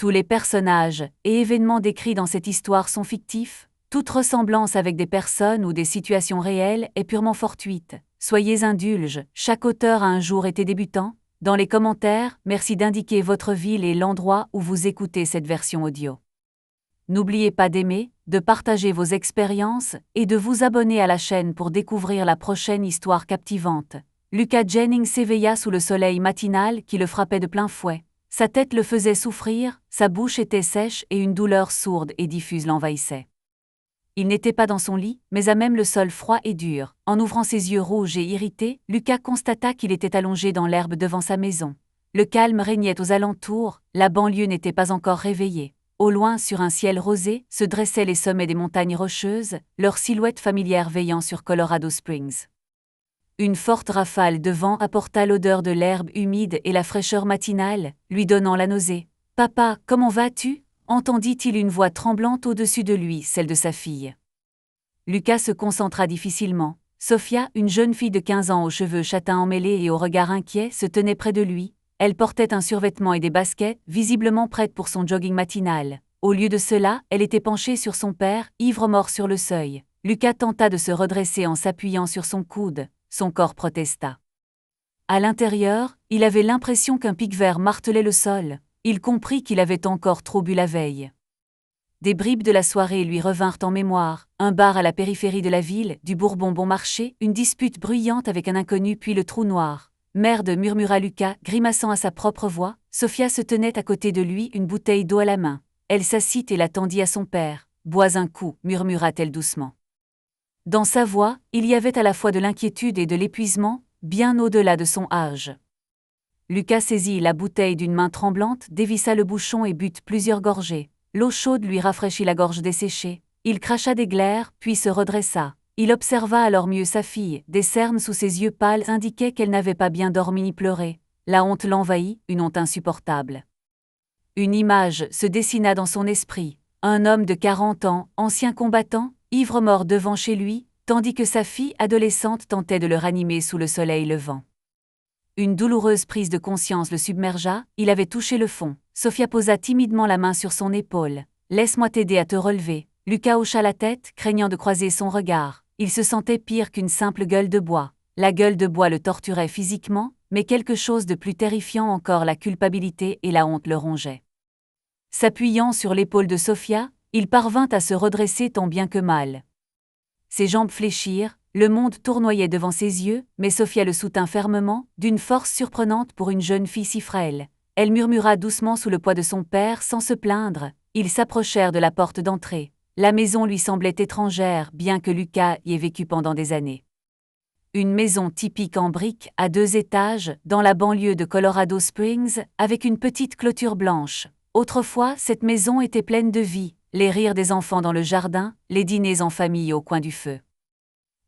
Tous les personnages et événements décrits dans cette histoire sont fictifs. Toute ressemblance avec des personnes ou des situations réelles est purement fortuite. Soyez indulges, chaque auteur a un jour été débutant. Dans les commentaires, merci d'indiquer votre ville et l'endroit où vous écoutez cette version audio. N'oubliez pas d'aimer, de partager vos expériences et de vous abonner à la chaîne pour découvrir la prochaine histoire captivante. Lucas Jennings s'éveilla sous le soleil matinal qui le frappait de plein fouet. Sa tête le faisait souffrir, sa bouche était sèche et une douleur sourde et diffuse l'envahissait. Il n'était pas dans son lit, mais à même le sol froid et dur. En ouvrant ses yeux rouges et irrités, Lucas constata qu'il était allongé dans l'herbe devant sa maison. Le calme régnait aux alentours, la banlieue n'était pas encore réveillée. Au loin, sur un ciel rosé, se dressaient les sommets des montagnes rocheuses, leur silhouette familière veillant sur Colorado Springs. Une forte rafale de vent apporta l'odeur de l'herbe humide et la fraîcheur matinale, lui donnant la nausée. « Papa, comment vas-tu » entendit-il une voix tremblante au-dessus de lui, celle de sa fille. Lucas se concentra difficilement. Sophia, une jeune fille de 15 ans aux cheveux châtains emmêlés et au regard inquiet, se tenait près de lui. Elle portait un survêtement et des baskets, visiblement prête pour son jogging matinal. Au lieu de cela, elle était penchée sur son père, ivre-mort sur le seuil. Lucas tenta de se redresser en s'appuyant sur son coude. Son corps protesta. À l'intérieur, il avait l'impression qu'un pic vert martelait le sol. Il comprit qu'il avait encore trop bu la veille. Des bribes de la soirée lui revinrent en mémoire, un bar à la périphérie de la ville, du Bourbon bon marché, une dispute bruyante avec un inconnu puis le trou noir. « Merde » murmura Lucas, grimaçant à sa propre voix. Sophia se tenait à côté de lui, une bouteille d'eau à la main. Elle s'assit et la tendit à son père. « Bois un coup » murmura-t-elle doucement. Dans sa voix, il y avait à la fois de l'inquiétude et de l'épuisement, bien au-delà de son âge. Lucas saisit la bouteille d'une main tremblante, dévissa le bouchon et but plusieurs gorgées. L'eau chaude lui rafraîchit la gorge desséchée. Il cracha des glaires, puis se redressa. Il observa alors mieux sa fille. Des cernes sous ses yeux pâles indiquaient qu'elle n'avait pas bien dormi ni pleuré. La honte l'envahit, une honte insupportable. Une image se dessina dans son esprit. Un homme de 40 ans, ancien combattant, ivre-mort devant chez lui, tandis que sa fille adolescente tentait de le ranimer sous le soleil levant. Une douloureuse prise de conscience le submergea, il avait touché le fond. Sophia posa timidement la main sur son épaule. « Laisse-moi t'aider à te relever. » Lucas hocha la tête, craignant de croiser son regard. Il se sentait pire qu'une simple gueule de bois. La gueule de bois le torturait physiquement, mais quelque chose de plus terrifiant encore, la culpabilité et la honte le rongeaient. S'appuyant sur l'épaule de Sophia, il parvint à se redresser tant bien que mal. Ses jambes fléchirent, le monde tournoyait devant ses yeux, mais Sophia le soutint fermement, d'une force surprenante pour une jeune fille si frêle. Elle murmura doucement sous le poids de son père sans se plaindre. Ils s'approchèrent de la porte d'entrée. La maison lui semblait étrangère, bien que Lucas y ait vécu pendant des années. Une maison typique en briques, à 2 étages, dans la banlieue de Colorado Springs, avec une petite clôture blanche. Autrefois, cette maison était pleine de vie, les rires des enfants dans le jardin, les dîners en famille au coin du feu.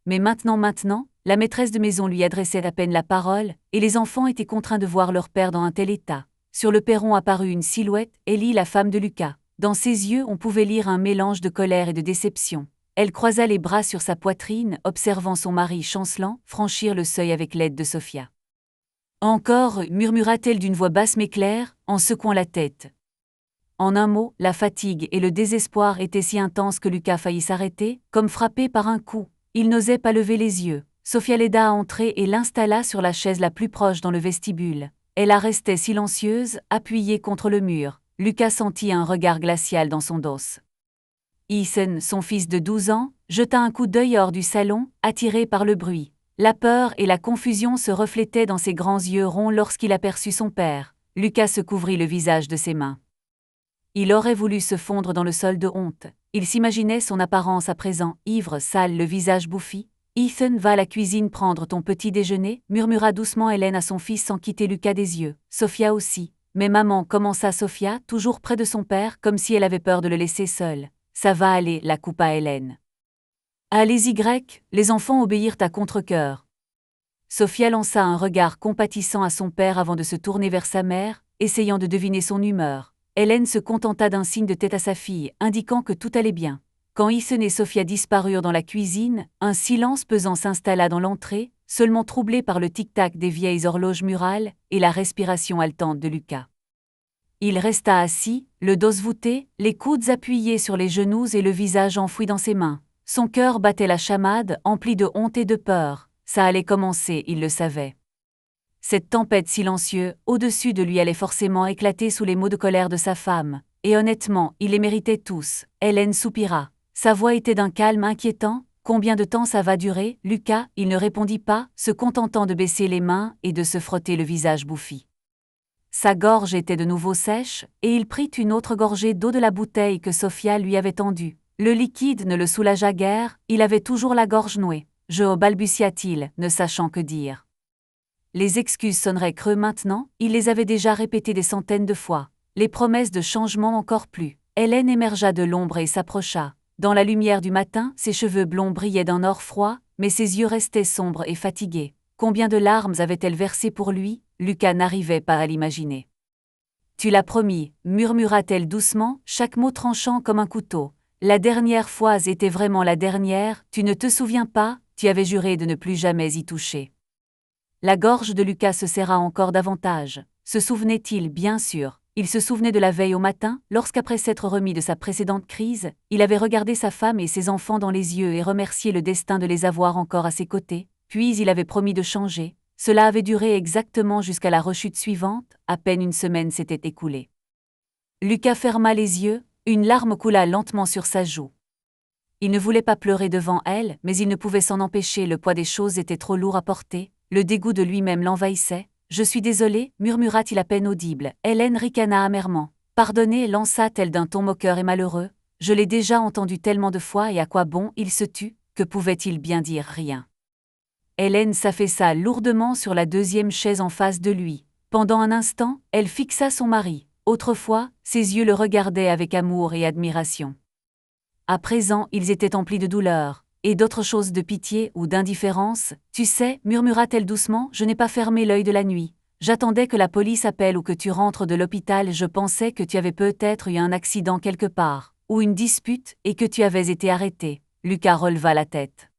Mais maintenant, la maîtresse de maison lui adressait à peine la parole, et les enfants étaient contraints de voir leur père dans un tel état. Sur le perron apparut une silhouette, Ellie, la femme de Lucas. Dans ses yeux, on pouvait lire un mélange de colère et de déception. Elle croisa les bras sur sa poitrine, observant son mari chancelant franchir le seuil avec l'aide de Sophia. « Encore » murmura-t-elle d'une voix basse mais claire, en secouant la tête. En un mot, la fatigue et le désespoir étaient si intenses que Lucas faillit s'arrêter, comme frappé par un coup. Il n'osait pas lever les yeux. Sophia l'aida à entrer et l'installa sur la chaise la plus proche dans le vestibule. Elle la restait silencieuse, appuyée contre le mur. Lucas sentit un regard glacial dans son dos. Ethan, son fils de 12 ans, jeta un coup d'œil hors du salon, attiré par le bruit. La peur et la confusion se reflétaient dans ses grands yeux ronds lorsqu'il aperçut son père. Lucas se couvrit le visage de ses mains. Il aurait voulu se fondre dans le sol de honte. Il s'imaginait son apparence à présent, ivre, sale, le visage bouffi. « Ethan, va à la cuisine prendre ton petit déjeuner » murmura doucement Hélène à son fils sans quitter Lucas des yeux. Sophia aussi. « Mais maman » commença Sophia, toujours près de son père, comme si elle avait peur de le laisser seul. « Ça va aller » la coupa Hélène. « Allez-y grec » les enfants obéirent à contre-cœur. Sophia lança un regard compatissant à son père avant de se tourner vers sa mère, essayant de deviner son humeur. Hélène se contenta d'un signe de tête à sa fille, indiquant que tout allait bien. Quand Ethan et Sophia disparurent dans la cuisine, un silence pesant s'installa dans l'entrée, seulement troublé par le tic-tac des vieilles horloges murales et la respiration haletante de Lucas. Il resta assis, le dos voûté, les coudes appuyés sur les genoux et le visage enfoui dans ses mains. Son cœur battait la chamade, empli de honte et de peur. Ça allait commencer, il le savait. Cette tempête silencieuse, au-dessus de lui allait forcément éclater sous les mots de colère de sa femme. Et honnêtement, il les méritait tous. Hélène soupira. Sa voix était d'un calme inquiétant. Combien de temps ça va durer, Lucas? Il ne répondit pas, se contentant de baisser les mains et de se frotter le visage bouffi. Sa gorge était de nouveau sèche, et il prit une autre gorgée d'eau de la bouteille que Sophia lui avait tendue. Le liquide ne le soulagea guère, il avait toujours la gorge nouée. Balbutia-t-il, ne sachant que dire. Les excuses sonneraient creux maintenant, il les avait déjà répétées des centaines de fois. Les promesses de changement encore plus. Hélène émergea de l'ombre et s'approcha. Dans la lumière du matin, ses cheveux blonds brillaient d'un or froid, mais ses yeux restaient sombres et fatigués. Combien de larmes avait-elle versé pour lui? Lucas n'arrivait pas à l'imaginer. « Tu l'as promis », murmura-t-elle doucement, chaque mot tranchant comme un couteau. « La dernière fois était vraiment la dernière, tu ne te souviens pas, tu avais juré de ne plus jamais y toucher. » La gorge de Lucas se serra encore davantage. Se souvenait-il, bien sûr. Il se souvenait de la veille au matin, lorsqu'après s'être remis de sa précédente crise, il avait regardé sa femme et ses enfants dans les yeux et remercié le destin de les avoir encore à ses côtés, puis il avait promis de changer. Cela avait duré exactement jusqu'à la rechute suivante, à peine une semaine s'était écoulée. Lucas ferma les yeux, une larme coula lentement sur sa joue. Il ne voulait pas pleurer devant elle, mais il ne pouvait s'en empêcher, le poids des choses était trop lourd à porter, le dégoût de lui-même l'envahissait. « Je suis désolé », murmura-t-il à peine audible. Hélène ricana amèrement. « Pardonnez », lança-t-elle d'un ton moqueur et malheureux. « Je l'ai déjà entendu tellement de fois et à quoi bon, il se tut, que pouvait-il bien dire rien ?» Hélène s'affaissa lourdement sur la deuxième chaise en face de lui. Pendant un instant, elle fixa son mari. Autrefois, ses yeux le regardaient avec amour et admiration. À présent, ils étaient emplis de douleur. Et d'autres choses, de pitié ou d'indifférence. « Tu sais, » murmura-t-elle doucement, « je n'ai pas fermé l'œil de la nuit. J'attendais que la police appelle ou que tu rentres de l'hôpital, je pensais que tu avais peut-être eu un accident quelque part, ou une dispute, et que tu avais été arrêté. » Lucas releva la tête.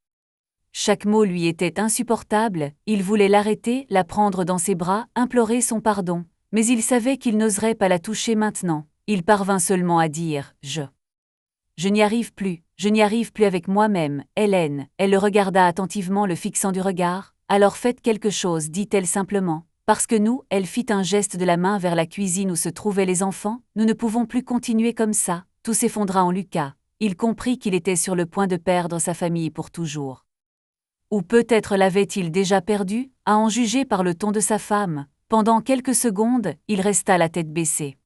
Chaque mot lui était insupportable, il voulait l'arrêter, la prendre dans ses bras, implorer son pardon. Mais il savait qu'il n'oserait pas la toucher maintenant. Il parvint seulement à dire « Je n'y arrive plus. Je n'y arrive plus avec moi-même, Hélène. » Elle le regarda attentivement, le fixant du regard. « Alors faites quelque chose, dit-elle simplement. Parce que nous, » elle fit un geste de la main vers la cuisine où se trouvaient les enfants, « nous ne pouvons plus continuer comme ça. » Tout s'effondra en Lucas. Il comprit qu'il était sur le point de perdre sa famille pour toujours. Ou peut-être l'avait-il déjà perdu, à en juger par le ton de sa femme. Pendant quelques secondes, il resta la tête baissée.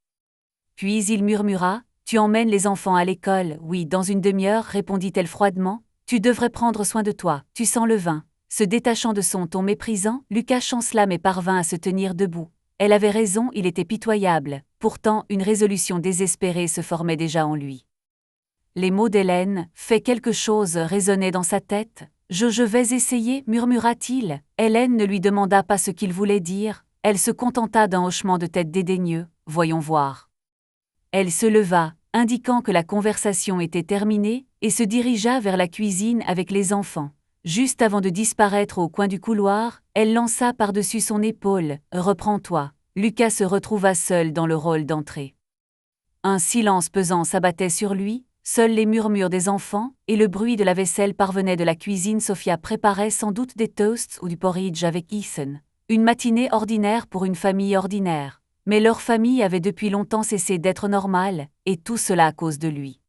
Puis il murmura. « Tu emmènes les enfants à l'école, oui, dans une demi-heure, répondit-elle froidement. Tu devrais prendre soin de toi, tu sens le vin. » Se détachant de son ton méprisant, Lucas chancela mais parvint à se tenir debout. Elle avait raison, il était pitoyable. Pourtant, une résolution désespérée se formait déjà en lui. Les mots d'Hélène, « fais quelque chose » résonnaient dans sa tête. « Je vais essayer » murmura-t-il. Hélène ne lui demanda pas ce qu'il voulait dire. Elle se contenta d'un hochement de tête dédaigneux. « Voyons voir. » Elle se leva, indiquant que la conversation était terminée, et se dirigea vers la cuisine avec les enfants. Juste avant de disparaître au coin du couloir, elle lança par-dessus son épaule « Reprends-toi ». Lucas se retrouva seul dans le rôle d'entrée. Un silence pesant s'abattait sur lui, seuls les murmures des enfants et le bruit de la vaisselle parvenaient de la cuisine. Sophia préparait sans doute des toasts ou du porridge avec Ethan. Une matinée ordinaire pour une famille ordinaire. Mais leur famille avait depuis longtemps cessé d'être normale, et tout cela à cause de lui.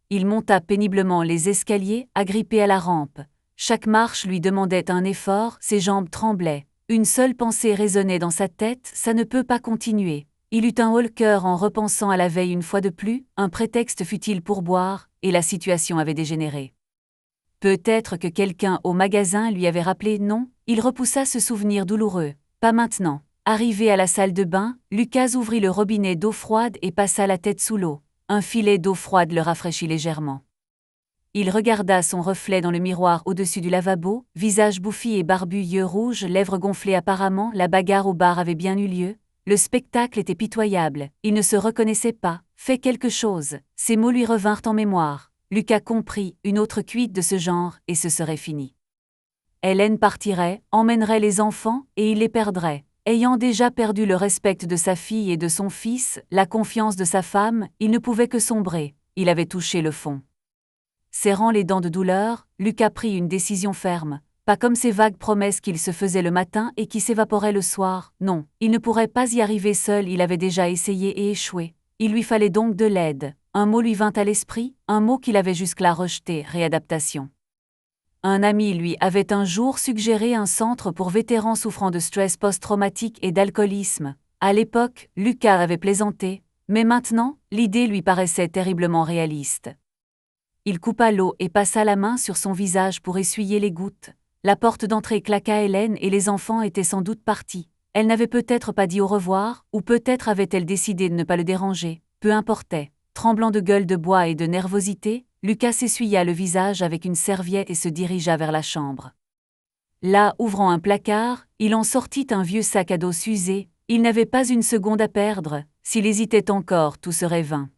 Il monta péniblement les escaliers, agrippé à la rampe. Chaque marche lui demandait un effort, ses jambes tremblaient. Une seule pensée résonnait dans sa tête, ça ne peut pas continuer. Il eut un haut-le-cœur en repensant à la veille une fois de plus, un prétexte fut-il pour boire, et la situation avait dégénéré. Peut-être que quelqu'un au magasin lui avait rappelé non, il repoussa ce souvenir douloureux. Pas maintenant. Arrivé à la salle de bain, Lucas ouvrit le robinet d'eau froide et passa la tête sous l'eau. Un filet d'eau froide le rafraîchit légèrement. Il regarda son reflet dans le miroir au-dessus du lavabo, visage bouffi et barbu, yeux rouges, lèvres gonflées. Apparemment, la bagarre au bar avait bien eu lieu. Le spectacle était pitoyable. Il ne se reconnaissait pas. « Fais quelque chose !» Ces mots lui revinrent en mémoire. Lucas comprit, une autre cuite de ce genre, et ce serait fini. Hélène partirait, emmènerait les enfants, et il les perdrait. Ayant déjà perdu le respect de sa fille et de son fils, la confiance de sa femme, il ne pouvait que sombrer. Il avait touché le fond. Serrant les dents de douleur, Lucas prit une décision ferme. Pas comme ces vagues promesses qu'il se faisait le matin et qui s'évaporaient le soir. Non, il ne pourrait pas y arriver seul, il avait déjà essayé et échoué. Il lui fallait donc de l'aide. Un mot lui vint à l'esprit, un mot qu'il avait jusque-là rejeté, réadaptation. Un ami lui avait un jour suggéré un centre pour vétérans souffrant de stress post-traumatique et d'alcoolisme. À l'époque, Lucas avait plaisanté, mais maintenant, l'idée lui paraissait terriblement réaliste. Il coupa l'eau et passa la main sur son visage pour essuyer les gouttes. La porte d'entrée claqua Hélène et les enfants étaient sans doute partis. Elle n'avait peut-être pas dit au revoir, ou peut-être avait-elle décidé de ne pas le déranger. Peu importait. Tremblant de gueule de bois et de nervosité, Lucas s'essuya le visage avec une serviette et se dirigea vers la chambre. Là, ouvrant un placard, il en sortit un vieux sac à dos usé. Il n'avait pas une seconde à perdre. S'il hésitait encore, tout serait vain.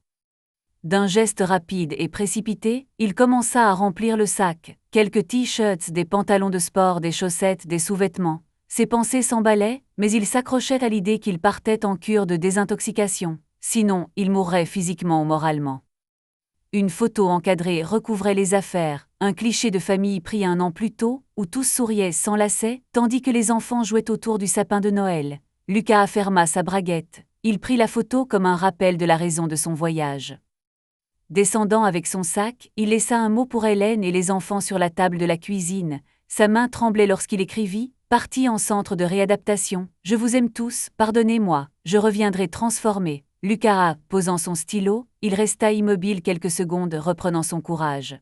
D'un geste rapide et précipité, il commença à remplir le sac. Quelques t-shirts, des pantalons de sport, des chaussettes, des sous-vêtements. Ses pensées s'emballaient, mais il s'accrochait à l'idée qu'il partait en cure de désintoxication. Sinon, il mourrait physiquement ou moralement. Une photo encadrée recouvrait les affaires, un cliché de famille pris 1 an plus tôt, où tous souriaient sans lacets, tandis que les enfants jouaient autour du sapin de Noël. Lucas afferma sa braguette. Il prit la photo comme un rappel de la raison de son voyage. Descendant avec son sac, il laissa un mot pour Hélène et les enfants sur la table de la cuisine. Sa main tremblait lorsqu'il écrivit « Parti en centre de réadaptation. Je vous aime tous, pardonnez-moi, je reviendrai transformé. » Lucas, posant son stylo, il resta immobile quelques secondes, reprenant son courage.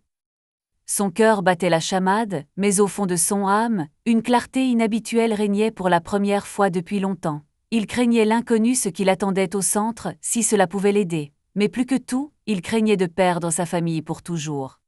Son cœur battait la chamade, mais au fond de son âme, une clarté inhabituelle régnait pour la première fois depuis longtemps. Il craignait l'inconnu, ce qui l'attendait au centre, si cela pouvait l'aider. Mais plus que tout, il craignait de perdre sa famille pour toujours.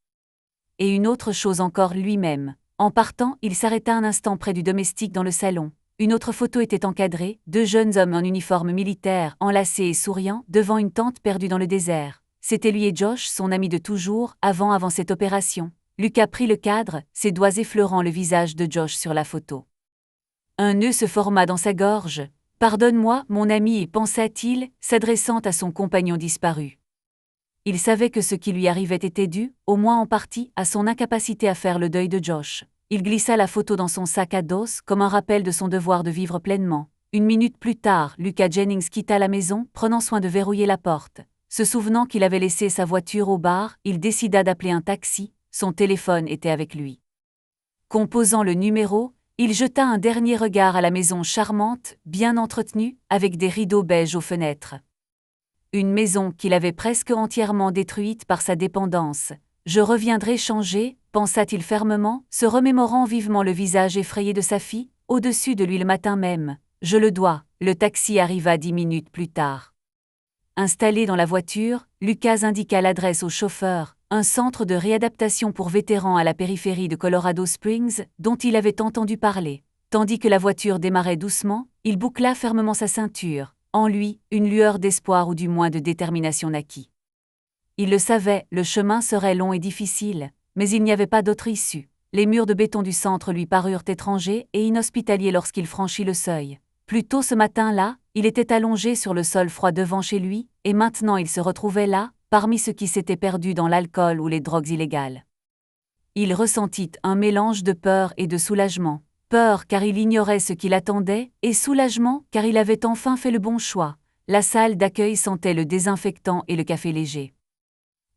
Et une autre chose encore lui-même. En partant, il s'arrêta un instant près du domestique dans le salon. Une autre photo était encadrée, 2 jeunes hommes en uniforme militaire, enlacés et souriants, devant une tente perdue dans le désert. C'était lui et Josh, son ami de toujours, avant cette opération. Lucas prit le cadre, ses doigts effleurant le visage de Josh sur la photo. Un nœud se forma dans sa gorge. « Pardonne-moi, mon ami », pensa-t-il, s'adressant à son compagnon disparu. Il savait que ce qui lui arrivait était dû, au moins en partie, à son incapacité à faire le deuil de Josh. Il glissa la photo dans son sac à dos comme un rappel de son devoir de vivre pleinement. 1 minute plus tard, Lucas Jennings quitta la maison, prenant soin de verrouiller la porte. Se souvenant qu'il avait laissé sa voiture au bar, il décida d'appeler un taxi. Son téléphone était avec lui. Composant le numéro, il jeta un dernier regard à la maison charmante, bien entretenue, avec des rideaux beiges aux fenêtres. Une maison qu'il avait presque entièrement détruite par sa dépendance. « Je reviendrai changer », pensa-t-il fermement, se remémorant vivement le visage effrayé de sa fille, au-dessus de lui le matin même. « Je le dois ». Le taxi arriva 10 minutes plus tard. Installé dans la voiture, Lucas indiqua l'adresse au chauffeur, un centre de réadaptation pour vétérans à la périphérie de Colorado Springs, dont il avait entendu parler. Tandis que la voiture démarrait doucement, il boucla fermement sa ceinture. En lui, une lueur d'espoir ou du moins de détermination naquit. Il le savait, le chemin serait long et difficile, mais il n'y avait pas d'autre issue. Les murs de béton du centre lui parurent étrangers et inhospitaliers lorsqu'il franchit le seuil. Plus tôt ce matin-là, il était allongé sur le sol froid devant chez lui, et maintenant il se retrouvait là, parmi ceux qui s'étaient perdus dans l'alcool ou les drogues illégales. Il ressentit un mélange de peur et de soulagement. Peur car il ignorait ce qui l'attendait, et soulagement car il avait enfin fait le bon choix. La salle d'accueil sentait le désinfectant et le café léger.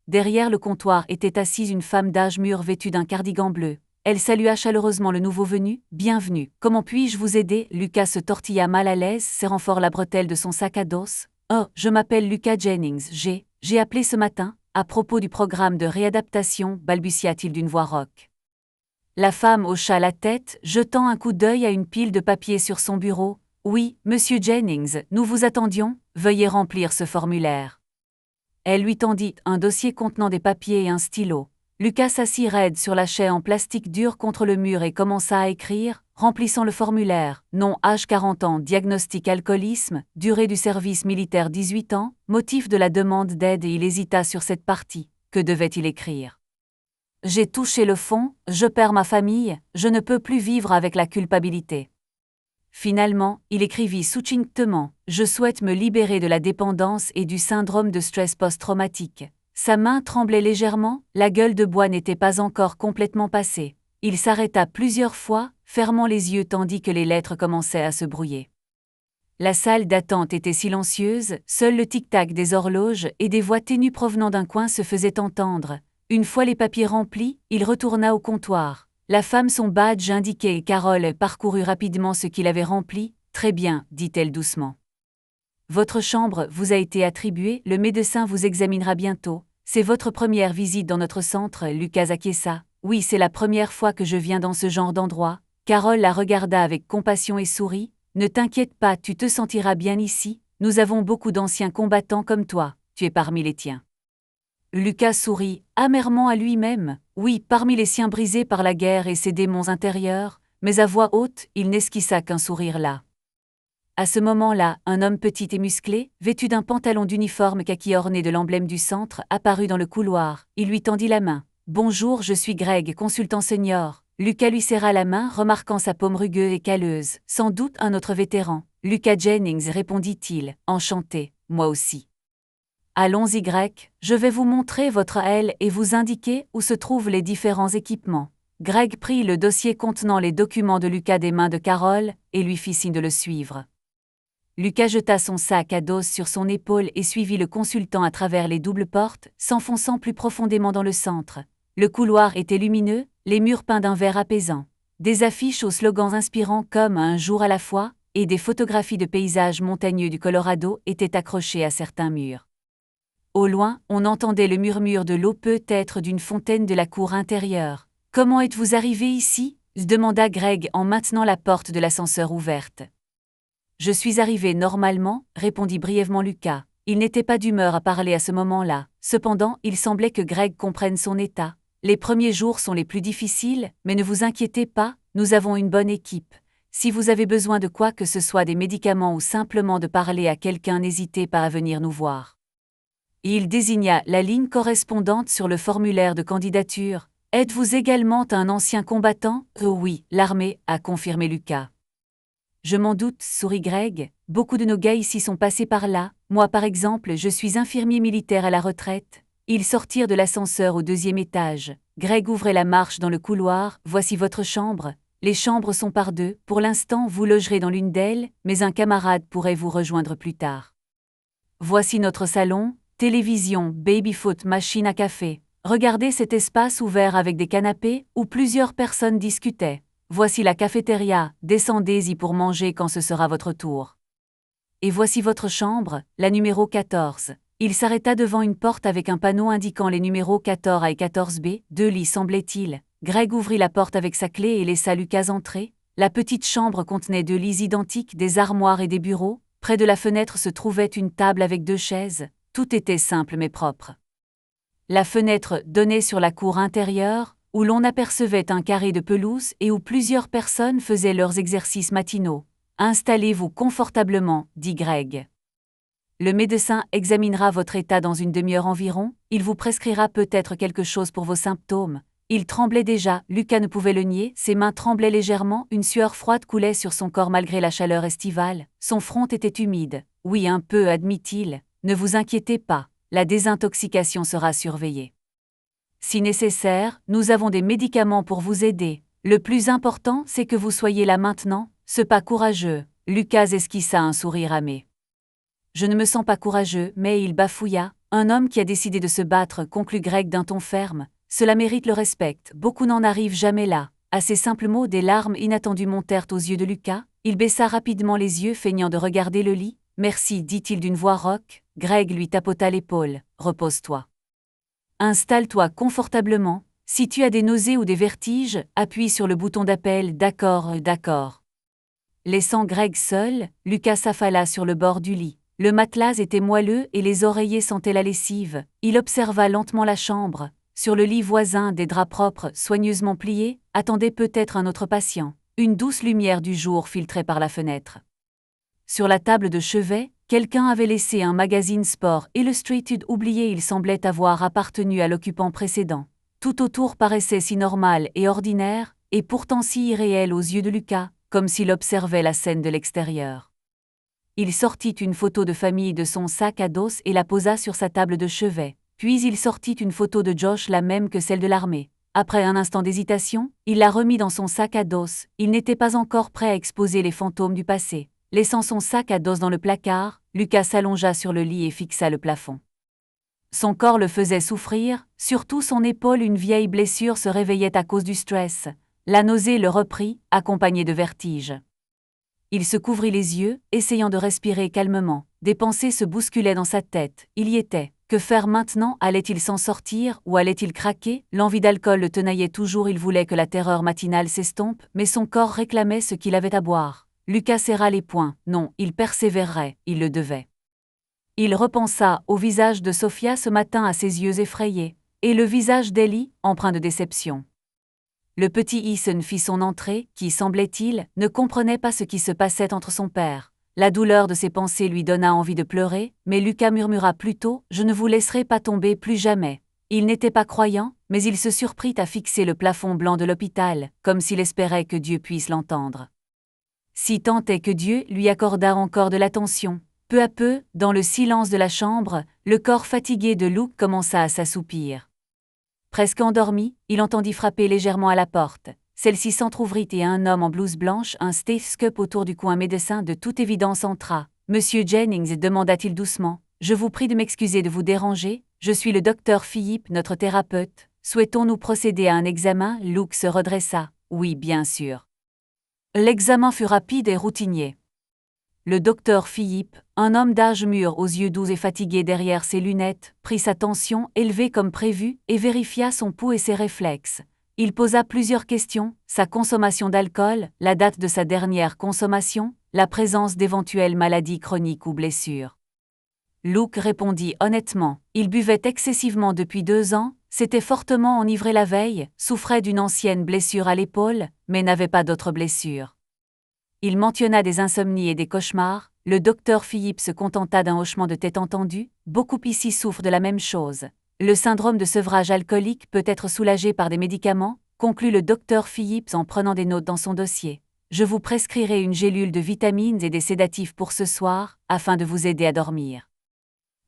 Derrière le comptoir était assise une femme d'âge mûr vêtue d'un cardigan bleu. Elle salua chaleureusement le nouveau venu. « Bienvenue. Comment puis-je vous aider ?» Lucas se tortilla mal à l'aise, serrant fort la bretelle de son sac à dos. « Oh, je m'appelle Lucas Jennings. J'ai appelé ce matin, à propos du programme de réadaptation », balbutia-t-il d'une voix rauque. La femme hocha la tête, jetant un coup d'œil à une pile de papiers sur son bureau. « Oui, monsieur Jennings, nous vous attendions, veuillez remplir ce formulaire. » Elle lui tendit un dossier contenant des papiers et un stylo. Lucas s'assit raide sur la chaise en plastique dur contre le mur et commença à écrire, remplissant le formulaire. Nom âge 40 ans, diagnostic alcoolisme, durée du service militaire 18 ans, motif de la demande d'aide et il hésita sur cette partie. Que devait-il écrire ? J'ai touché le fond, je perds ma famille, je ne peux plus vivre avec la culpabilité. Finalement, il écrivit succinctement « Je souhaite me libérer de la dépendance et du syndrome de stress post-traumatique ». Sa main tremblait légèrement, la gueule de bois n'était pas encore complètement passée. Il s'arrêta plusieurs fois, fermant les yeux tandis que les lettres commençaient à se brouiller. La salle d'attente était silencieuse, seul le tic-tac des horloges et des voix ténues provenant d'un coin se faisaient entendre. Une fois les papiers remplis, il retourna au comptoir. La femme son badge indiquait et Carole parcourut rapidement ce qu'il avait rempli. « Très bien, dit-elle doucement. Votre chambre vous a été attribuée, le médecin vous examinera bientôt. C'est votre première visite dans notre centre, Lucas acquiesça. Oui, c'est la première fois que je viens dans ce genre d'endroit. Carole la regarda avec compassion et sourit. Ne t'inquiète pas, tu te sentiras bien ici, nous avons beaucoup d'anciens combattants comme toi, tu es parmi les tiens. Lucas sourit, amèrement à lui-même. Oui, parmi les siens brisés par la guerre et ses démons intérieurs, mais à voix haute, il n'esquissa qu'un sourire là. À ce moment-là, un homme petit et musclé, vêtu d'un pantalon d'uniforme kaki orné de l'emblème du centre, apparut dans le couloir. Il lui tendit la main. « Bonjour, je suis Greg, consultant senior. » Lucas lui serra la main, remarquant sa paume rugueuse et calleuse. « Sans doute un autre vétéran. » Lucas Jennings répondit-il, enchanté, moi aussi. Allons-y Greg, je vais vous montrer votre aile et vous indiquer où se trouvent les différents équipements. Greg prit le dossier contenant les documents de Lucas des mains de Carole et lui fit signe de le suivre. Lucas jeta son sac à dos sur son épaule et suivit le consultant à travers les doubles portes, s'enfonçant plus profondément dans le centre. Le couloir était lumineux, les murs peints d'un vert apaisant. Des affiches aux slogans inspirants comme « Un jour à la fois » et des photographies de paysages montagneux du Colorado étaient accrochées à certains murs. Au loin, on entendait le murmure de l'eau peut-être d'une fontaine de la cour intérieure. « Comment êtes-vous arrivé ici ?» demanda Greg en maintenant la porte de l'ascenseur ouverte. « Je suis arrivé normalement » répondit brièvement Lucas. Il n'était pas d'humeur à parler à ce moment-là. Cependant, il semblait que Greg comprenne son état. Les premiers jours sont les plus difficiles, mais ne vous inquiétez pas, nous avons une bonne équipe. Si vous avez besoin de quoi que ce soit des médicaments ou simplement de parler à quelqu'un, n'hésitez pas à venir nous voir. Il désigna la ligne correspondante sur le formulaire de candidature. « Êtes-vous également un ancien combattant ?»« Oui, l'armée » a confirmé Lucas. « Je m'en doute, sourit Greg. Beaucoup de nos gars ici sont passés par là. Moi par exemple, je suis infirmier militaire à la retraite. » Ils sortirent de l'ascenseur au 2e étage. Greg ouvrait la marche dans le couloir. « Voici votre chambre. Les chambres sont par deux. Pour l'instant, vous logerez dans l'une d'elles, mais un camarade pourrait vous rejoindre plus tard. Voici notre salon, télévision, baby-foot, machine à café. Regardez cet espace ouvert avec des canapés où plusieurs personnes discutaient. Voici la cafétéria, descendez-y pour manger quand ce sera votre tour. Et voici votre chambre, la numéro 14. » Il s'arrêta devant une porte avec un panneau indiquant les numéros 14 A et 14B, 2 lits semblait-il. Greg ouvrit la porte avec sa clé et laissa Lucas entrer. La petite chambre contenait 2 lits identiques, des armoires et des bureaux. Près de la fenêtre se trouvait une table avec 2 chaises. Tout était simple mais propre. La fenêtre donnait sur la cour intérieure, où l'on apercevait un carré de pelouse et où plusieurs personnes faisaient leurs exercices matinaux. « Installez-vous confortablement, » dit Greg. Le médecin examinera votre état dans une demi-heure environ, il vous prescrira peut-être quelque chose pour vos symptômes. Il tremblait déjà, Lucas ne pouvait le nier, ses mains tremblaient légèrement, une sueur froide coulait sur son corps malgré la chaleur estivale, son front était humide. « Oui, un peu, admit-il, ne vous inquiétez pas, la désintoxication sera surveillée. Si nécessaire, nous avons des médicaments pour vous aider. Le plus important, c'est que vous soyez là maintenant, ce pas courageux. » Lucas esquissa un sourire amer. « Je ne me sens pas courageux, mais il bafouilla. Un homme qui a décidé de se battre, conclut Greg d'un ton ferme. Cela mérite le respect, beaucoup n'en arrivent jamais là. » À ces simples mots, des larmes inattendues montèrent aux yeux de Lucas. Il baissa rapidement les yeux, feignant de regarder le lit. « Merci, dit-il d'une voix rauque. » Greg lui tapota l'épaule. « Repose-toi. Installe-toi confortablement. Si tu as des nausées ou des vertiges, appuie sur le bouton d'appel. D'accord, d'accord. » Laissant Greg seul, Lucas s'affala sur le bord du lit. Le matelas était moelleux et les oreillers sentaient la lessive. Il observa lentement la chambre. Sur le lit voisin, des draps propres, soigneusement pliés, attendaient peut-être un autre patient. Une douce lumière du jour filtrait par la fenêtre. Sur la table de chevet, quelqu'un avait laissé un magazine Sport Illustrated oublié. Il semblait avoir appartenu à l'occupant précédent. Tout autour paraissait si normal et ordinaire, et pourtant si irréel aux yeux de Lucas, comme s'il observait la scène de l'extérieur. Il sortit une photo de famille de son sac à dos et la posa sur sa table de chevet. Puis il sortit une photo de Josh, la même que celle de l'armée. Après un instant d'hésitation, il la remit dans son sac à dos. Il n'était pas encore prêt à exposer les fantômes du passé. Laissant son sac à dos dans le placard, Lucas s'allongea sur le lit et fixa le plafond. Son corps le faisait souffrir, surtout son épaule, une vieille blessure, se réveillait à cause du stress. La nausée le reprit, accompagnée de vertiges. Il se couvrit les yeux, essayant de respirer calmement. Des pensées se bousculaient dans sa tête. Il y était. Que faire maintenant? Allait-il s'en sortir ou allait-il craquer? L'envie d'alcool le tenaillait toujours. Il voulait que la terreur matinale s'estompe, mais son corps réclamait ce qu'il avait à boire. Lucas serra les poings. Non, il persévérerait, il le devait. Il repensa au visage de Sophia ce matin, à ses yeux effrayés, et le visage d'Ellie, empreint de déception. Le petit Ethan fit son entrée, qui, semblait-il, ne comprenait pas ce qui se passait entre son père. La douleur de ses pensées lui donna envie de pleurer, mais Lucas murmura plutôt « Je ne vous laisserai pas tomber plus jamais ». Il n'était pas croyant, mais il se surprit à fixer le plafond blanc de l'hôpital, comme s'il espérait que Dieu puisse l'entendre. Si tant est que Dieu lui accordât encore de l'attention. Peu à peu, dans le silence de la chambre, le corps fatigué de Luke commença à s'assoupir. Presque endormi, il entendit frapper légèrement à la porte. Celle-ci s'entr'ouvrit et un homme en blouse blanche, un stéthoscope autour du cou, un médecin de toute évidence entra. « Monsieur Jennings, demanda-t-il doucement, je vous prie de m'excuser de vous déranger, je suis le docteur Philippe, notre thérapeute. Souhaitons-nous procéder à un examen ?» Luke se redressa. « Oui, bien sûr. » L'examen fut rapide et routinier. Le docteur Philippe, un homme d'âge mûr aux yeux doux et fatigué derrière ses lunettes, prit sa tension élevée comme prévu et vérifia son pouls et ses réflexes. Il posa plusieurs questions, sa consommation d'alcool, la date de sa dernière consommation, la présence d'éventuelles maladies chroniques ou blessures. Luke répondit honnêtement, il buvait excessivement depuis 2 ans, s'était fortement enivré la veille, souffrait d'une ancienne blessure à l'épaule, mais n'avait pas d'autres blessures. Il mentionna des insomnies et des cauchemars. Le docteur Philippe se contenta d'un hochement de tête entendu. Beaucoup ici souffrent de la même chose. Le syndrome de sevrage alcoolique peut être soulagé par des médicaments, conclut le docteur Philippe en prenant des notes dans son dossier. Je vous prescrirai une gélule de vitamines et des sédatifs pour ce soir, afin de vous aider à dormir.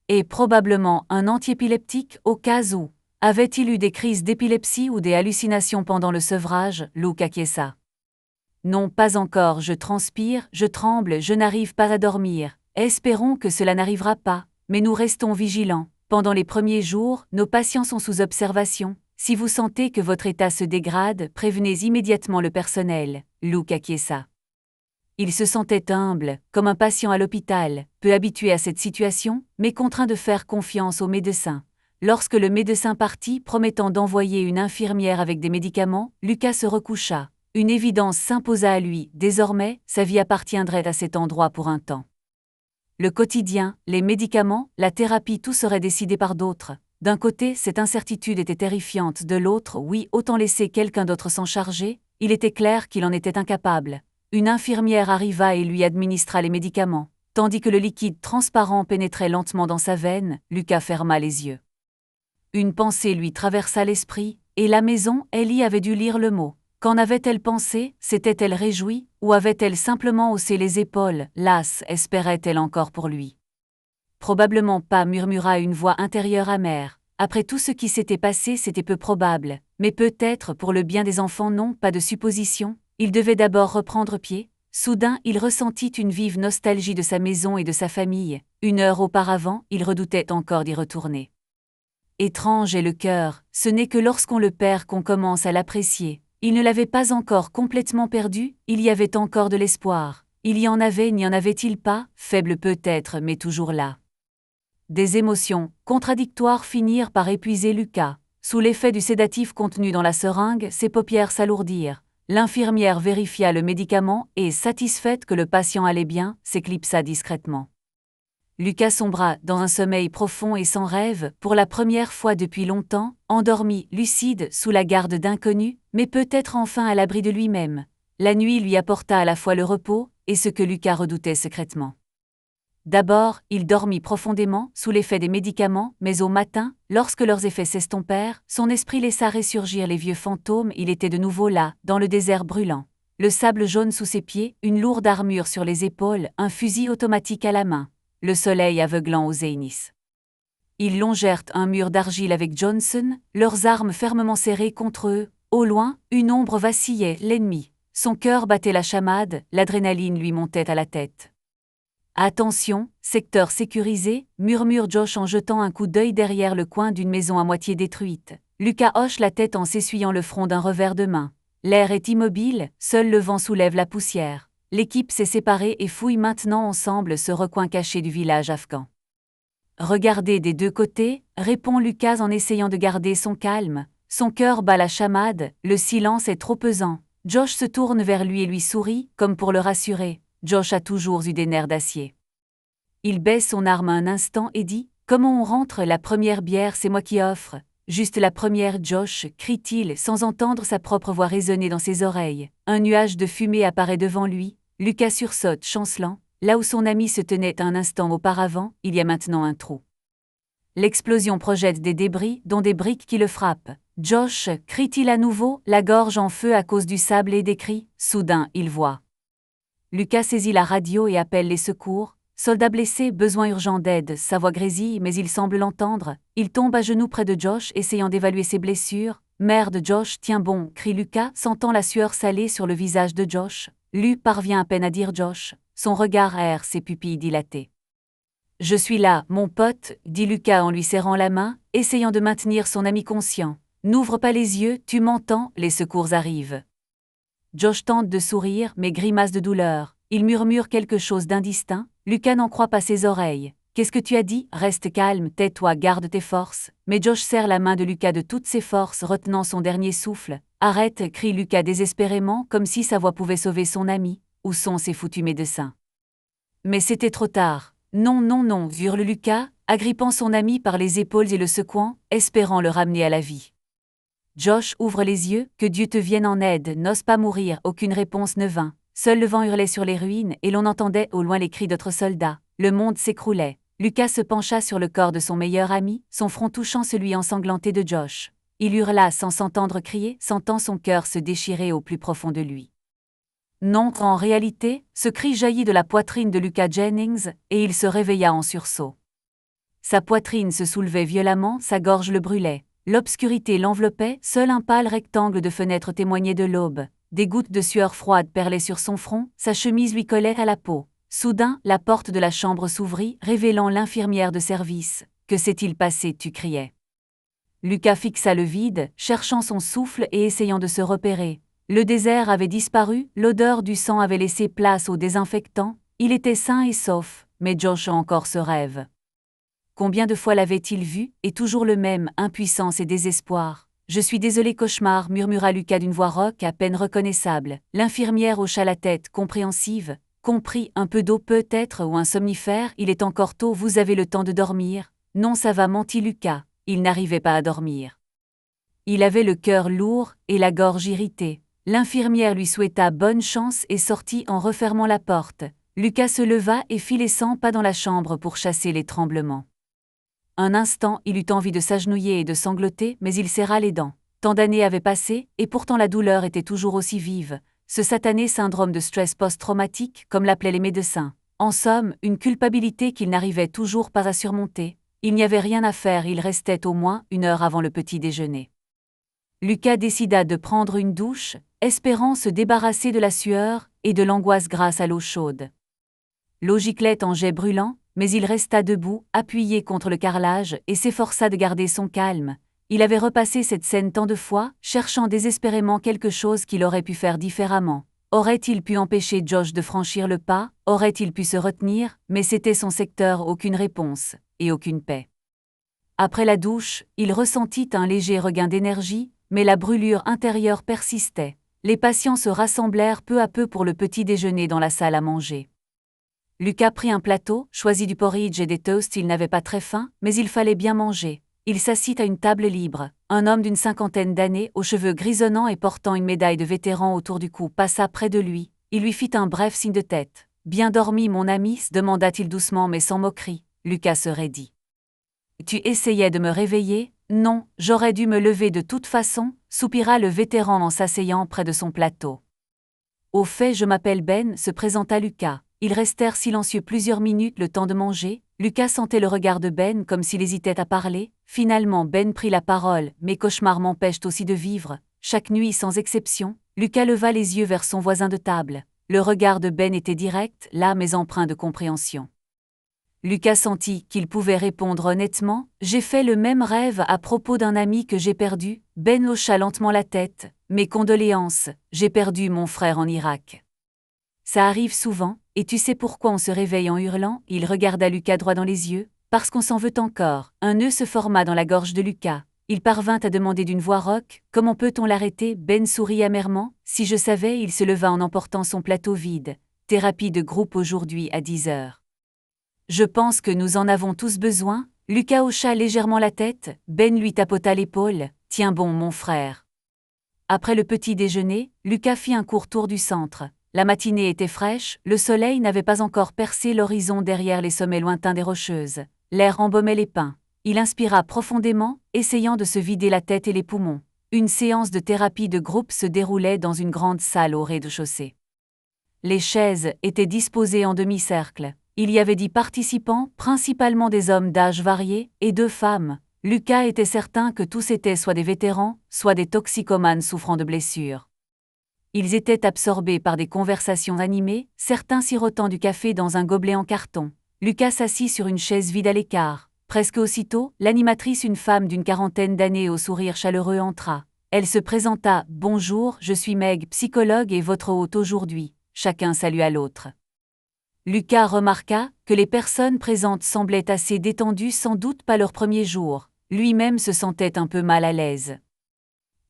Et probablement un antiépileptique au cas où. Avait-il eu des crises d'épilepsie ou des hallucinations pendant le sevrage? Luke acquiesça. Non, pas encore, je transpire, je tremble, je n'arrive pas à dormir. Espérons que cela n'arrivera pas, mais nous restons vigilants. Pendant les premiers jours, nos patients sont sous observation. Si vous sentez que votre état se dégrade, prévenez immédiatement le personnel. Luke acquiesça. Il se sentait humble, comme un patient à l'hôpital, peu habitué à cette situation, mais contraint de faire confiance au médecin. Lorsque le médecin partit, promettant d'envoyer une infirmière avec des médicaments, Lucas se recoucha. Une évidence s'imposa à lui, désormais, sa vie appartiendrait à cet endroit pour un temps. Le quotidien, les médicaments, la thérapie, tout serait décidé par d'autres. D'un côté, cette incertitude était terrifiante, de l'autre, oui, autant laisser quelqu'un d'autre s'en charger, il était clair qu'il en était incapable. Une infirmière arriva et lui administra les médicaments. Tandis que le liquide transparent pénétrait lentement dans sa veine, Lucas ferma les yeux. Une pensée lui traversa l'esprit, et la maison, Ellie avait dû lire le mot. Qu'en avait-elle pensé? S'était-elle réjouie, ou avait-elle simplement haussé les épaules, lasse, espérait-elle encore pour lui? Probablement pas, murmura une voix intérieure amère. Après tout ce qui s'était passé, c'était peu probable, mais peut-être pour le bien des enfants, non, pas de supposition. Il devait d'abord reprendre pied. Soudain, il ressentit une vive nostalgie de sa maison et de sa famille. 1 heure auparavant, il redoutait encore d'y retourner. Étrange est le cœur, ce n'est que lorsqu'on le perd qu'on commence à l'apprécier. Il ne l'avait pas encore complètement perdu, il y avait encore de l'espoir. Il y en avait, n'y en avait-il pas, faible peut-être, mais toujours là. Des émotions, contradictoires, finirent par épuiser Lucas. Sous l'effet du sédatif contenu dans la seringue, ses paupières s'alourdirent. L'infirmière vérifia le médicament et, satisfaite que le patient allait bien, s'éclipsa discrètement. Lucas sombra dans un sommeil profond et sans rêve, pour la première fois depuis longtemps, endormi, lucide, sous la garde d'inconnus, mais peut-être enfin à l'abri de lui-même. La nuit lui apporta à la fois le repos et ce que Lucas redoutait secrètement. D'abord, il dormit profondément, sous l'effet des médicaments, mais au matin, lorsque leurs effets s'estompèrent, son esprit laissa ressurgir les vieux fantômes. Il était de nouveau là, dans le désert brûlant. le sable jaune sous ses pieds, une lourde armure sur les épaules, un fusil automatique à la main. Le soleil aveuglant au zénith. Ils longèrent un mur d'argile avec Johnson, leurs armes fermement serrées contre eux. Au loin, une ombre vacillait, l'ennemi. Son cœur battait la chamade, l'adrénaline lui montait à la tête. « Attention, secteur sécurisé », murmure Josh en jetant un coup d'œil derrière le coin d'une maison à moitié détruite. Lucas hoche la tête en s'essuyant le front d'un revers de main. L'air est immobile, seul le vent soulève la poussière. L'équipe s'est séparée et fouille maintenant ensemble ce recoin caché du village afghan. Regardez des deux côtés, répond Lucas en essayant de garder son calme. Son cœur bat la chamade, le silence est trop pesant. Josh se tourne vers lui et lui sourit, comme pour le rassurer. Josh a toujours eu des nerfs d'acier. Il baisse son arme un instant et dit « Comment on rentre? La première bière, c'est moi qui offre. » Juste la première, Josh, crie-t-il, sans entendre sa propre voix résonner dans ses oreilles. Un nuage de fumée apparaît devant lui. Lucas sursaute, chancelant. Là où son ami se tenait un instant auparavant, il y a maintenant un trou. L'explosion projette des débris, dont des briques qui le frappent. « Josh !» crie-t-il à nouveau, la gorge en feu à cause du sable et des cris. Soudain, il voit. Lucas saisit la radio et appelle les secours. Soldat blessé, besoin urgent d'aide, sa voix grésille mais il semble l'entendre. Il tombe à genoux près de Josh, essayant d'évaluer ses blessures. « Merde Josh, tiens bon !» crie Lucas, sentant la sueur salée sur le visage de Josh. Lui parvient à peine à dire Josh. Son regard erre, ses pupilles dilatées. « Je suis là, mon pote !» dit Lucas en lui serrant la main, essayant de maintenir son ami conscient. « N'ouvre pas les yeux, tu m'entends, les secours arrivent. » Josh tente de sourire, mais grimace de douleur. Il murmure quelque chose d'indistinct. Lucas n'en croit pas ses oreilles. « Qu'est-ce que tu as dit? Reste calme, tais-toi, garde tes forces. » Mais Josh serre la main de Lucas de toutes ses forces, retenant son dernier souffle. « Arrête !» crie Lucas désespérément, comme si sa voix pouvait sauver son ami. Où sont ces foutus médecins? Mais c'était trop tard. Non, non, non, hurle Lucas, agrippant son ami par les épaules et le secouant, espérant le ramener à la vie. Josh ouvre les yeux, que Dieu te vienne en aide, n'ose pas mourir, aucune réponse ne vint. Seul le vent hurlait sur les ruines et l'on entendait au loin les cris d'autres soldats. Le monde s'écroulait. Lucas se pencha sur le corps de son meilleur ami, son front touchant celui ensanglanté de Josh. Il hurla sans s'entendre crier, sentant son cœur se déchirer au plus profond de lui. Non, en réalité, ce cri jaillit de la poitrine de Lucas Jennings, et il se réveilla en sursaut. Sa poitrine se soulevait violemment, sa gorge le brûlait. L'obscurité l'enveloppait, seul un pâle rectangle de fenêtre témoignait de l'aube. Des gouttes de sueur froide perlaient sur son front, sa chemise lui collait à la peau. Soudain, la porte de la chambre s'ouvrit, révélant l'infirmière de service. « Que s'est-il passé ?» tu criais. Lucas fixa le vide, cherchant son souffle et essayant de se repérer. Le désert avait disparu, l'odeur du sang avait laissé place au désinfectant, il était sain et sauf, mais Josh a encore ce rêve. Combien de fois l'avait-il vu, et toujours le même, impuissance et désespoir. « Je suis désolé cauchemar », murmura Lucas d'une voix rauque à peine reconnaissable. L'infirmière hocha la tête, compréhensive. « Compris, un peu d'eau peut-être ou un somnifère, il est encore tôt, vous avez le temps de dormir. »« Non ça va, mentit Lucas, il n'arrivait pas à dormir. » Il avait le cœur lourd et la gorge irritée. L'infirmière lui souhaita bonne chance et sortit en refermant la porte. Lucas se leva et fit les 100 pas dans la chambre pour chasser les tremblements. Un instant, il eut envie de s'agenouiller et de sangloter, mais il serra les dents. Tant d'années avaient passé, et pourtant la douleur était toujours aussi vive. Ce satané syndrome de stress post-traumatique, comme l'appelaient les médecins. En somme, une culpabilité qu'il n'arrivait toujours pas à surmonter. Il n'y avait rien à faire, il restait au moins 1 heure avant le petit déjeuner. Lucas décida de prendre une douche, espérant se débarrasser de la sueur et de l'angoisse grâce à l'eau chaude. L'eau giclait en jets brûlants, mais il resta debout, appuyé contre le carrelage, et s'efforça de garder son calme. Il avait repassé cette scène tant de fois, cherchant désespérément quelque chose qu'il aurait pu faire différemment. Aurait-il pu empêcher Josh de franchir le pas? Aurait-il pu se retenir? Mais c'était son secteur, aucune réponse, et aucune paix. Après la douche, il ressentit un léger regain d'énergie, mais la brûlure intérieure persistait. Les patients se rassemblèrent peu à peu pour le petit déjeuner dans la salle à manger. Lucas prit un plateau, choisit du porridge et des toasts, il n'avait pas très faim, mais il fallait bien manger. Il s'assit à une table libre. Un homme d'une 50aine d'années, aux cheveux grisonnants et portant une médaille de vétéran autour du cou, passa près de lui. Il lui fit un bref signe de tête. « Bien dormi, mon ami ?» demanda-t-il doucement mais sans moquerie. Lucas se raidit. « Tu essayais de me réveiller ? Non, j'aurais dû me lever de toute façon » soupira le vétéran en s'asseyant près de son plateau. Au fait, je m'appelle Ben, se présenta Lucas. Ils restèrent silencieux plusieurs minutes le temps de manger. Lucas sentait le regard de Ben comme s'il hésitait à parler. Finalement, Ben prit la parole. « Mes cauchemars m'empêchent aussi de vivre. Chaque nuit sans exception. » Lucas leva les yeux vers son voisin de table. Le regard de Ben était direct, là mais empreint de compréhension. Lucas sentit qu'il pouvait répondre honnêtement. « J'ai fait le même rêve à propos d'un ami que j'ai perdu. » Ben hocha lentement la tête. « Mes condoléances, j'ai perdu mon frère en Irak. » Ça arrive souvent, et tu sais pourquoi on se réveille en hurlant? Il regarda Lucas droit dans les yeux. Parce qu'on s'en veut encore. Un nœud se forma dans la gorge de Lucas. Il parvint à demander d'une voix rauque. « Comment peut-on l'arrêter ?» Ben sourit amèrement. « Si je savais », il se leva en emportant son plateau vide. « Thérapie de groupe aujourd'hui à 10 heures. » Je pense que nous en avons tous besoin. Lucas hocha légèrement la tête. Ben lui tapota l'épaule. « Tiens bon, mon frère. » Après le petit déjeuner, Lucas fit un court tour du centre. La matinée était fraîche, le soleil n'avait pas encore percé l'horizon derrière les sommets lointains des Rocheuses. L'air embaumait les pins. Il inspira profondément, essayant de se vider la tête et les poumons. Une séance de thérapie de groupe se déroulait dans une grande salle au rez-de-chaussée. Les chaises étaient disposées en demi-cercle. Il y avait 10 participants, principalement des hommes d'âge variés, et 2 femmes. Lucas était certain que tous étaient soit des vétérans, soit des toxicomanes souffrant de blessures. Ils étaient absorbés par des conversations animées, certains sirotant du café dans un gobelet en carton. Lucas s'assit sur une chaise vide à l'écart. Presque aussitôt, l'animatrice, une femme d'une quarantaine d'années au sourire chaleureux, entra. Elle se présenta. « Bonjour, je suis Meg, psychologue et votre hôte aujourd'hui. » Chacun salua l'autre. Lucas remarqua que les personnes présentes semblaient assez détendues, sans doute pas leur premier jour. Lui-même se sentait un peu mal à l'aise.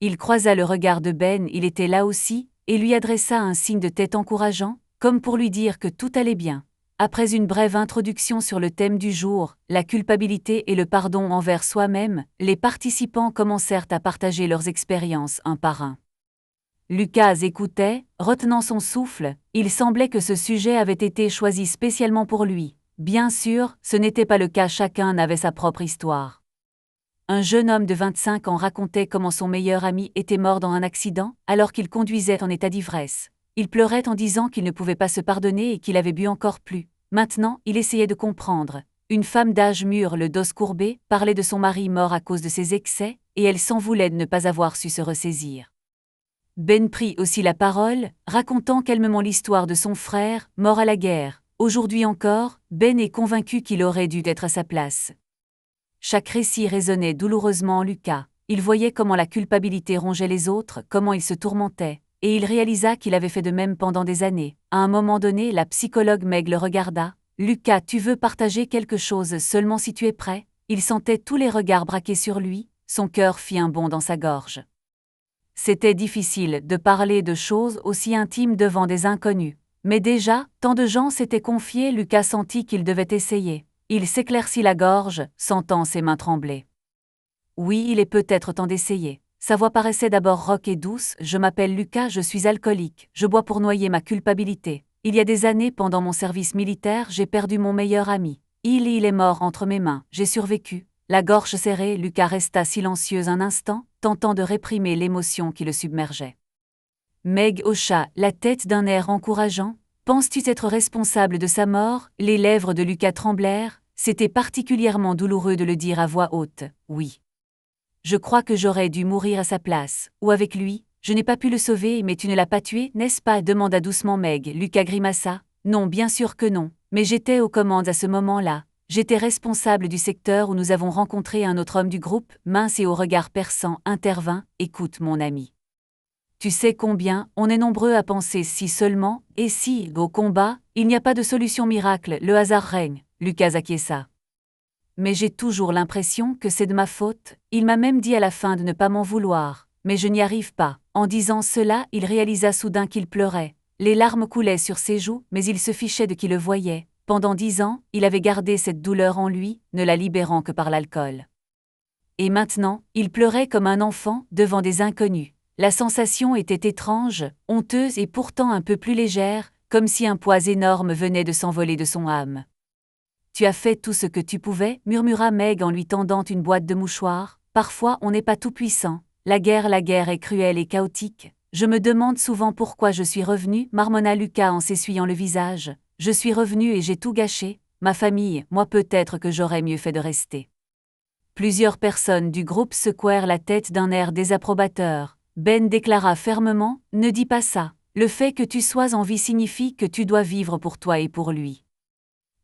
Il croisa le regard de Ben, il était là aussi, et lui adressa un signe de tête encourageant, comme pour lui dire que tout allait bien. Après une brève introduction sur le thème du jour, la culpabilité et le pardon envers soi-même, les participants commencèrent à partager leurs expériences un par un. Lucas écoutait, retenant son souffle. Il semblait que ce sujet avait été choisi spécialement pour lui. Bien sûr, ce n'était pas le cas, chacun avait sa propre histoire. Un jeune homme de 25 ans racontait comment son meilleur ami était mort dans un accident, alors qu'il conduisait en état d'ivresse. Il pleurait en disant qu'il ne pouvait pas se pardonner et qu'il avait bu encore plus. Maintenant, il essayait de comprendre. Une femme d'âge mûr, le dos courbé, parlait de son mari mort à cause de ses excès, et elle s'en voulait de ne pas avoir su se ressaisir. Ben prit aussi la parole, racontant calmement l'histoire de son frère, mort à la guerre. Aujourd'hui encore, Ben est convaincu qu'il aurait dû être à sa place. Chaque récit résonnait douloureusement en Lucas. Il voyait comment la culpabilité rongeait les autres, comment il se tourmentait, et il réalisa qu'il avait fait de même pendant des années. À un moment donné, la psychologue Meg le regarda. « Lucas, tu veux partager quelque chose seulement si tu es prêt ?» Il sentait tous les regards braqués sur lui, son cœur fit un bond dans sa gorge. C'était difficile de parler de choses aussi intimes devant des inconnus. Mais déjà, tant de gens s'étaient confiés, Lucas sentit qu'il devait essayer. Il s'éclaircit la gorge, sentant ses mains trembler. Oui, il est peut-être temps d'essayer. Sa voix paraissait d'abord rauque et douce. « Je m'appelle Lucas, je suis alcoolique. Je bois pour noyer ma culpabilité. Il y a des années, pendant mon service militaire, j'ai perdu mon meilleur ami. Il est mort entre mes mains. J'ai survécu. » La gorge serrée, Lucas resta silencieux un instant, tentant de réprimer l'émotion qui le submergeait. Meg hocha la tête d'un air encourageant. « Penses-tu être responsable de sa mort ?» Les lèvres de Lucas tremblèrent. C'était particulièrement douloureux de le dire à voix haute. « Oui. Je crois que j'aurais dû mourir à sa place, ou avec lui. Je n'ai pas pu le sauver, mais tu ne l'as pas tué, n'est-ce pas ?» demanda doucement Meg. Lucas grimaça. « Non, bien sûr que non. Mais j'étais aux commandes à ce moment-là. J'étais responsable du secteur où nous avons rencontré un autre homme du groupe, mince et au regard perçant, intervint. « Écoute, mon ami. Tu sais combien on est nombreux à penser si seulement, et si, au combat, il n'y a pas de solution miracle, le hasard règne. » Lucas acquiesça. « Mais j'ai toujours l'impression que c'est de ma faute. Il m'a même dit à la fin de ne pas m'en vouloir. Mais je n'y arrive pas. » En disant cela, il réalisa soudain qu'il pleurait. Les larmes coulaient sur ses joues, mais il se fichait de qui le voyait. Pendant 10 ans, il avait gardé cette douleur en lui, ne la libérant que par l'alcool. Et maintenant, il pleurait comme un enfant, devant des inconnus. La sensation était étrange, honteuse et pourtant un peu plus légère, comme si un poids énorme venait de s'envoler de son âme. « Tu as fait tout ce que tu pouvais » murmura Meg en lui tendant une boîte de mouchoirs. « Parfois on n'est pas tout puissant. La guerre est cruelle et chaotique. Je me demande souvent pourquoi je suis revenu, marmonna Lucas en s'essuyant le visage. Je suis revenu et j'ai tout gâché, ma famille, moi peut-être que j'aurais mieux fait de rester. Plusieurs personnes du groupe secouèrent la tête d'un air désapprobateur. Ben déclara fermement, « Ne dis pas ça. Le fait que tu sois en vie signifie que tu dois vivre pour toi et pour lui. »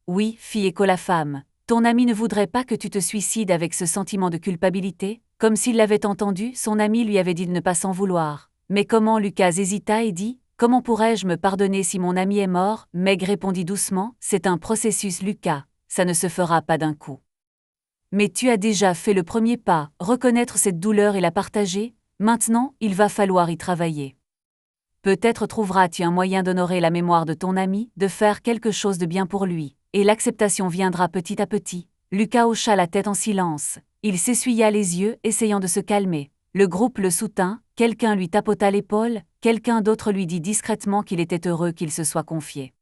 Oui, fit écho la femme. Ton ami ne voudrait pas que tu te suicides avec ce sentiment de culpabilité, comme s'il l'avait entendu, son ami lui avait dit de ne pas s'en vouloir. Mais comment Lucas hésita et dit, « Comment pourrais-je me pardonner si mon ami est mort ?» Meg répondit doucement, « C'est un processus Lucas, ça ne se fera pas d'un coup. Mais tu as déjà fait le premier pas, reconnaître cette douleur et la partager, maintenant, il va falloir y travailler. Peut-être trouveras-tu un moyen d'honorer la mémoire de ton ami, de faire quelque chose de bien pour lui, et l'acceptation viendra petit à petit. » Lucas hocha la tête en silence. Il s'essuya les yeux, essayant de se calmer. Le groupe le soutint, quelqu'un lui tapota l'épaule, quelqu'un d'autre lui dit discrètement qu'il était heureux qu'il se soit confié.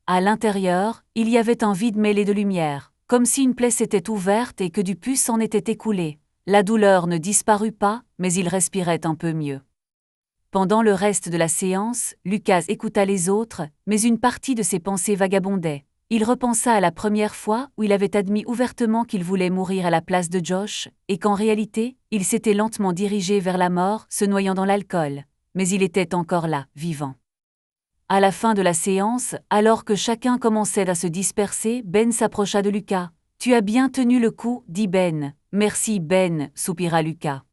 À l'intérieur, il y avait un vide mêlé de lumière, comme si une plaie s'était ouverte et que du pus s'en était écoulé. La douleur ne disparut pas, mais il respirait un peu mieux. Pendant le reste de la séance, Lucas écouta les autres, mais une partie de ses pensées vagabondait. Il repensa à la première fois où il avait admis ouvertement qu'il voulait mourir à la place de Josh, et qu'en réalité, il s'était lentement dirigé vers la mort, se noyant dans l'alcool. Mais il était encore là, vivant. À la fin de la séance, alors que chacun commençait à se disperser, Ben s'approcha de Lucas. « Tu as bien tenu le coup, dit Ben. »« Merci Ben, soupira Lucas.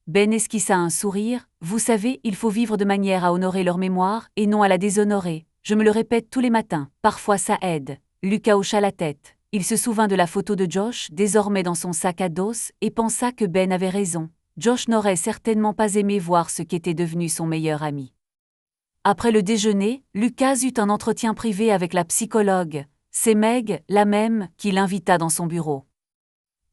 Ben esquissa un sourire. « Vous savez, il faut vivre de manière à honorer leur mémoire et non à la déshonorer. Je me le répète tous les matins, parfois ça aide. » Lucas hocha la tête. Il se souvint de la photo de Josh, désormais dans son sac à dos, et pensa que Ben avait raison. Josh n'aurait certainement pas aimé voir ce qu'était devenu son meilleur ami. Après le déjeuner, Lucas eut un entretien privé avec la psychologue. C'est Meg, la même, qui l'invita dans son bureau.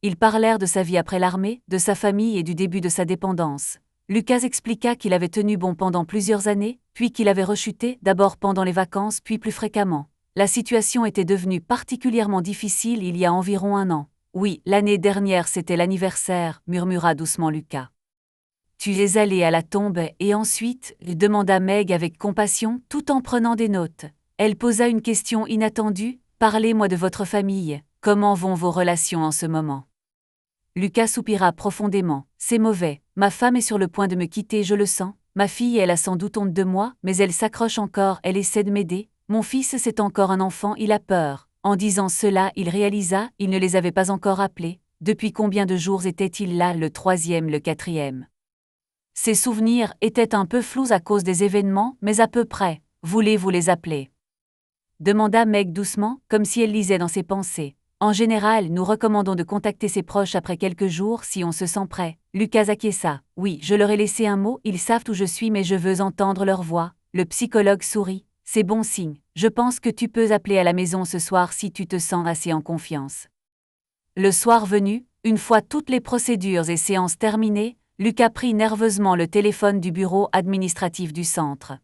Ils parlèrent de sa vie après l'armée, de sa famille et du début de sa dépendance. Lucas expliqua qu'il avait tenu bon pendant plusieurs années, puis qu'il avait rechuté, d'abord pendant les vacances puis plus fréquemment. La situation était devenue particulièrement difficile il y a environ 1 an. « Oui, l'année dernière c'était l'anniversaire », murmura doucement Lucas. « Tu es allé à la tombe et ensuite ?» demanda Meg avec compassion, tout en prenant des notes. Elle posa une question inattendue, « Parlez-moi de votre famille, comment vont vos relations en ce moment ?» Lucas soupira profondément. « C'est mauvais, ma femme est sur le point de me quitter, je le sens. Ma fille, elle a sans doute honte de moi, mais elle s'accroche encore, elle essaie de m'aider. Mon fils, c'est encore un enfant, il a peur. » En disant cela, il réalisa, il ne les avait pas encore appelés. Depuis combien de jours était-il là, le 3e, le 4e? Ses souvenirs étaient un peu flous à cause des événements, mais à peu près. « Voulez-vous les appeler ?» demanda Meg doucement, comme si elle lisait dans ses pensées. En général, nous recommandons de contacter ses proches après quelques jours si on se sent prêt. Lucas acquiesça. « Oui, je leur ai laissé un mot, ils savent où je suis mais je veux entendre leur voix. » Le psychologue sourit. « C'est bon signe. Je pense que tu peux appeler à la maison ce soir si tu te sens assez en confiance. » Le soir venu, une fois toutes les procédures et séances terminées, Lucas prit nerveusement le téléphone du bureau administratif du centre.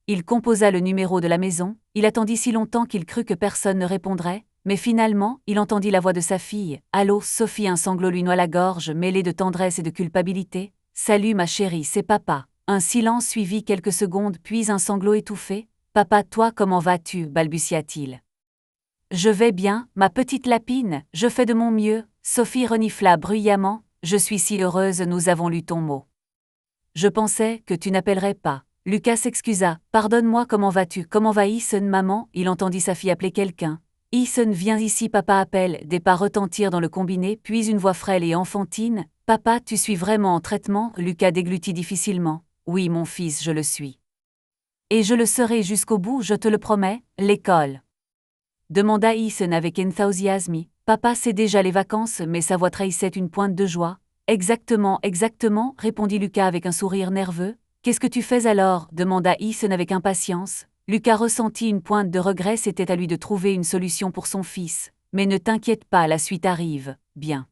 Il composa le numéro de la maison, il attendit si longtemps qu'il crut que personne ne répondrait, mais finalement, il entendit la voix de sa fille. « Allô, Sophie ?» Un sanglot lui noua la gorge, mêlé de tendresse et de culpabilité. « Salut ma chérie, c'est papa. » Un silence suivit quelques secondes, puis un sanglot étouffé. « Papa, toi comment vas-tu ?» balbutia-t-il. « Je vais bien, ma petite lapine, je fais de mon mieux. » Sophie renifla bruyamment. « Je suis si heureuse, nous avons lu ton mot. Je pensais que tu n'appellerais pas. » Lucas s'excusa. « Pardonne-moi, comment vas-tu? Comment va Ethan, maman ?» Il entendit sa fille appeler quelqu'un. « Ethan, viens ici, papa appelle. » Des pas retentirent dans le combiné, puis une voix frêle et enfantine. « Papa, tu suis vraiment en traitement ?» Lucas déglutit difficilement. « Oui, mon fils, je le suis. Et je le serai jusqu'au bout, je te le promets. » « L'école ?» demanda Ethan avec enthousiasme. « Papa, c'est déjà les vacances, mais sa voix trahissait une pointe de joie. »« Exactement, exactement, » répondit Lucas avec un sourire nerveux. « Qu'est-ce que tu fais alors ?» demanda Ethan avec impatience. Lucas ressentit une pointe de regret, c'était à lui de trouver une solution pour son fils. « Mais ne t'inquiète pas, la suite arrive, bien. »«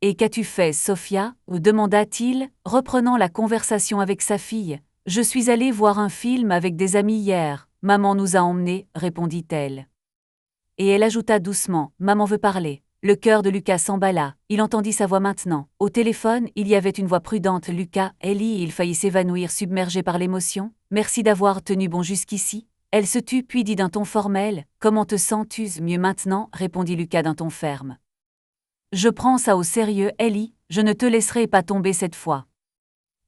Et qu'as-tu fait, Sophia ?» demanda-t-il, reprenant la conversation avec sa fille. « Je suis allé voir un film avec des amis hier. Maman nous a emmenés, répondit-elle. Et elle ajouta doucement, « Maman veut parler. » Le cœur de Lucas s'emballa, il entendit sa voix maintenant. Au téléphone, il y avait une voix prudente. Lucas, Ellie, il faillit s'évanouir submergé par l'émotion. Merci d'avoir tenu bon jusqu'ici. Elle se tut puis dit d'un ton formel. Comment te sens-tu? Mieux maintenant, répondit Lucas d'un ton ferme. Je prends ça au sérieux, Ellie, je ne te laisserai pas tomber cette fois.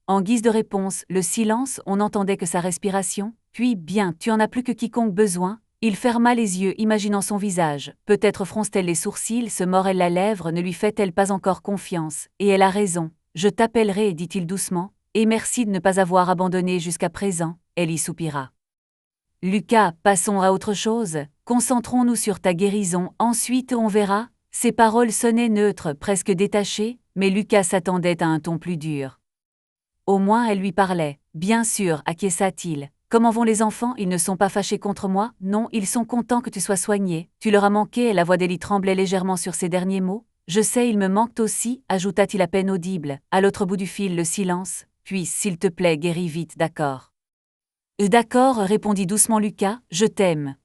En guise de réponse, le silence, on n'entendait que sa respiration, puis bien, tu en as plus que quiconque besoin. Il ferma les yeux, imaginant son visage. Peut-être fronce-t-elle les sourcils, se mord-elle la lèvre, ne lui fait-elle pas encore confiance? Et elle a raison. Je t'appellerai, dit-il doucement, et merci de ne pas avoir abandonné jusqu'à présent. Ellie soupira. Lucas, passons à autre chose. Concentrons-nous sur ta guérison, ensuite on verra. Ses paroles sonnaient neutres, presque détachées, mais Lucas s'attendait à un ton plus dur. Au moins elle lui parlait. Bien sûr, acquiesça-t-il. Comment vont les enfants? Ils ne sont pas fâchés contre moi? Non, ils sont contents que tu sois soigné. Tu leur as manqué et la voix d'Ellie tremblait légèrement sur ces derniers mots. Je sais, ils me manquent aussi, ajouta-t-il à peine audible. À l'autre bout du fil, le silence. Puis, s'il te plaît, guéris vite, d'accord. D'accord, répondit doucement Lucas, je t'aime.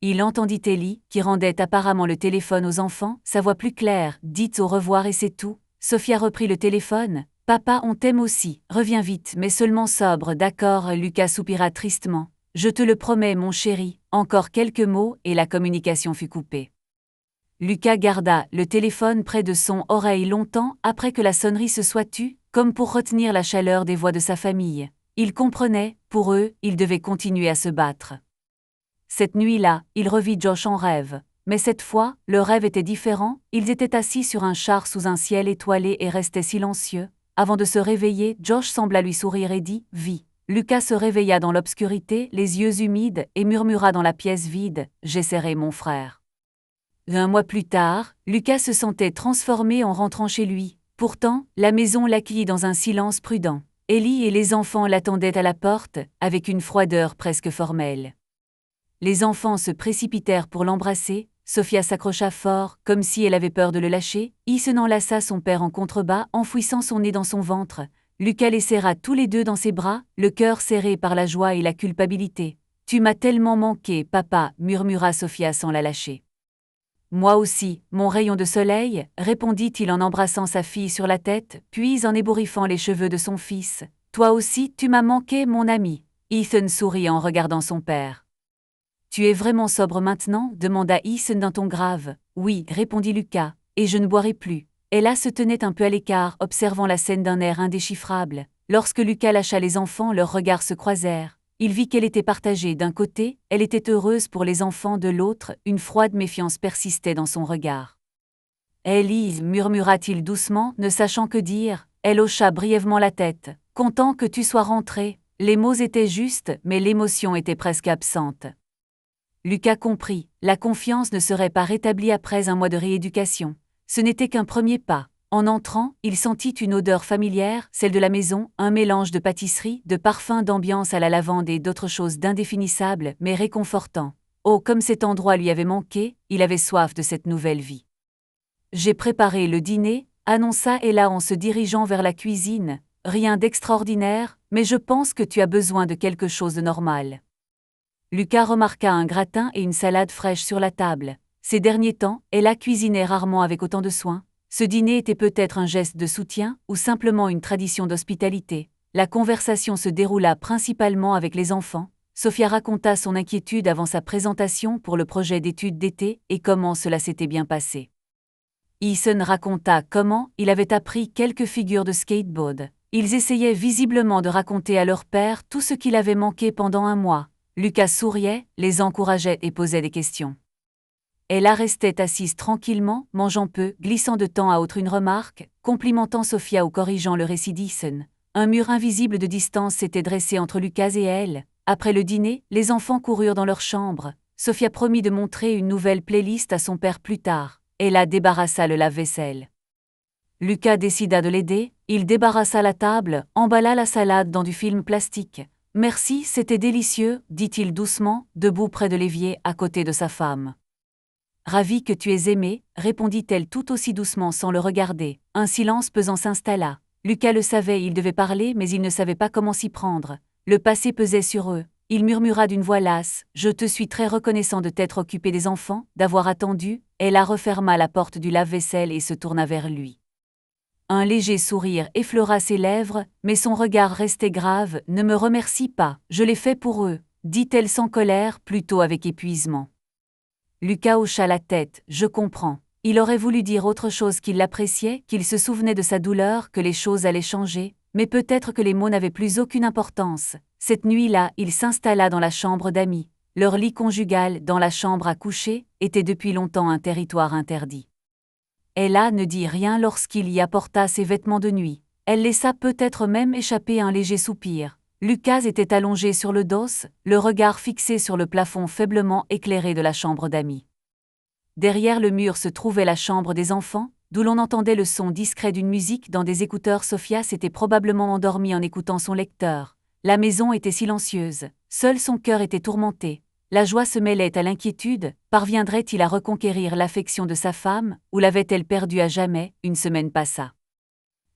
Il entendit Ellie, qui rendait apparemment le téléphone aux enfants, sa voix plus claire, dites au revoir et c'est tout. Sophia reprit le téléphone. Papa, on t'aime aussi, reviens vite, mais seulement sobre, d'accord, Lucas soupira tristement. Je te le promets, mon chéri, encore quelques mots, et la communication fut coupée. Lucas garda le téléphone près de son oreille longtemps après que la sonnerie se soit tue, comme pour retenir la chaleur des voix de sa famille. Il comprenait, pour eux, il devait continuer à se battre. Cette nuit-là, il revit Josh en rêve. Mais cette fois, le rêve était différent, ils étaient assis sur un char sous un ciel étoilé et restaient silencieux. Avant de se réveiller, Josh sembla lui sourire et dit « Vis ». Lucas se réveilla dans l'obscurité, les yeux humides, et murmura dans la pièce vide « J'ai serré mon frère ». 1 mois plus tard, Lucas se sentait transformé en rentrant chez lui. Pourtant, la maison l'accueillit dans un silence prudent. Ellie et les enfants l'attendaient à la porte, avec une froideur presque formelle. Les enfants se précipitèrent pour l'embrasser, Sophia s'accrocha fort, comme si elle avait peur de le lâcher, Ethan enlaça son père en contrebas, enfouissant son nez dans son ventre. Lucas les serra tous les deux dans ses bras, le cœur serré par la joie et la culpabilité. « Tu m'as tellement manqué, papa » murmura Sophia sans la lâcher. « Moi aussi, mon rayon de soleil » répondit-il en embrassant sa fille sur la tête, puis en ébouriffant les cheveux de son fils. « Toi aussi, tu m'as manqué, mon ami » Ethan sourit en regardant son père. « Tu es vraiment sobre maintenant » demanda Ethan d'un ton grave. « Oui » répondit Lucas, « et je ne boirai plus. » Ella se tenait un peu à l'écart, observant la scène d'un air indéchiffrable. Lorsque Lucas lâcha les enfants, leurs regards se croisèrent. Il vit qu'elle était partagée. D'un côté, elle était heureuse pour les enfants, de l'autre, une froide méfiance persistait dans son regard. « Ellie » murmura-t-il doucement, ne sachant que dire. Elle hocha brièvement la tête. « Content que tu sois rentré. » Les mots étaient justes, mais l'émotion était presque absente. Lucas comprit, la confiance ne serait pas rétablie après 1 mois de rééducation. Ce n'était qu'un premier pas. En entrant, il sentit une odeur familière, celle de la maison, un mélange de pâtisserie, de parfums d'ambiance à la lavande et d'autres choses d'indéfinissables, mais réconfortants. Oh, comme cet endroit lui avait manqué, il avait soif de cette nouvelle vie. « J'ai préparé le dîner » annonça Ella en se dirigeant vers la cuisine. « Rien d'extraordinaire, mais je pense que tu as besoin de quelque chose de normal. » Lucas remarqua un gratin et une salade fraîche sur la table. Ces derniers temps, Ella cuisinait rarement avec autant de soin. Ce dîner était peut-être un geste de soutien ou simplement une tradition d'hospitalité. La conversation se déroula principalement avec les enfants. Sophia raconta son inquiétude avant sa présentation pour le projet d'études d'été et comment cela s'était bien passé. Ethan raconta comment il avait appris quelques figures de skateboard. Ils essayaient visiblement de raconter à leur père tout ce qu'il avait manqué pendant 1 mois. Lucas souriait, les encourageait et posait des questions. Ella restait assise tranquillement, mangeant peu, glissant de temps à autre une remarque, complimentant Sophia ou corrigeant le récit d'Ethan. Un mur invisible de distance s'était dressé entre Lucas et elle. Après le dîner, les enfants coururent dans leur chambre. Sophia promit de montrer une nouvelle playlist à son père plus tard. Ella débarrassa le lave-vaisselle. Lucas décida de l'aider, il débarrassa la table, emballa la salade dans du film plastique. « Merci, c'était délicieux » dit-il doucement, debout près de l'évier à côté de sa femme. « Ravi que tu aies aimé » répondit-elle tout aussi doucement sans le regarder. Un silence pesant s'installa. Lucas le savait, il devait parler mais il ne savait pas comment s'y prendre. Le passé pesait sur eux. Il murmura d'une voix lasse, « Je te suis très reconnaissant de t'être occupé des enfants, d'avoir attendu. » Elle referma la porte du lave-vaisselle et se tourna vers lui. Un léger sourire effleura ses lèvres, mais son regard restait grave. « Ne me remercie pas, je l'ai fait pour eux, » dit-elle sans colère, plutôt avec épuisement. Lucas hocha la tête, « Je comprends. » Il aurait voulu dire autre chose, qu'il l'appréciait, qu'il se souvenait de sa douleur, que les choses allaient changer, mais peut-être que les mots n'avaient plus aucune importance. Cette nuit-là, il s'installa dans la chambre d'Amy. Leur lit conjugal, dans la chambre à coucher, était depuis longtemps un territoire interdit. Ella ne dit rien lorsqu'il y apporta ses vêtements de nuit. Elle laissa peut-être même échapper un léger soupir. Lucas était allongé sur le dos, le regard fixé sur le plafond faiblement éclairé de la chambre d'Amy. Derrière le mur se trouvait la chambre des enfants, d'où l'on entendait le son discret d'une musique dans des écouteurs. Sophia s'était probablement endormie en écoutant son lecteur. La maison était silencieuse, seul son cœur était tourmenté. La joie se mêlait à l'inquiétude, parviendrait-il à reconquérir l'affection de sa femme, ou l'avait-elle perdue à jamais? Une semaine passa.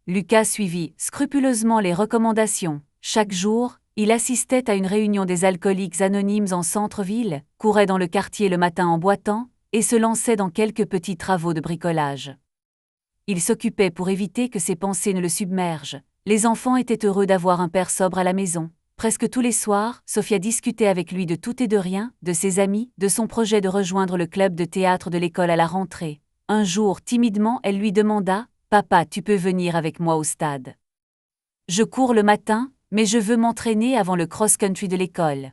Lucas suivit scrupuleusement les recommandations. Chaque jour, il assistait à une réunion des alcooliques anonymes en centre-ville, courait dans le quartier le matin en boitant, et se lançait dans quelques petits travaux de bricolage. Il s'occupait pour éviter que ses pensées ne le submergent. Les enfants étaient heureux d'avoir un père sobre à la maison. Presque tous les soirs, Sophia discutait avec lui de tout et de rien, de ses amis, de son projet de rejoindre le club de théâtre de l'école à la rentrée. Un jour, timidement, elle lui demanda, « Papa, tu peux venir avec moi au stade? Je cours le matin, mais je veux m'entraîner avant le cross-country de l'école.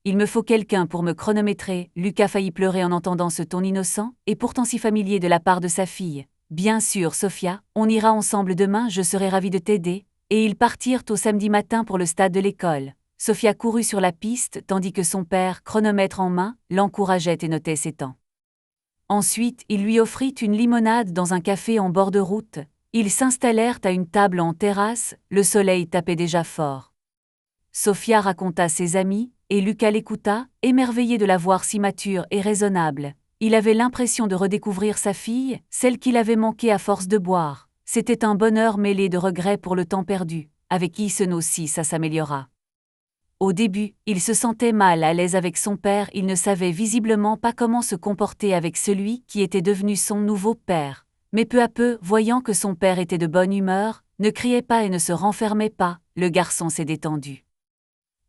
Il me faut quelqu'un pour me chronométrer. » Lucas faillit pleurer en entendant ce ton innocent, et pourtant si familier de la part de sa fille. « Bien sûr, Sophia, on ira ensemble demain, je serai ravie de t'aider. » Et ils partirent au samedi matin pour le stade de l'école. Sophia courut sur la piste tandis que son père, chronomètre en main, l'encourageait et notait ses temps. Ensuite, il lui offrit une limonade dans un café en bord de route. Ils s'installèrent à une table en terrasse, le soleil tapait déjà fort. Sophia raconta ses amis, et Lucas l'écouta, émerveillé de la voir si mature et raisonnable. Il avait l'impression de redécouvrir sa fille, celle qu'il avait manquée à force de boire. C'était un bonheur mêlé de regrets pour le temps perdu. Avec Ethan aussi ça s'améliora. Au début, il se sentait mal à l'aise avec son père, il ne savait visiblement pas comment se comporter avec celui qui était devenu son nouveau père. Mais peu à peu, voyant que son père était de bonne humeur, ne criait pas et ne se renfermait pas, le garçon s'est détendu.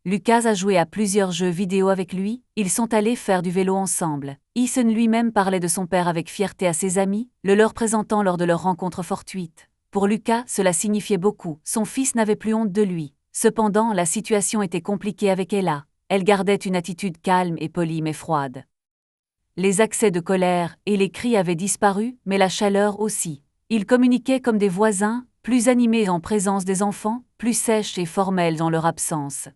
Lucas a joué à plusieurs jeux vidéo avec lui, ils sont allés faire du vélo ensemble. Ethan lui-même parlait de son père avec fierté à ses amis, le leur présentant lors de leur rencontre fortuite. Pour Lucas, cela signifiait beaucoup, son fils n'avait plus honte de lui. Cependant, la situation était compliquée avec Ella. Elle gardait une attitude calme et polie mais froide. Les accès de colère et les cris avaient disparu, mais la chaleur aussi. Ils communiquaient comme des voisins, plus animés en présence des enfants, plus sèches et formels dans leur absence.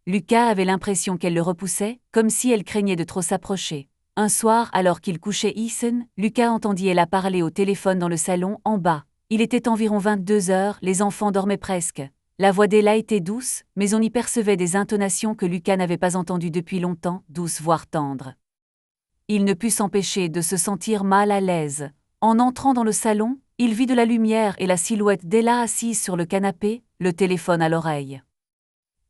Lucas avait l'impression qu'elle le repoussait, comme si elle craignait de trop s'approcher. Un soir, alors qu'il couchait Ethan, Lucas entendit Ella parler au téléphone dans le salon, en bas. Il était environ 22 heures, les enfants dormaient presque. La voix d'Ella était douce, mais on y percevait des intonations que Lucas n'avait pas entendues depuis longtemps, douces voire tendres. Il ne put s'empêcher de se sentir mal à l'aise. En entrant dans le salon, il vit de la lumière et la silhouette d'Ella assise sur le canapé, le téléphone à l'oreille.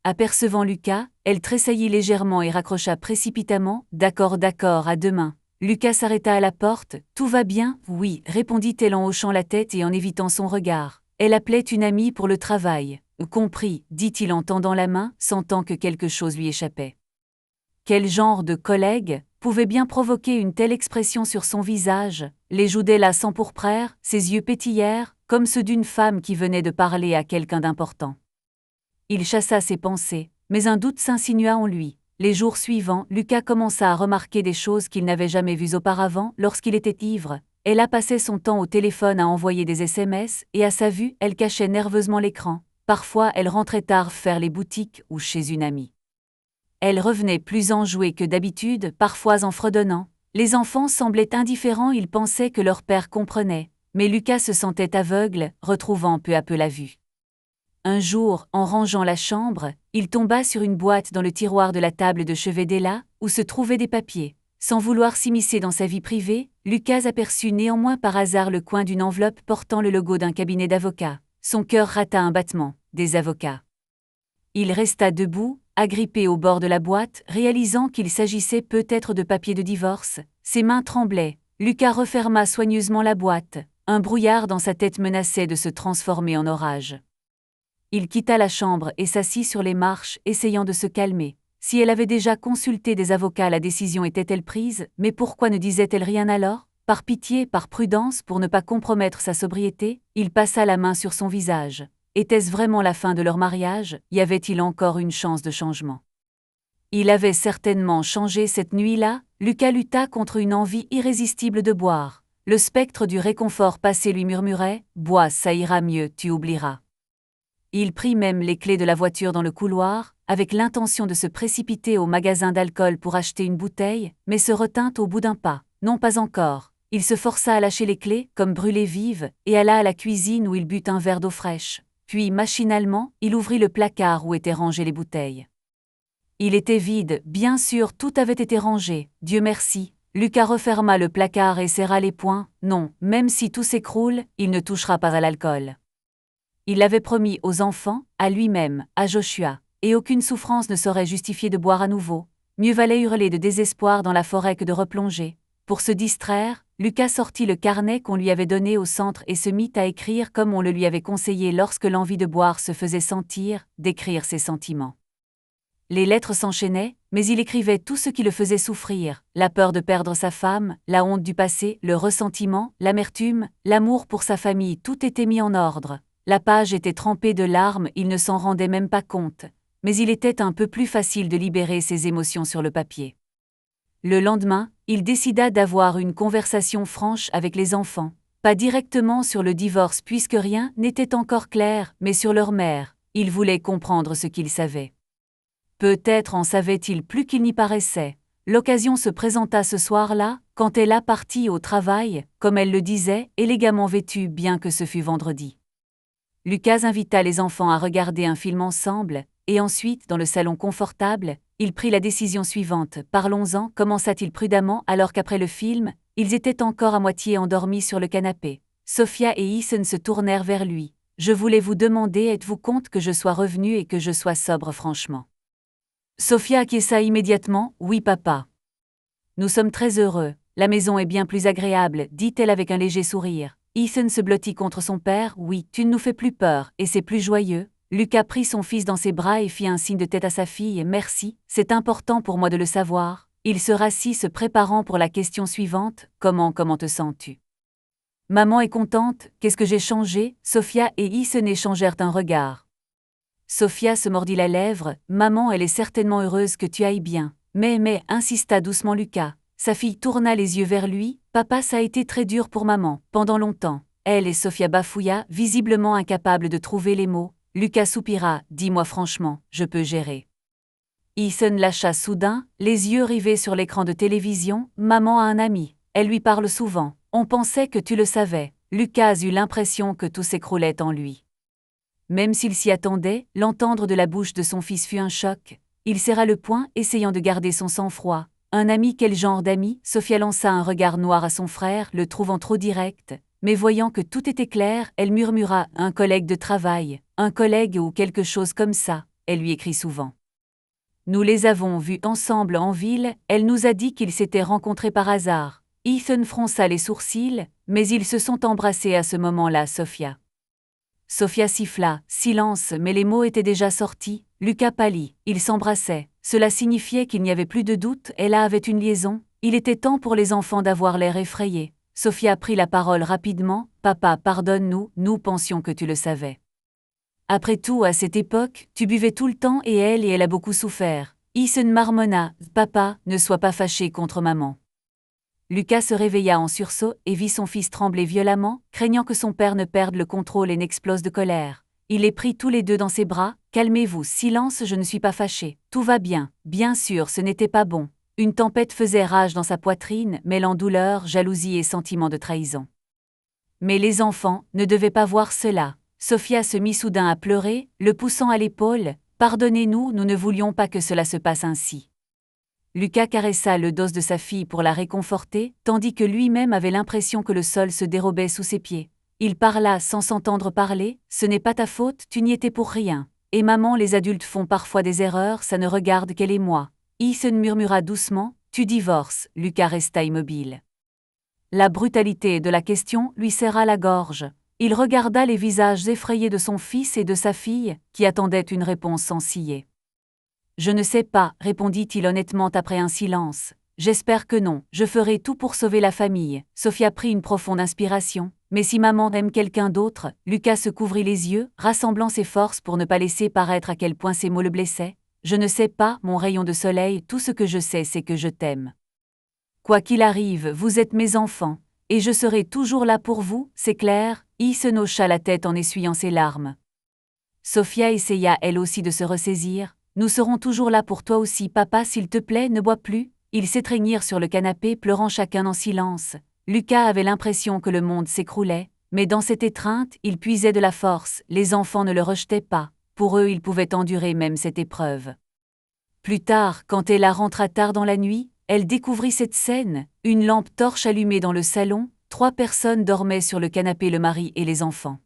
Apercevant Lucas, elle tressaillit légèrement et raccrocha précipitamment, « D'accord, à demain. » Lucas s'arrêta à la porte, « Tout va bien ?»« Oui, » répondit-elle en hochant la tête et en évitant son regard. Elle appelait une amie pour le travail. « Compris », dit-il en tendant la main, sentant que quelque chose lui échappait. Quel genre de collègue pouvait bien provoquer une telle expression sur son visage? Les joues d'Ella s'empourprèrent, ses yeux pétillèrent, comme ceux d'une femme qui venait de parler à quelqu'un d'important. Il chassa ses pensées, mais un doute s'insinua en lui. Les jours suivants, Lucas commença à remarquer des choses qu'il n'avait jamais vues auparavant lorsqu'il était ivre. Ella passait son temps au téléphone à envoyer des SMS, et à sa vue, elle cachait nerveusement l'écran. Parfois, elle rentrait tard faire les boutiques ou chez une amie. Elle revenait plus enjouée que d'habitude, parfois en fredonnant. Les enfants semblaient indifférents, ils pensaient que leur père comprenait. Mais Lucas se sentait aveugle, retrouvant peu à peu la vue. Un jour, en rangeant la chambre, il tomba sur une boîte dans le tiroir de la table de chevet d'Ella, où se trouvaient des papiers. Sans vouloir s'immiscer dans sa vie privée, Lucas aperçut néanmoins par hasard le coin d'une enveloppe portant le logo d'un cabinet d'avocats. Son cœur rata un battement, des avocats. Il resta debout, agrippé au bord de la boîte, réalisant qu'il s'agissait peut-être de papier de divorce. Ses mains tremblaient. Lucas referma soigneusement la boîte. Un brouillard dans sa tête menaçait de se transformer en orage. Il quitta la chambre et s'assit sur les marches, essayant de se calmer. Si elle avait déjà consulté des avocats, la décision était-elle prise, mais pourquoi ne disait-elle rien alors? Par pitié, par prudence, pour ne pas compromettre sa sobriété, il passa la main sur son visage. Était-ce vraiment la fin de leur mariage? Y avait-il encore une chance de changement? Il avait certainement changé cette nuit-là. Lucas lutta contre une envie irrésistible de boire. Le spectre du réconfort passé lui murmurait « Bois, ça ira mieux, tu oublieras ». Il prit même les clés de la voiture dans le couloir, avec l'intention de se précipiter au magasin d'alcool pour acheter une bouteille, mais se retint au bout d'un pas. Non, pas encore. Il se força à lâcher les clés, comme brûlées vives, et alla à la cuisine où il but un verre d'eau fraîche. Puis, machinalement, il ouvrit le placard où étaient rangées les bouteilles. Il était vide, bien sûr, tout avait été rangé, Dieu merci. Lucas referma le placard et serra les poings. Non, même si tout s'écroule, il ne touchera pas à l'alcool. Il l'avait promis aux enfants, à lui-même, à Joshua, et aucune souffrance ne saurait justifier de boire à nouveau. Mieux valait hurler de désespoir dans la forêt que de replonger. Pour se distraire, Lucas sortit le carnet qu'on lui avait donné au centre et se mit à écrire comme on le lui avait conseillé lorsque l'envie de boire se faisait sentir, d'écrire ses sentiments. Les lettres s'enchaînaient, mais il écrivait tout ce qui le faisait souffrir, la peur de perdre sa femme, la honte du passé, le ressentiment, l'amertume, l'amour pour sa famille, tout était mis en ordre. La page était trempée de larmes, il ne s'en rendait même pas compte, mais il était un peu plus facile de libérer ses émotions sur le papier. Le lendemain, il décida d'avoir une conversation franche avec les enfants, pas directement sur le divorce puisque rien n'était encore clair, mais sur leur mère. Il voulait comprendre ce qu'ils savaient. Peut-être en savait-il plus qu'il n'y paraissait. L'occasion se présenta ce soir-là, quand Ella partit au travail, comme elle le disait, élégamment vêtue bien que ce fût vendredi. Lucas invita les enfants à regarder un film ensemble, et ensuite, dans le salon confortable, il prit la décision suivante. Parlons-en, commença-t-il prudemment alors qu'après le film, ils étaient encore à moitié endormis sur le canapé. Sophia et Ethan se tournèrent vers lui. « Je voulais vous demander, êtes-vous compte que je sois revenu et que je sois sobre franchement ?» Sophia acquiesça immédiatement. « Oui, papa. Nous sommes très heureux. La maison est bien plus agréable, dit-elle avec un léger sourire. Ethan se blottit contre son père. « Oui, tu ne nous fais plus peur, et c'est plus joyeux. » Lucas prit son fils dans ses bras et fit un signe de tête à sa fille. « Merci, c'est important pour moi de le savoir. » Il se rassit se préparant pour la question suivante. « Comment te sens-tu » ? Maman est contente, qu'est-ce que j'ai changé ? Sophia et Ethan échangèrent un regard. Sophia se mordit la lèvre. « Maman, elle est certainement heureuse que tu ailles bien. » Mais, insista doucement Lucas. Sa fille tourna les yeux vers lui. « Papa, ça a été très dur pour maman, pendant longtemps. » Elle et Sophia bafouilla, visiblement incapable de trouver les mots. Lucas soupira. « Dis-moi franchement, je peux gérer. » Ethan lâcha soudain, les yeux rivés sur l'écran de télévision. « Maman a un ami. Elle lui parle souvent. On pensait que tu le savais. » Lucas eut l'impression que tout s'écroulait en lui. Même s'il s'y attendait, l'entendre de la bouche de son fils fut un choc. Il serra le poing, essayant de garder son sang-froid. Un ami, quel genre d'ami ? Sophia lança un regard noir à son frère, le trouvant trop direct. Mais voyant que tout était clair, elle murmura « Un collègue de travail, un collègue ou quelque chose comme ça », elle lui écrit souvent. Nous les avons vus ensemble en ville, elle nous a dit qu'ils s'étaient rencontrés par hasard. Ethan fronça les sourcils, mais ils se sont embrassés à ce moment-là, Sophia. Sophia siffla, silence, mais les mots étaient déjà sortis. Lucas pâlit, ils s'embrassaient. Cela signifiait qu'il n'y avait plus de doute, Ella avait une liaison. Il était temps pour les enfants d'avoir l'air effrayés. Sophia prit la parole rapidement. « Papa, pardonne-nous, nous pensions que tu le savais. Après tout, à cette époque, tu buvais tout le temps et elle a beaucoup souffert. » Ethan marmonna. « Papa, ne sois pas fâché contre maman. » Lucas se réveilla en sursaut et vit son fils trembler violemment, craignant que son père ne perde le contrôle et n'explose de colère. Il les prit tous les deux dans ses bras. « Calmez-vous, silence, je ne suis pas fâché. Tout va bien. » Bien sûr, ce n'était pas bon. Une tempête faisait rage dans sa poitrine, mêlant douleur, jalousie et sentiment de trahison. Mais les enfants ne devaient pas voir cela. Sophia se mit soudain à pleurer, le poussant à l'épaule. « Pardonnez-nous, nous ne voulions pas que cela se passe ainsi. » Lucas caressa le dos de sa fille pour la réconforter, tandis que lui-même avait l'impression que le sol se dérobait sous ses pieds. Il parla sans s'entendre parler. « Ce n'est pas ta faute, tu n'y étais pour rien. Et maman, les adultes font parfois des erreurs, ça ne regarde qu'elle et moi. Ethan murmura doucement, tu divorces. Lucas resta immobile. La brutalité de la question lui serra la gorge. Il regarda les visages effrayés de son fils et de sa fille, qui attendaient une réponse sans ciller. Je ne sais pas, répondit-il honnêtement après un silence. J'espère que non, je ferai tout pour sauver la famille. Sophia prit une profonde inspiration. Mais si maman aime quelqu'un d'autre, Lucas se couvrit les yeux, rassemblant ses forces pour ne pas laisser paraître à quel point ces mots le blessaient. Je ne sais pas, mon rayon de soleil, tout ce que je sais c'est que je t'aime. Quoi qu'il arrive, vous êtes mes enfants, et je serai toujours là pour vous, c'est clair. Se hocha la tête en essuyant ses larmes. Sophia essaya elle aussi de se ressaisir. Nous serons toujours là pour toi aussi, papa, s'il te plaît, ne bois plus. Ils s'étreignirent sur le canapé, pleurant chacun en silence. Lucas avait l'impression que le monde s'écroulait, mais dans cette étreinte, il puisait de la force. Les enfants ne le rejetaient pas. Pour eux, ils pouvaient endurer même cette épreuve. Plus tard, quand Ella rentra tard dans la nuit, elle découvrit cette scène, une lampe torche allumée dans le salon, 3 personnes dormaient sur le canapé, le mari et les enfants.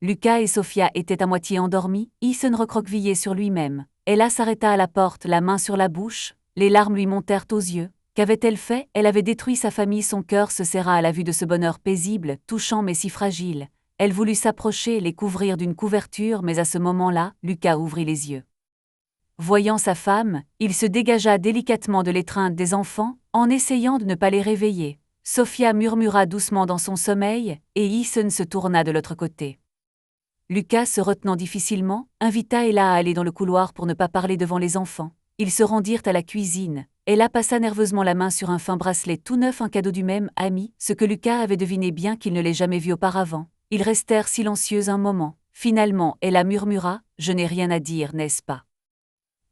Lucas et Sophia étaient à moitié endormis, Ethan recroquevillé sur lui-même. Ella s'arrêta à la porte, la main sur la bouche, les larmes lui montèrent aux yeux. Qu'avait-elle fait? Elle avait détruit sa famille, son cœur se serra à la vue de ce bonheur paisible, touchant mais si fragile. Elle voulut s'approcher, les couvrir d'une couverture, mais à ce moment-là, Lucas ouvrit les yeux. Voyant sa femme, il se dégagea délicatement de l'étreinte des enfants, en essayant de ne pas les réveiller. Sophia murmura doucement dans son sommeil, et Ethan se tourna de l'autre côté. Lucas, se retenant difficilement, invita Ella à aller dans le couloir pour ne pas parler devant les enfants. Ils se rendirent à la cuisine. Ella passa nerveusement la main sur un fin bracelet tout neuf, un cadeau du même ami, ce que Lucas avait deviné bien qu'il ne l'ait jamais vu auparavant. Ils restèrent silencieux un moment. Finalement, Ella murmura, « Je n'ai rien à dire, n'est-ce pas?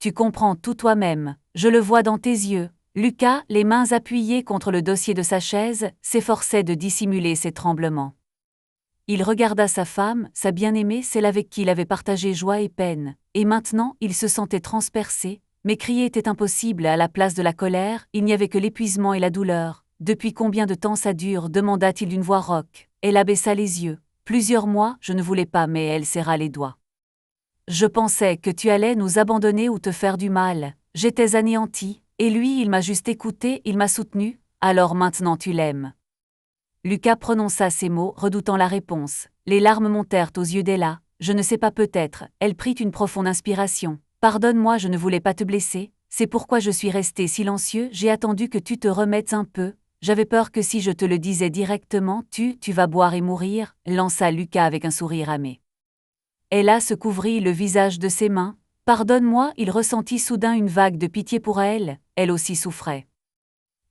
Tu comprends tout toi-même, je le vois dans tes yeux. » Lucas, les mains appuyées contre le dossier de sa chaise, s'efforçait de dissimuler ses tremblements. Il regarda sa femme, sa bien-aimée, celle avec qui il avait partagé joie et peine, et maintenant il se sentait transpercé, mais crier était impossible. À la place de la colère, il n'y avait que l'épuisement et la douleur. « Depuis combien de temps ça dure ?» demanda-t-il d'une voix rauque. Elle abaissa les yeux. « Plusieurs mois, je ne voulais pas, mais elle serra les doigts. Je pensais que tu allais nous abandonner ou te faire du mal. J'étais anéanti, et lui il m'a juste écouté, il m'a soutenu, alors maintenant tu l'aimes. » Lucas prononça ces mots, redoutant la réponse. Les larmes montèrent aux yeux d'Ella. « Je ne sais pas, peut-être. » Elle prit une profonde inspiration. « Pardonne-moi, je ne voulais pas te blesser. C'est pourquoi je suis resté silencieux, j'ai attendu que tu te remettes un peu. J'avais peur que si je te le disais directement, tu vas boire et mourir, » lança Lucas avec un sourire amé. Ella se couvrit le visage de ses mains. « Pardonne-moi », il ressentit soudain une vague de pitié pour elle aussi souffrait.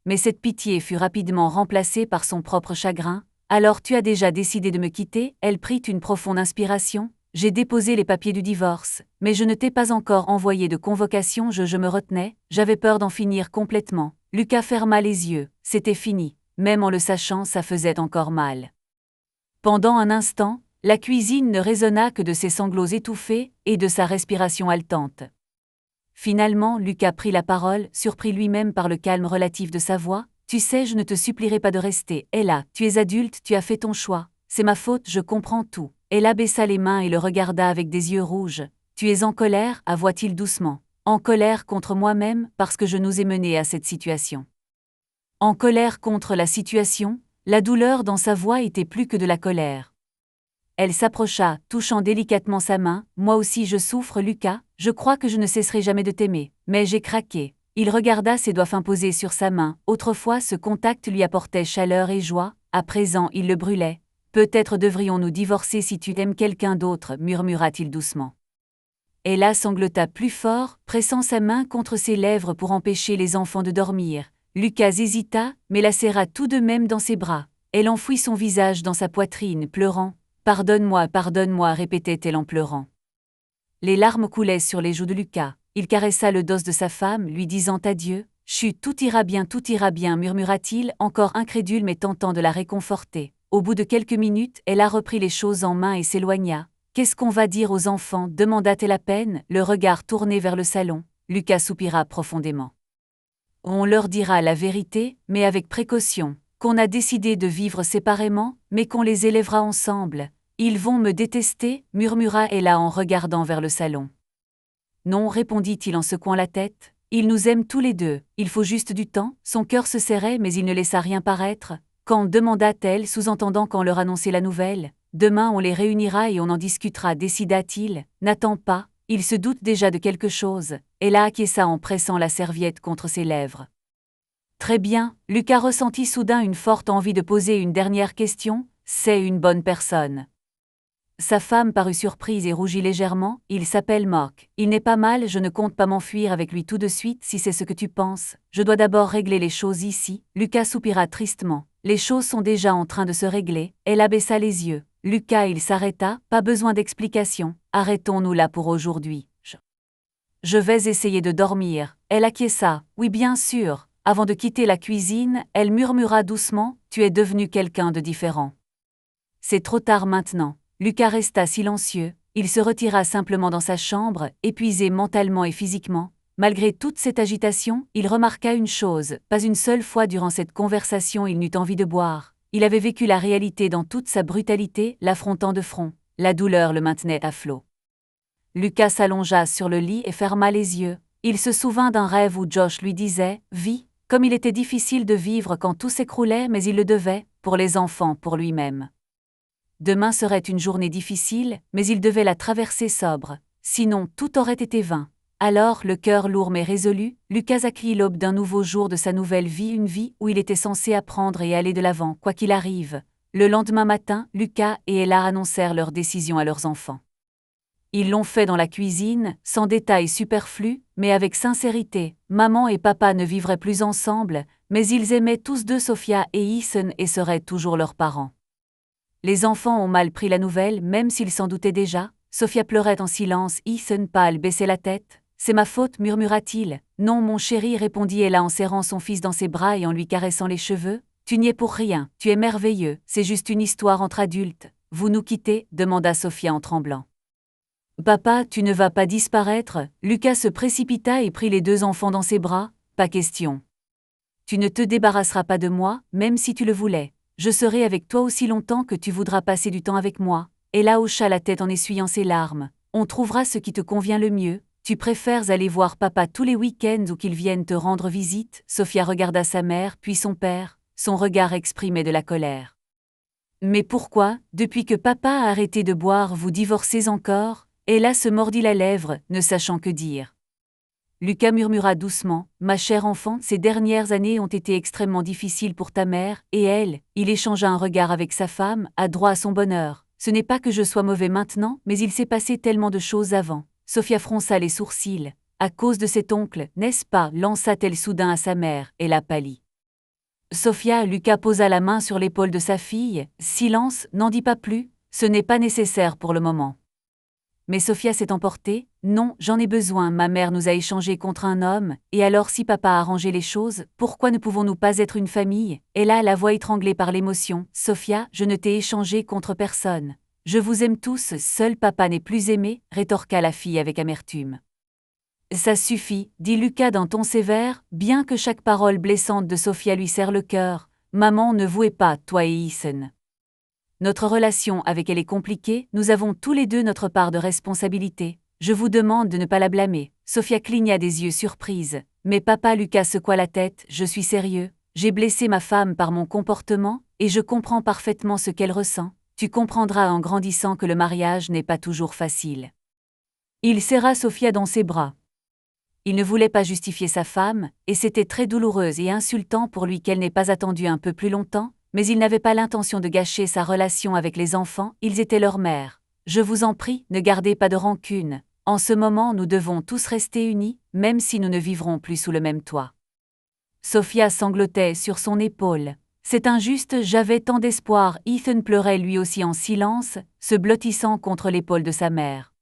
Mais cette pitié fut rapidement remplacée par son propre chagrin. « Alors tu as déjà décidé de me quitter ?» Elle prit une profonde inspiration. « J'ai déposé les papiers du divorce, mais je ne t'ai pas encore envoyé de convocation, je me retenais, j'avais peur d'en finir complètement. » Lucas ferma les yeux, c'était fini. Même en le sachant, ça faisait encore mal. Pendant un instant, la cuisine ne résonna que de ses sanglots étouffés et de sa respiration haletante. Finalement, Lucas prit la parole, surpris lui-même par le calme relatif de sa voix. « Tu sais, je ne te supplierai pas de rester. Ella, tu es adulte, tu as fait ton choix. C'est ma faute, je comprends tout. » Ella baissa les mains et le regarda avec des yeux rouges. « Tu es en colère ?» avoua-t-il doucement. « En colère contre moi-même, parce que je nous ai menés à cette situation. » En colère contre la situation, la douleur dans sa voix était plus que de la colère. Elle s'approcha, touchant délicatement sa main. « Moi aussi je souffre, Lucas, je crois que je ne cesserai jamais de t'aimer, mais j'ai craqué. » Il regarda ses doigts fins posés sur sa main. Autrefois ce contact lui apportait chaleur et joie, à présent il le brûlait. « Peut-être devrions-nous divorcer si tu aimes quelqu'un d'autre, » murmura-t-il doucement. Ella sanglota plus fort, pressant sa main contre ses lèvres pour empêcher les enfants de dormir. Lucas hésita, mais la serra tout de même dans ses bras. Elle enfouit son visage dans sa poitrine, pleurant. « Pardonne-moi, pardonne-moi » répétait-elle en pleurant. Les larmes coulaient sur les joues de Lucas. Il caressa le dos de sa femme, lui disant adieu. « Chut, tout ira bien, murmura-t-il, encore incrédule mais tentant de la réconforter. Au bout de quelques minutes, elle a repris les choses en main et s'éloigna. « Qu'est-ce qu'on va dire aux enfants ?» demanda-t-elle à peine, le regard tourné vers le salon. Lucas soupira profondément. « On leur dira la vérité, mais avec précaution, qu'on a décidé de vivre séparément, mais qu'on les élèvera ensemble. » Ils vont me détester, murmura Ella en regardant vers le salon. Non, répondit-il en secouant la tête. Ils nous aiment tous les deux, il faut juste du temps. Son cœur se serrait mais il ne laissa rien paraître. Quand demanda-t-elle, sous-entendant qu'en leur annonçait la nouvelle. Demain on les réunira et on en discutera, décida-t-il. N'attends pas, il se doute déjà de quelque chose. Ella acquiesça en pressant la serviette contre ses lèvres. Très bien, Lucas ressentit soudain une forte envie de poser une dernière question. C'est une bonne personne. Sa femme parut surprise et rougit légèrement. Il s'appelle Mark. Il n'est pas mal, je ne compte pas m'enfuir avec lui tout de suite si c'est ce que tu penses. Je dois d'abord régler les choses ici. Lucas soupira tristement. Les choses sont déjà en train de se régler. Elle abaissa les yeux. Lucas, il s'arrêta. Pas besoin d'explication. Arrêtons-nous là pour aujourd'hui. Je vais essayer de dormir. Elle acquiesça. Oui, bien sûr. Avant de quitter la cuisine, elle murmura doucement. Tu es devenu quelqu'un de différent. C'est trop tard maintenant. Lucas resta silencieux, il se retira simplement dans sa chambre, épuisé mentalement et physiquement. Malgré toute cette agitation, il remarqua une chose, pas une seule fois durant cette conversation il n'eut envie de boire. Il avait vécu la réalité dans toute sa brutalité, l'affrontant de front. La douleur le maintenait à flot. Lucas s'allongea sur le lit et ferma les yeux. Il se souvint d'un rêve où Josh lui disait « Vis », comme il était difficile de vivre quand tout s'écroulait mais il le devait, pour les enfants, pour lui-même. Demain serait une journée difficile, mais il devait la traverser sobre, sinon tout aurait été vain. Alors, le cœur lourd mais résolu, Lucas accueillit l'aube d'un nouveau jour de sa nouvelle vie, une vie où il était censé apprendre et aller de l'avant, quoi qu'il arrive. Le lendemain matin, Lucas et Ella annoncèrent leur décision à leurs enfants. Ils l'ont fait dans la cuisine, sans détails superflus, mais avec sincérité. Maman et papa ne vivraient plus ensemble, mais ils aimaient tous deux Sophia et Ethan et seraient toujours leurs parents. Les enfants ont mal pris la nouvelle, même s'ils s'en doutaient déjà. Sophia pleurait en silence, Ethan pâle baissait la tête. « C'est ma faute, murmura-t-il. « Non, mon chéri, répondit Ella en serrant son fils dans ses bras et en lui caressant les cheveux. Tu n'y es pour rien, tu es merveilleux, c'est juste une histoire entre adultes. Vous nous quittez, demanda Sophia en tremblant. Papa, tu ne vas pas disparaître. Lucas se précipita et prit les deux enfants dans ses bras. Pas question. Tu ne te débarrasseras pas de moi, même si tu le voulais. Je serai avec toi aussi longtemps que tu voudras passer du temps avec moi. Ella hocha la tête en essuyant ses larmes. On trouvera ce qui te convient le mieux. Tu préfères aller voir papa tous les week-ends ou qu'il vienne te rendre visite? Sophia regarda sa mère, puis son père. Son regard exprimait de la colère. Mais pourquoi, depuis que papa a arrêté de boire, vous divorcez encore? Ella se mordit la lèvre, ne sachant que dire. Lucas murmura doucement, « Ma chère enfant, ces dernières années ont été extrêmement difficiles pour ta mère, et elle. » Il échangea un regard avec sa femme, à droit à son bonheur. « Ce n'est pas que je sois mauvais maintenant, mais il s'est passé tellement de choses avant. » Sophia fronça les sourcils. « À cause de cet oncle, n'est-ce pas ?» lança-t-elle soudain à sa mère, et la pâlit. Sophia, Lucas posa la main sur l'épaule de sa fille. « Silence, n'en dis pas plus, ce n'est pas nécessaire pour le moment. » Mais Sophia s'est emportée. « Non, j'en ai besoin, ma mère nous a échangés contre un homme, et alors si papa a arrangé les choses, pourquoi ne pouvons-nous pas être une famille ?» Et là, la voix étranglée par l'émotion. « Sophia, je ne t'ai échangé contre personne. Je vous aime tous, seul papa n'est plus aimé, » rétorqua la fille avec amertume. « Ça suffit, » dit Lucas d'un ton sévère, bien que chaque parole blessante de Sophia lui serre le cœur. « Maman, ne vous hait pas, toi et Ethan. Notre relation avec elle est compliquée, nous avons tous les deux notre part de responsabilité. Je vous demande de ne pas la blâmer. » Sophia cligna des yeux surprise. « Mais papa, » Lucas secoua la tête, « je suis sérieux. J'ai blessé ma femme par mon comportement, et je comprends parfaitement ce qu'elle ressent. Tu comprendras en grandissant que le mariage n'est pas toujours facile. » Il serra Sophia dans ses bras. Il ne voulait pas justifier sa femme, et c'était très douloureux et insultant pour lui qu'elle n'ait pas attendu un peu plus longtemps, mais il n'avait pas l'intention de gâcher sa relation avec les enfants, ils étaient leur mère. « Je vous en prie, ne gardez pas de rancune. En ce moment, nous devons tous rester unis, même si nous ne vivrons plus sous le même toit. » Sophia sanglotait sur son épaule. « C'est injuste, j'avais tant d'espoir. » Ethan pleurait lui aussi en silence, se blottissant contre l'épaule de sa mère.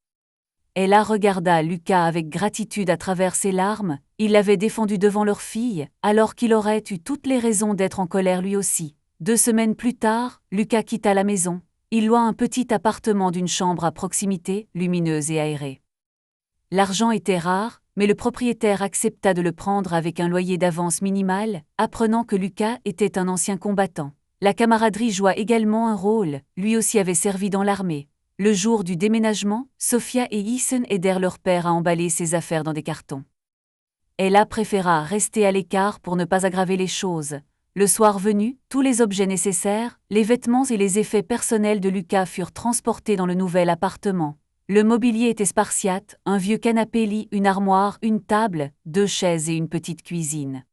Ella regarda Lucas avec gratitude à travers ses larmes. Il l'avait défendu devant leur fille, alors qu'il aurait eu toutes les raisons d'être en colère lui aussi. 2 semaines plus tard, Lucas quitta la maison. Il loua un petit appartement d'une chambre à proximité, lumineuse et aérée. L'argent était rare, mais le propriétaire accepta de le prendre avec un loyer d'avance minimal, apprenant que Lucas était un ancien combattant. La camaraderie joua également un rôle, lui aussi avait servi dans l'armée. Le jour du déménagement, Sophia et Ethan aidèrent leur père à emballer ses affaires dans des cartons. Ella préféra rester à l'écart pour ne pas aggraver les choses. Le soir venu, tous les objets nécessaires, les vêtements et les effets personnels de Lucas furent transportés dans le nouvel appartement. Le mobilier était spartiate, un vieux canapé-lit, une armoire, une table, 2 chaises et une petite cuisine.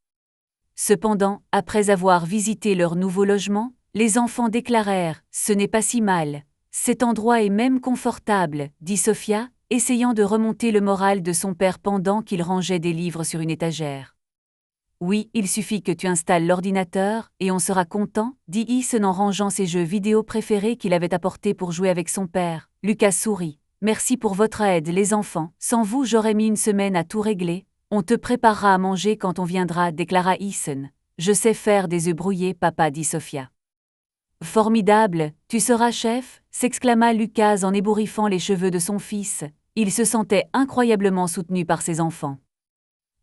Cependant, après avoir visité leur nouveau logement, les enfants déclarèrent « Ce n'est pas si mal. Cet endroit est même confortable », dit Sophia, essayant de remonter le moral de son père pendant qu'il rangeait des livres sur une étagère. « Oui, il suffit que tu installes l'ordinateur, et on sera content », dit Ethan en rangeant ses jeux vidéo préférés qu'il avait apportés pour jouer avec son père. Lucas sourit. « Merci pour votre aide les enfants, sans vous j'aurais mis une semaine à tout régler. On te préparera à manger quand on viendra, déclara Ethan. « Je sais faire des œufs brouillés, papa, dit Sophia. « Formidable, tu seras chef » s'exclama Lucas en ébouriffant les cheveux de son fils. Il se sentait incroyablement soutenu par ses enfants.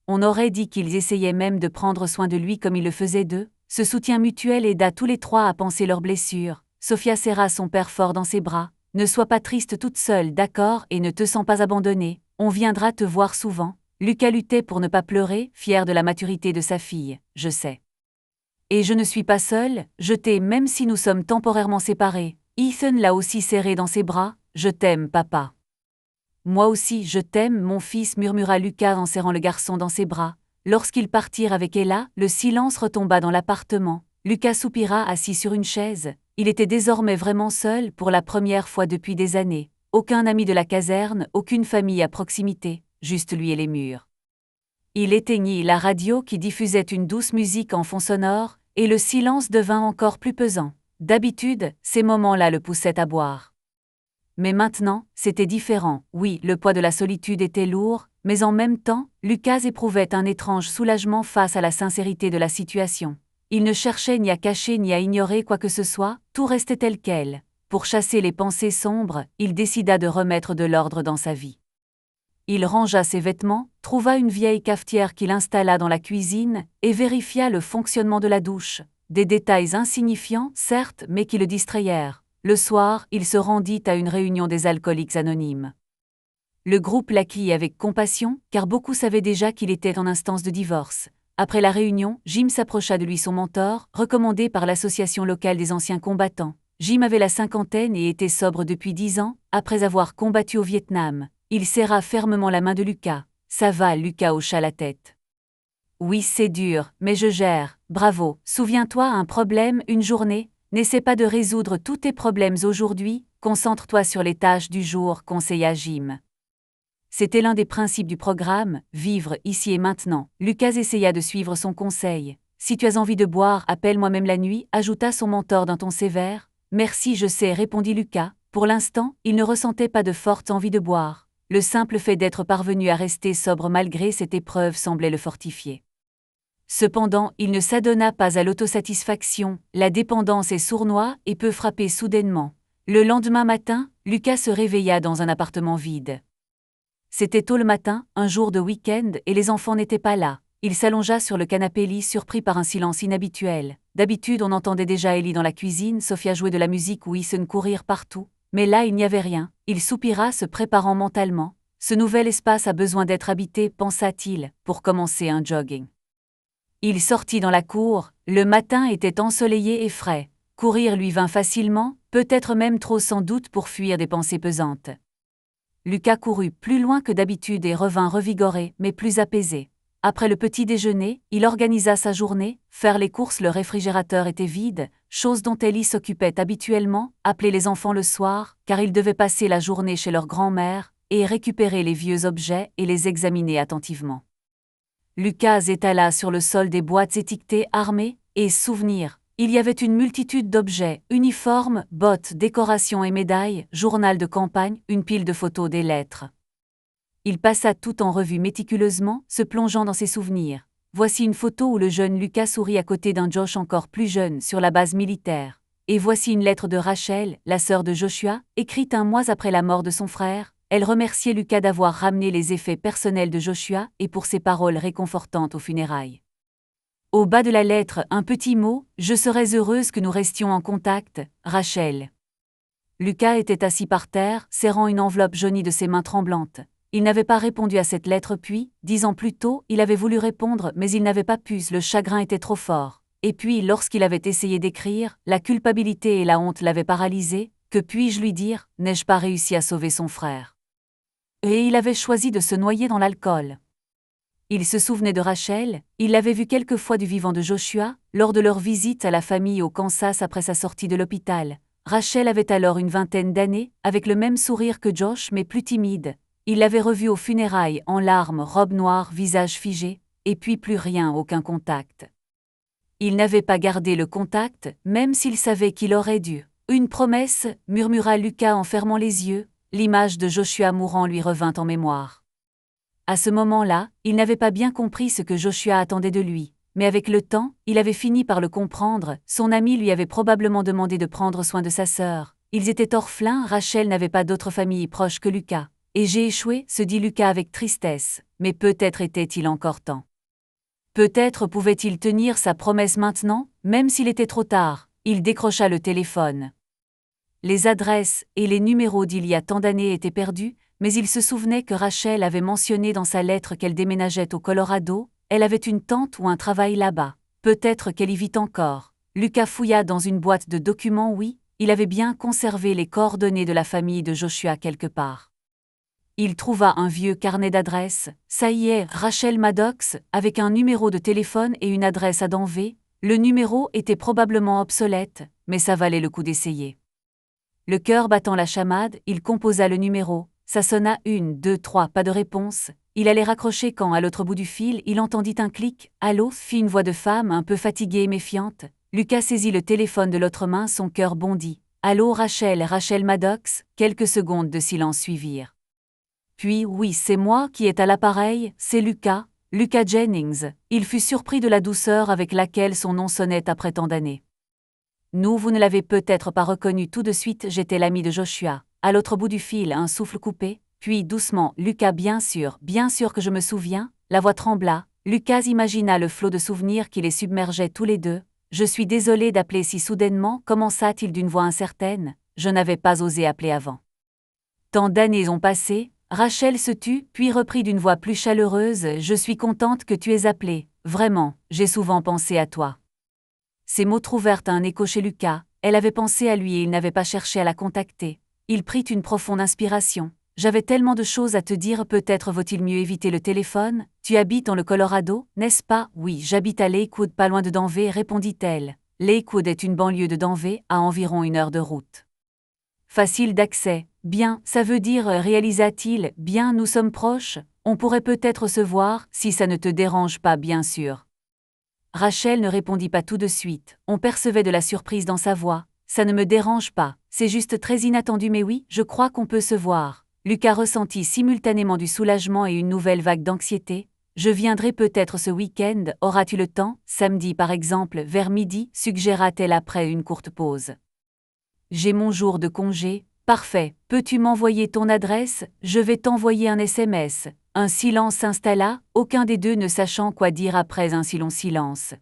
On aurait dit qu'ils essayaient même de prendre soin de lui comme il le faisait d'eux. Ce soutien mutuel aida tous les trois à panser leurs blessures. Sophia serra son père fort dans ses bras. « Ne sois pas triste toute seule, d'accord, et ne te sens pas abandonnée. On viendra te voir souvent. » Lucas luttait pour ne pas pleurer, fier de la maturité de sa fille. « Je sais. Et je ne suis pas seule, je t'aime même si nous sommes temporairement séparés. » Ethan l'a aussi serré dans ses bras. « Je t'aime, papa. » « Moi aussi, je t'aime, mon fils, » murmura Lucas en serrant le garçon dans ses bras. Lorsqu'ils partirent avec Ella, le silence retomba dans l'appartement. Lucas soupira assis sur une chaise. Il était désormais vraiment seul pour la première fois depuis des années. Aucun ami de la caserne, aucune famille à proximité, juste lui et les murs. Il éteignit la radio qui diffusait une douce musique en fond sonore, et le silence devint encore plus pesant. D'habitude, ces moments-là le poussaient à boire. Mais maintenant, c'était différent. Oui, le poids de la solitude était lourd, mais en même temps, Lucas éprouvait un étrange soulagement face à la sincérité de la situation. Il ne cherchait ni à cacher ni à ignorer quoi que ce soit, tout restait tel quel. Pour chasser les pensées sombres, il décida de remettre de l'ordre dans sa vie. Il rangea ses vêtements, trouva une vieille cafetière qu'il installa dans la cuisine, et vérifia le fonctionnement de la douche. Des détails insignifiants, certes, mais qui le distrayèrent. Le soir, il se rendit à une réunion des alcooliques anonymes. Le groupe l'accueillit avec compassion, car beaucoup savaient déjà qu'il était en instance de divorce. Après la réunion, Jim s'approcha de lui, son mentor, recommandé par l'association locale des anciens combattants. Jim avait la cinquantaine et était sobre depuis 10 ans, après avoir combattu au Vietnam. Il serra fermement la main de Lucas. « Ça va », Lucas hocha la tête. « Oui, c'est dur, mais je gère. Bravo. Souviens-toi, un problème, une journée. N'essaie pas de résoudre tous tes problèmes aujourd'hui, concentre-toi sur les tâches du jour, conseilla Jim. C'était l'un des principes du programme, vivre ici et maintenant. Lucas essaya de suivre son conseil. Si tu as envie de boire, appelle-moi même la nuit, ajouta son mentor d'un ton sévère. Merci, je sais, répondit Lucas. Pour l'instant, il ne ressentait pas de forte envie de boire. Le simple fait d'être parvenu à rester sobre malgré cette épreuve semblait le fortifier. Cependant, il ne s'adonna pas à l'autosatisfaction, la dépendance est sournoise et peut frapper soudainement. Le lendemain matin, Lucas se réveilla dans un appartement vide. C'était tôt le matin, un jour de week-end, et les enfants n'étaient pas là. Il s'allongea sur le canapé-lit surpris par un silence inhabituel. D'habitude, on entendait déjà Ellie dans la cuisine, Sophia jouer de la musique ou Ethan courir partout. Mais là, il n'y avait rien. Il soupira, se préparant mentalement. Ce nouvel espace a besoin d'être habité, pensa-t-il, pour commencer un jogging. Il sortit dans la cour, le matin était ensoleillé et frais. Courir lui vint facilement, peut-être même trop sans doute pour fuir des pensées pesantes. Lucas courut plus loin que d'habitude et revint revigoré, mais plus apaisé. Après le petit déjeuner, il organisa sa journée, faire les courses, le réfrigérateur était vide, chose dont Ellie s'occupait habituellement, appeler les enfants le soir, car ils devaient passer la journée chez leur grand-mère, et récupérer les vieux objets et les examiner attentivement. Lucas étala sur le sol des boîtes étiquetées armées et souvenirs. Il y avait une multitude d'objets, uniformes, bottes, décorations et médailles, journal de campagne, une pile de photos, des lettres. Il passa tout en revue méticuleusement, se plongeant dans ses souvenirs. Voici une photo où le jeune Lucas sourit à côté d'un Josh encore plus jeune sur la base militaire. Et voici une lettre de Rachel, la sœur de Joshua, écrite un mois après la mort de son frère. Elle remerciait Lucas d'avoir ramené les effets personnels de Joshua et pour ses paroles réconfortantes aux funérailles. Au bas de la lettre, un petit mot, je serais heureuse que nous restions en contact, Rachel. Lucas était assis par terre, serrant une enveloppe jaunie de ses mains tremblantes. Il n'avait pas répondu à cette lettre puis, 10 ans plus tôt, il avait voulu répondre mais il n'avait pas pu, le chagrin était trop fort. Et puis, lorsqu'il avait essayé d'écrire, la culpabilité et la honte l'avaient paralysé. Que puis-je lui dire, n'ai-je pas réussi à sauver son frère? Et il avait choisi de se noyer dans l'alcool. Il se souvenait de Rachel, il l'avait vue quelques fois du vivant de Joshua, lors de leur visite à la famille au Kansas après sa sortie de l'hôpital. Rachel avait alors une vingtaine d'années, avec le même sourire que Josh mais plus timide. Il l'avait revue aux funérailles, en larmes, robe noire, visage figé, et puis plus rien, aucun contact. Il n'avait pas gardé le contact, même s'il savait qu'il aurait dû. Une promesse, murmura Lucas en fermant les yeux, l'image de Joshua mourant lui revint en mémoire. À ce moment-là, il n'avait pas bien compris ce que Joshua attendait de lui, mais avec le temps, il avait fini par le comprendre. Son ami lui avait probablement demandé de prendre soin de sa sœur. Ils étaient orphelins, Rachel n'avait pas d'autre famille proche que Lucas. Et j'ai échoué, se dit Lucas avec tristesse, mais peut-être était-il encore temps. Peut-être pouvait-il tenir sa promesse maintenant, même s'il était trop tard. Il décrocha le téléphone. Les adresses et les numéros d'il y a tant d'années étaient perdus, mais il se souvenait que Rachel avait mentionné dans sa lettre qu'elle déménageait au Colorado, elle avait une tante ou un travail là-bas. Peut-être qu'elle y vit encore. Lucas fouilla dans une boîte de documents, oui, il avait bien conservé les coordonnées de la famille de Joshua quelque part. Il trouva un vieux carnet d'adresses, ça y est, Rachel Maddox, avec un numéro de téléphone et une adresse à Denver. Le numéro était probablement obsolète, mais ça valait le coup d'essayer. Le cœur battant la chamade, il composa le numéro. Ça sonna 1, 2, 3, pas de réponse. Il allait raccrocher quand, à l'autre bout du fil, il entendit un clic. Allô, fit une voix de femme un peu fatiguée et méfiante. Lucas saisit le téléphone de l'autre main, son cœur bondit. Allô, Rachel, Rachel Maddox. Quelques secondes de silence suivirent. Puis, oui, c'est moi qui est à l'appareil, c'est Lucas, Lucas Jennings. Il fut surpris de la douceur avec laquelle son nom sonnait après tant d'années. Vous ne l'avez peut-être pas reconnu tout de suite, j'étais l'ami de Joshua. À l'autre bout du fil, un souffle coupé, puis doucement, Lucas, bien sûr que je me souviens, la voix trembla. Lucas imagina le flot de souvenirs qui les submergeait tous les deux. Je suis désolé d'appeler si soudainement, commença-t-il d'une voix incertaine, je n'avais pas osé appeler avant. Tant d'années ont passé, Rachel se tut, puis reprit d'une voix plus chaleureuse, je suis contente que tu aies appelé, vraiment, j'ai souvent pensé à toi. Ces mots trouvèrent un écho chez Lucas, elle avait pensé à lui et il n'avait pas cherché à la contacter. Il prit une profonde inspiration. J'avais tellement de choses à te dire, peut-être vaut-il mieux éviter le téléphone. Tu habites dans le Colorado, n'est-ce pas? Oui, j'habite à Lakewood, pas loin de Denver, répondit-elle. Lakewood est une banlieue de Denver, à environ 1 heure de route. Facile d'accès. Bien, ça veut dire, réalisa-t-il, bien, nous sommes proches, on pourrait peut-être se voir, si ça ne te dérange pas, bien sûr. Rachel ne répondit pas tout de suite, on percevait de la surprise dans sa voix. Ça ne me dérange pas, c'est juste très inattendu mais oui, je crois qu'on peut se voir. Lucas ressentit simultanément du soulagement et une nouvelle vague d'anxiété. Je viendrai peut-être ce week-end, auras-tu le temps, samedi par exemple, vers midi, suggéra-t-elle après une courte pause. J'ai mon jour de congé, parfait, peux-tu m'envoyer ton adresse, je vais t'envoyer un SMS. Un silence s'installa, aucun des deux ne sachant quoi dire après un si long silence.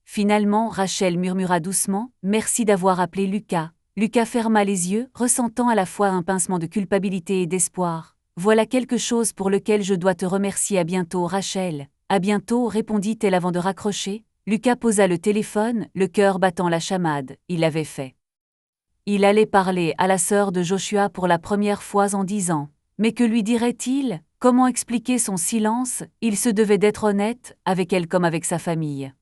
Finalement, Rachel murmura doucement, « Merci d'avoir appelé Lucas ». Lucas ferma les yeux, ressentant à la fois un pincement de culpabilité et d'espoir. « Voilà quelque chose pour lequel je dois te remercier, à bientôt Rachel. » « À bientôt » répondit-elle avant de raccrocher. Lucas posa le téléphone, le cœur battant la chamade, il l'avait fait. Il allait parler à la sœur de Joshua pour la première fois en 10 ans. Mais que lui dirait-il? Comment expliquer son silence? Il se devait d'être honnête, avec elle comme avec sa famille.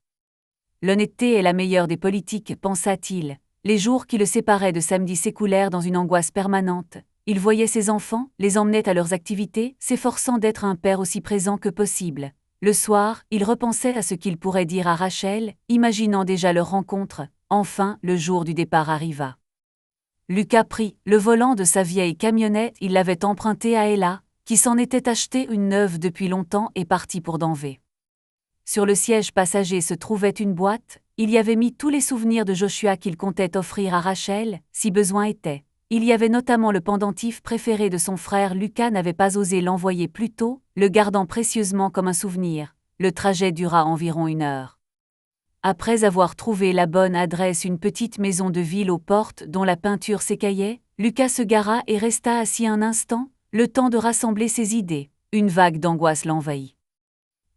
L'honnêteté est la meilleure des politiques, pensa-t-il. Les jours qui le séparaient de samedi s'écoulèrent dans une angoisse permanente. Il voyait ses enfants, les emmenait à leurs activités, s'efforçant d'être un père aussi présent que possible. Le soir, il repensait à ce qu'il pourrait dire à Rachel, imaginant déjà leur rencontre. Enfin, le jour du départ arriva. Lucas prit le volant de sa vieille camionnette, il l'avait empruntée à Ella, qui s'en était acheté une neuve depuis longtemps et partit pour Denver. Sur le siège passager se trouvait une boîte, il y avait mis tous les souvenirs de Joshua qu'il comptait offrir à Rachel, si besoin était. Il y avait notamment le pendentif préféré de son frère. Lucas n'avait pas osé l'envoyer plus tôt, le gardant précieusement comme un souvenir. Le trajet dura environ 1 heure. Après avoir trouvé la bonne adresse, une petite maison de ville aux portes dont la peinture s'écaillait, Lucas se gara et resta assis un instant, le temps de rassembler ses idées. Une vague d'angoisse l'envahit.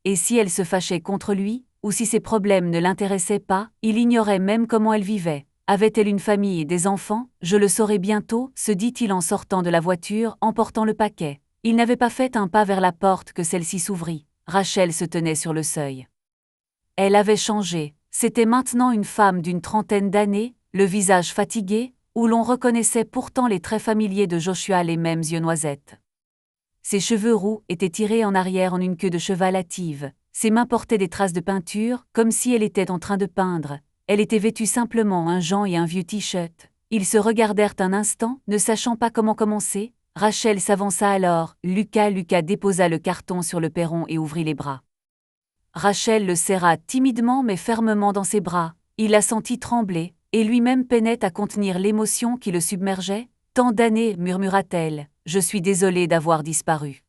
Et si elle se fâchait contre lui, ou si ses problèmes ne l'intéressaient pas, il ignorait même comment elle vivait. Avait-elle une famille et des enfants? Je le saurai bientôt, se dit-il en sortant de la voiture, en portant le paquet. Il n'avait pas fait un pas vers la porte que celle-ci s'ouvrit. Rachel se tenait sur le seuil. Elle avait changé. C'était maintenant une femme d'une trentaine d'années, le visage fatigué, où l'on reconnaissait pourtant les traits familiers de Joshua, les mêmes yeux noisettes. Ses cheveux roux étaient tirés en arrière en une queue de cheval hâtive. Ses mains portaient des traces de peinture, comme si elle était en train de peindre. Elle était vêtue simplement un jean et un vieux t-shirt. Ils se regardèrent un instant, ne sachant pas comment commencer. Rachel s'avança alors. Lucas déposa le carton sur le perron et ouvrit les bras. Rachel le serra timidement mais fermement dans ses bras. Il la sentit trembler, et lui-même peinait à contenir l'émotion qui le submergeait. « Tant d'années, murmura-t-elle, je suis désolée d'avoir disparu. »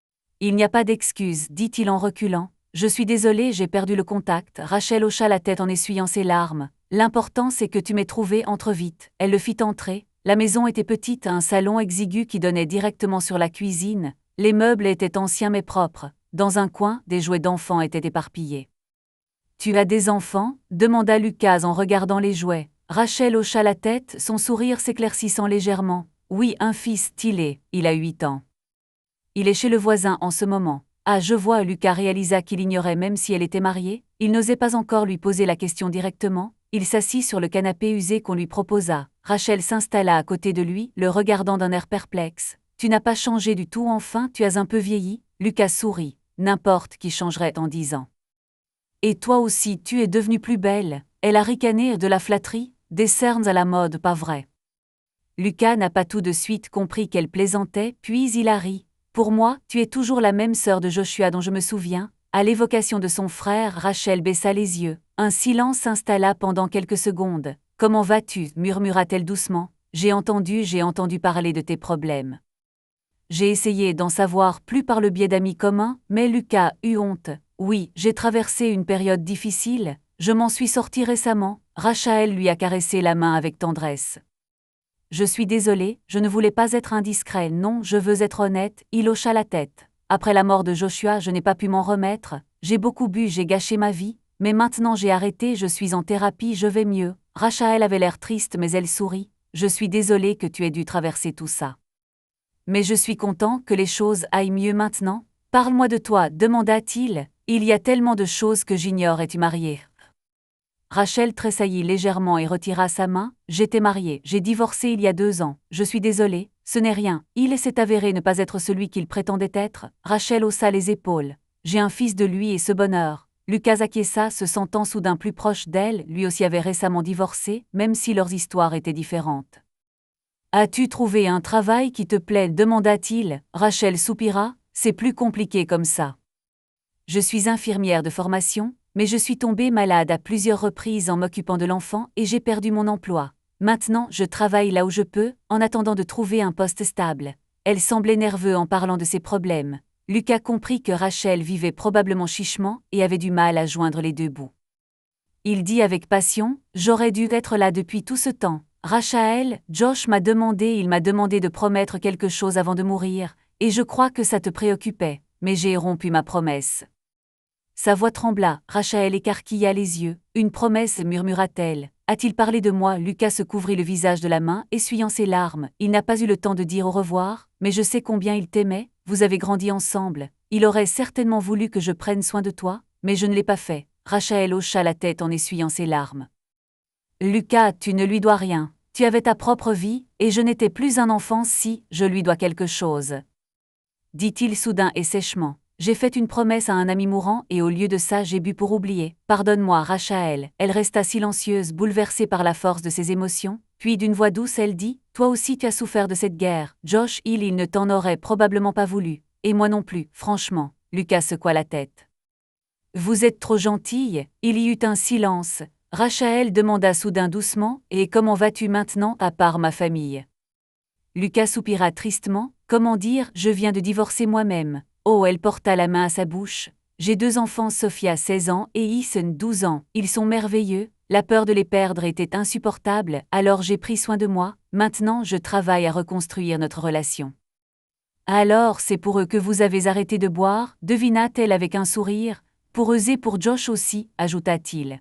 « Il n'y a pas d'excuse, dit-il en reculant. « Je suis désolée, j'ai perdu le contact. » Rachel hocha la tête en essuyant ses larmes. « L'important c'est que tu m'aies trouvé, entre vite. » Elle le fit entrer. La maison était petite, un salon exigu qui donnait directement sur la cuisine. Les meubles étaient anciens mais propres. Dans un coin, des jouets d'enfants étaient éparpillés. « Tu as des enfants ?» demanda Lucas en regardant les jouets. Rachel hocha la tête, son sourire s'éclaircissant légèrement. « Oui, un fils, Tillet, il a 8 ans. Il est chez le voisin en ce moment. » « Ah, je vois. » Lucas réalisa qu'il ignorait même si elle était mariée. Il n'osait pas encore lui poser la question directement. Il s'assit sur le canapé usé qu'on lui proposa. Rachel s'installa à côté de lui, le regardant d'un air perplexe. « Tu n'as pas changé du tout, enfin, tu as un peu vieilli. » Lucas sourit. N'importe qui changerait en 10 ans. « Et toi aussi, tu es devenue plus belle. » Elle a ricané. « De la flatterie, des cernes à la mode, pas vrai. » Lucas n'a pas tout de suite compris qu'elle plaisantait, puis il a ri. « Pour moi, tu es toujours la même sœur de Joshua dont je me souviens. » À l'évocation de son frère, Rachel baissa les yeux. Un silence s'installa pendant quelques secondes. « Comment vas-tu » murmura-t-elle doucement. « J'ai entendu parler de tes problèmes. » J'ai essayé d'en savoir plus par le biais d'amis communs, mais Lucas eut honte. « Oui, j'ai traversé une période difficile. Je m'en suis sortie récemment. » Rachel lui a caressé la main avec tendresse. « Je suis désolée, je ne voulais pas être indiscret. Non, je veux être honnête. » Il hocha la tête. « Après la mort de Joshua, je n'ai pas pu m'en remettre. J'ai beaucoup bu, j'ai gâché ma vie. Mais maintenant j'ai arrêté, je suis en thérapie, je vais mieux. » Rachel avait l'air triste mais elle sourit. « Je suis désolée que tu aies dû traverser tout ça. Mais je suis content que les choses aillent mieux maintenant. »« Parle-moi de toi, demanda-t-il. Il y a tellement de choses que j'ignore. Es-tu mariée ?» Rachel tressaillit légèrement et retira sa main. « J'étais mariée, j'ai divorcé il y a 2 ans. Je suis désolée, ce n'est rien. » Il s'est avéré ne pas être celui qu'il prétendait être. Rachel haussa les épaules. « J'ai un fils de lui et ce bonheur. » Lucas acquiesça, se sentant soudain plus proche d'elle, lui aussi avait récemment divorcé, même si leurs histoires étaient différentes. « As-tu trouvé un travail qui te plaît ?» demanda-t-il. Rachel soupira. « C'est plus compliqué comme ça. Je suis infirmière de formation, mais je suis tombée malade à plusieurs reprises en m'occupant de l'enfant et j'ai perdu mon emploi. Maintenant, je travaille là où je peux, en attendant de trouver un poste stable. » Elle semblait nerveuse en parlant de ses problèmes. Lucas comprit que Rachel vivait probablement chichement et avait du mal à joindre les deux bouts. Il dit avec passion, « J'aurais dû être là depuis tout ce temps. Rachel, il m'a demandé de promettre quelque chose avant de mourir, et je crois que ça te préoccupait, mais j'ai rompu ma promesse. » Sa voix trembla, Rachel écarquilla les yeux. « Une promesse » murmura-t-elle. « A-t-il parlé de moi ?» Lucas se couvrit le visage de la main, essuyant ses larmes. Il n'a pas eu le temps de dire au revoir, mais je sais combien il t'aimait, vous avez grandi ensemble. Il aurait certainement voulu que je prenne soin de toi, mais je ne l'ai pas fait. » Rachel hocha la tête en essuyant ses larmes. « Lucas, tu ne lui dois rien. Tu avais ta propre vie, et je n'étais plus un enfant si je lui dois quelque chose. » Dit-il soudain et sèchement. « J'ai fait une promesse à un ami mourant et au lieu de ça j'ai bu pour oublier. Pardonne-moi, Rachel. » Elle resta silencieuse, bouleversée par la force de ses émotions. Puis d'une voix douce elle dit, « Toi aussi tu as souffert de cette guerre. Josh, il ne t'en aurait probablement pas voulu. Et moi non plus, franchement. » Lucas secoua la tête. « Vous êtes trop gentille. » Il y eut un silence. Rachel demanda soudain doucement, « Et comment vas-tu maintenant, à part ma famille ?» Lucas soupira tristement. « Comment dire, je viens de divorcer moi-même. » Oh, elle porta la main à sa bouche. J'ai 2 enfants, Sophia 16 ans et Ethan 12 ans, ils sont merveilleux, la peur de les perdre était insupportable, alors j'ai pris soin de moi, maintenant je travaille à reconstruire notre relation. Alors c'est pour eux que vous avez arrêté de boire, devina-t-elle avec un sourire, pour eux et pour Josh aussi, ajouta-t-il.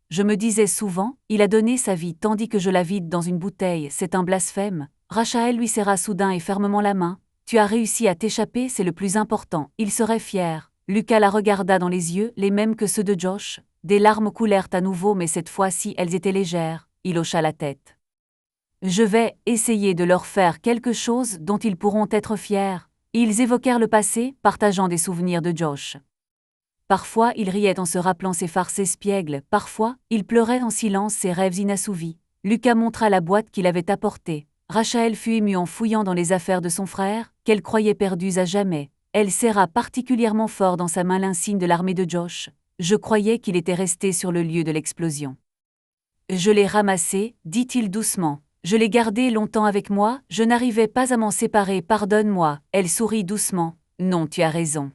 Je me disais souvent, il a donné sa vie tandis que je la vide dans une bouteille, c'est un blasphème. Rachel lui serra soudain et fermement la main. Tu as réussi à t'échapper, c'est le plus important, il serait fier. Lucas la regarda dans les yeux, les mêmes que ceux de Josh. Des larmes coulèrent à nouveau, mais cette fois-ci elles étaient légères. Il hocha la tête. Je vais essayer de leur faire quelque chose dont ils pourront être fiers. Ils évoquèrent le passé, partageant des souvenirs de Josh. Parfois il riait en se rappelant ses farces espiègles, parfois il pleurait en silence ses rêves inassouvis. Lucas montra la boîte qu'il avait apportée. Rachel fut émue en fouillant dans les affaires de son frère, qu'elle croyait perdues à jamais. Elle serra particulièrement fort dans sa main l'insigne de l'armée de Josh. Je croyais qu'il était resté sur le lieu de l'explosion. Je l'ai ramassé, dit-il doucement. Je l'ai gardé longtemps avec moi, je n'arrivais pas à m'en séparer, pardonne-moi. Elle sourit doucement. Non, tu as raison.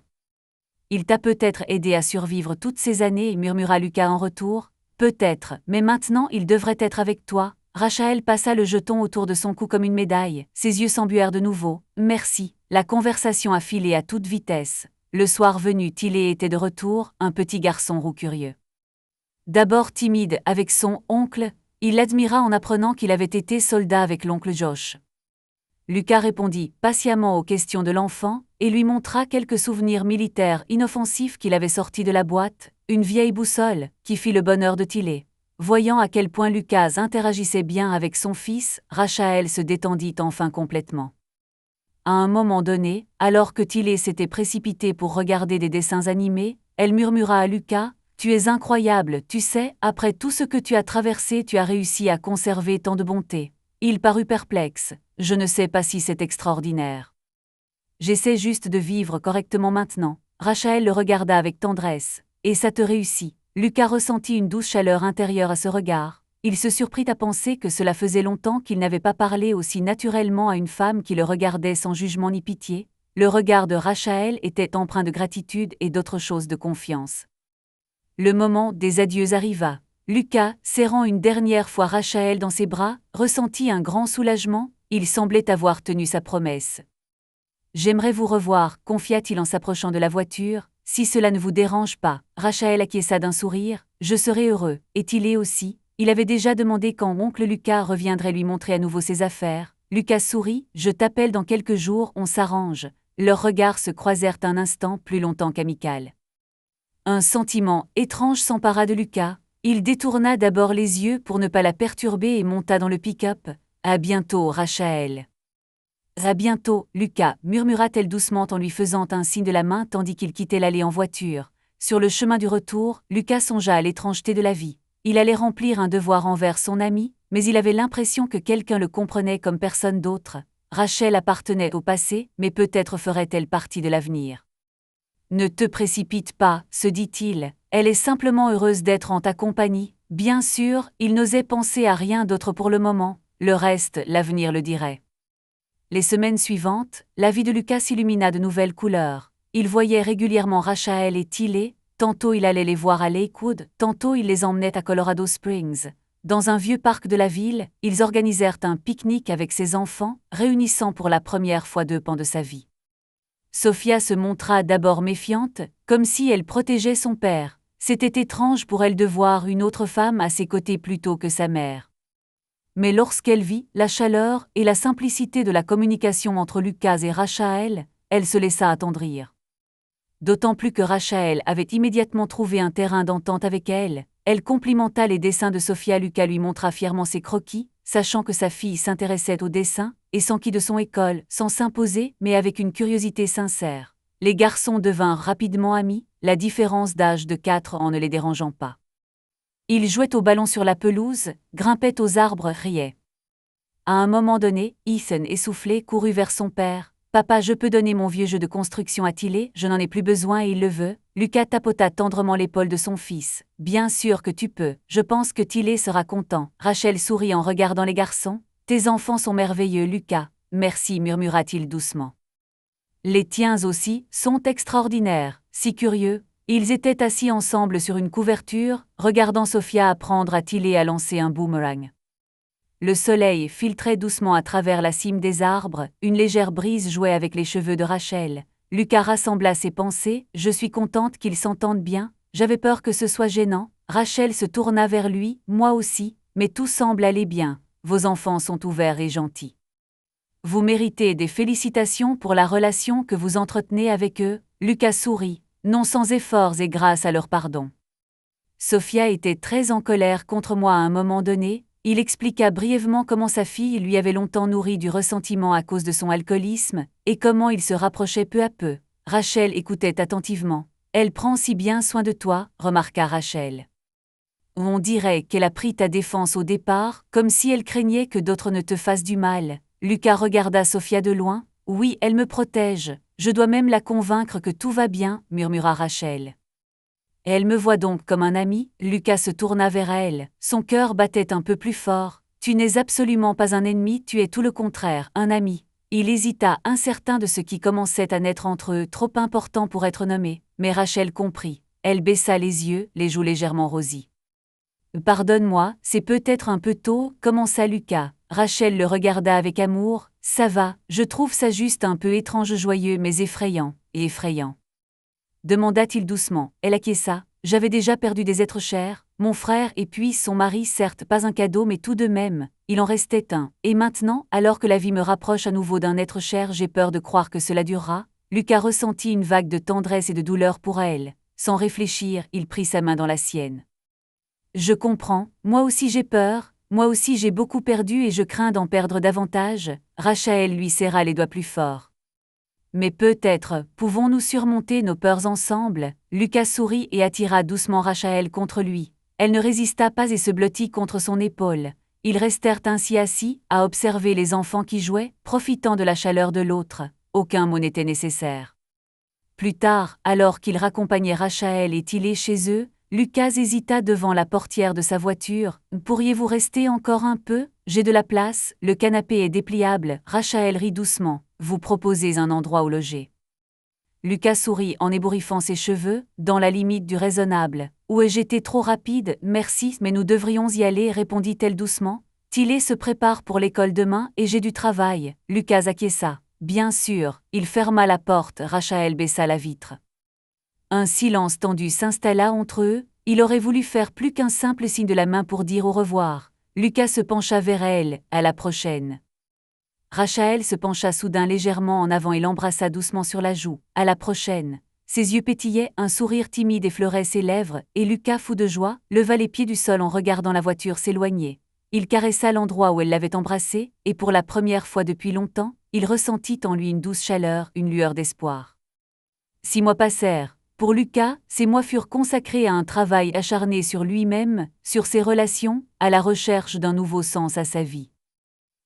Il t'a peut-être aidé à survivre toutes ces années, murmura Lucas en retour. Peut-être, mais maintenant il devrait être avec toi. Rachel passa le jeton autour de son cou comme une médaille, ses yeux s'embuèrent de nouveau. Merci. La conversation a filé à toute vitesse. Le soir venu, Tilly était de retour, un petit garçon roux curieux. D'abord timide avec son oncle, il l'admira en apprenant qu'il avait été soldat avec l'oncle Josh. Lucas répondit patiemment aux questions de l'enfant et lui montra quelques souvenirs militaires inoffensifs qu'il avait sortis de la boîte, une vieille boussole, qui fit le bonheur de Tilly. Voyant à quel point Lucas interagissait bien avec son fils, Rachel se détendit enfin complètement. À un moment donné, alors que Tilly s'était précipitée pour regarder des dessins animés, elle murmura à Lucas « Tu es incroyable, tu sais, après tout ce que tu as traversé, tu as réussi à conserver tant de bonté. » Il parut perplexe. « Je ne sais pas si c'est extraordinaire. J'essaie juste de vivre correctement maintenant. » Rachel le regarda avec tendresse. « Et ça te réussit. » Lucas ressentit une douce chaleur intérieure à ce regard. Il se surprit à penser que cela faisait longtemps qu'il n'avait pas parlé aussi naturellement à une femme qui le regardait sans jugement ni pitié. Le regard de Rachel était empreint de gratitude et d'autre chose de confiance. Le moment des adieux arriva. Lucas, serrant une dernière fois Rachel dans ses bras, ressentit un grand soulagement, il semblait avoir tenu sa promesse. « J'aimerais vous revoir », confia-t-il en s'approchant de la voiture, « si cela ne vous dérange pas. » Rachel acquiesça d'un sourire, « Je serai heureux, et Tilly aussi. » Il avait déjà demandé quand oncle Lucas reviendrait lui montrer à nouveau ses affaires. Lucas sourit, « Je t'appelle dans quelques jours, on s'arrange. » Leurs regards se croisèrent un instant plus longtemps qu'amical. Un sentiment étrange s'empara de Lucas. Il détourna d'abord les yeux pour ne pas la perturber et monta dans le pick-up. « À bientôt, Rachel. »« À bientôt, Lucas, » murmura-t-elle doucement en lui faisant un signe de la main tandis qu'il quittait l'allée en voiture. Sur le chemin du retour, Lucas songea à l'étrangeté de la vie. Il allait remplir un devoir envers son ami, mais il avait l'impression que quelqu'un le comprenait comme personne d'autre. Rachel appartenait au passé, mais peut-être ferait-elle partie de l'avenir. « Ne te précipite pas, se dit-il, elle est simplement heureuse d'être en ta compagnie. » Bien sûr, il n'osait penser à rien d'autre pour le moment, le reste, l'avenir le dirait. Les semaines suivantes, la vie de Lucas s'illumina de nouvelles couleurs. Il voyait régulièrement Rachel et Tilly, tantôt il allait les voir à Lakewood, tantôt il les emmenait à Colorado Springs. Dans un vieux parc de la ville, ils organisèrent un pique-nique avec ses enfants, réunissant pour la première fois 2 pans de sa vie. Sophia se montra d'abord méfiante, comme si elle protégeait son père. C'était étrange pour elle de voir une autre femme à ses côtés plutôt que sa mère. Mais lorsqu'elle vit la chaleur et la simplicité de la communication entre Lucas et Rachel, elle se laissa attendrir. D'autant plus que Rachel avait immédiatement trouvé un terrain d'entente avec elle. Elle complimenta les dessins de Sophia. Lucas lui montra fièrement ses croquis, sachant que sa fille s'intéressait aux dessins, et s'enquit de son école, sans s'imposer, mais avec une curiosité sincère. Les garçons devinrent rapidement amis, la différence d'âge de 4 ans ne les dérangeant pas. Ils jouaient au ballon sur la pelouse, grimpaient aux arbres, riaient. À un moment donné, Ethan, essoufflé, courut vers son père. « Papa, je peux donner mon vieux jeu de construction à Tilly, je n'en ai plus besoin et il le veut. » Lucas tapota tendrement l'épaule de son fils. « Bien sûr que tu peux, je pense que Tilly sera content. » Rachel sourit en regardant les garçons. « Tes enfants sont merveilleux, Lucas. »« Merci, » murmura-t-il doucement. « Les tiens aussi sont extraordinaires. » si curieux. Ils étaient assis ensemble sur une couverture, regardant Sophia apprendre à Tilly à lancer un boomerang. Le soleil filtrait doucement à travers la cime des arbres, une légère brise jouait avec les cheveux de Rachel. Lucas rassembla ses pensées, « Je suis contente qu'ils s'entendent bien, j'avais peur que ce soit gênant. » Rachel se tourna vers lui, « Moi aussi, mais tout semble aller bien, vos enfants sont ouverts et gentils. Vous méritez des félicitations pour la relation que vous entretenez avec eux. » Lucas sourit, non sans efforts et grâce à leur pardon. Sophia était très en colère contre moi à un moment donné. Il expliqua brièvement comment sa fille lui avait longtemps nourri du ressentiment à cause de son alcoolisme, et comment il se rapprochait peu à peu. Rachel écoutait attentivement. « Elle prend si bien soin de toi, » remarqua Rachel. « On dirait qu'elle a pris ta défense au départ, comme si elle craignait que d'autres ne te fassent du mal. » Lucas regarda Sophia de loin. « Oui, elle me protège. Je dois même la convaincre que tout va bien, » murmura Rachel. « Elle me voit donc comme un ami ?» Lucas se tourna vers elle. Son cœur battait un peu plus fort. « Tu n'es absolument pas un ennemi, tu es tout le contraire, un ami. » Il hésita, incertain de ce qui commençait à naître entre eux, trop important pour être nommé. Mais Rachel comprit. Elle baissa les yeux, les joues légèrement rosies. « Pardonne-moi, c'est peut-être un peu tôt, » commença Lucas. Rachel le regarda avec amour. « Ça va, je trouve ça juste un peu étrange, joyeux mais effrayant, et effrayant. » Demanda-t-il doucement. Elle acquiesça. « J'avais déjà perdu des êtres chers, mon frère et puis son mari, certes pas un cadeau mais tout de même, il en restait un. Et maintenant, alors que la vie me rapproche à nouveau d'un être cher, j'ai peur de croire que cela durera. » Lucas ressentit une vague de tendresse et de douleur pour elle. Sans réfléchir, il prit sa main dans la sienne. « Je comprends, moi aussi j'ai peur, moi aussi j'ai beaucoup perdu et je crains d'en perdre davantage. » Rachel lui serra les doigts plus fort. « Mais peut-être pouvons-nous surmonter nos peurs ensemble ?» Lucas sourit et attira doucement Rachel contre lui. Elle ne résista pas et se blottit contre son épaule. Ils restèrent ainsi assis, à observer les enfants qui jouaient, profitant de la chaleur de l'autre. Aucun mot n'était nécessaire. Plus tard, alors qu'ils raccompagnaient Rachel et Tilly chez eux, Lucas hésita devant la portière de sa voiture. « Pourriez-vous rester encore un peu ? J'ai de la place, le canapé est dépliable. » Rachel rit doucement. « Vous proposez un endroit où loger. » Lucas sourit en ébouriffant ses cheveux, dans la limite du raisonnable. « Où ai-je été trop rapide ? Merci, mais nous devrions y aller, » répondit-elle doucement. « Tilly se prépare pour l'école demain et j'ai du travail. » Lucas acquiesça. « Bien sûr. » Il ferma la porte, Rachel baissa la vitre. Un silence tendu s'installa entre eux. Il aurait voulu faire plus qu'un simple signe de la main pour dire au revoir. Lucas se pencha vers elle. « À la prochaine. » Rachel se pencha soudain légèrement en avant et l'embrassa doucement sur la joue. « À la prochaine. » Ses yeux pétillaient, un sourire timide effleurait ses lèvres, et Lucas, fou de joie, leva les pieds du sol en regardant la voiture s'éloigner. Il caressa l'endroit où elle l'avait embrassé, et pour la première fois depuis longtemps, il ressentit en lui une douce chaleur, une lueur d'espoir. 6 mois passèrent. Pour Lucas, ces mois furent consacrés à un travail acharné sur lui-même, sur ses relations, à la recherche d'un nouveau sens à sa vie.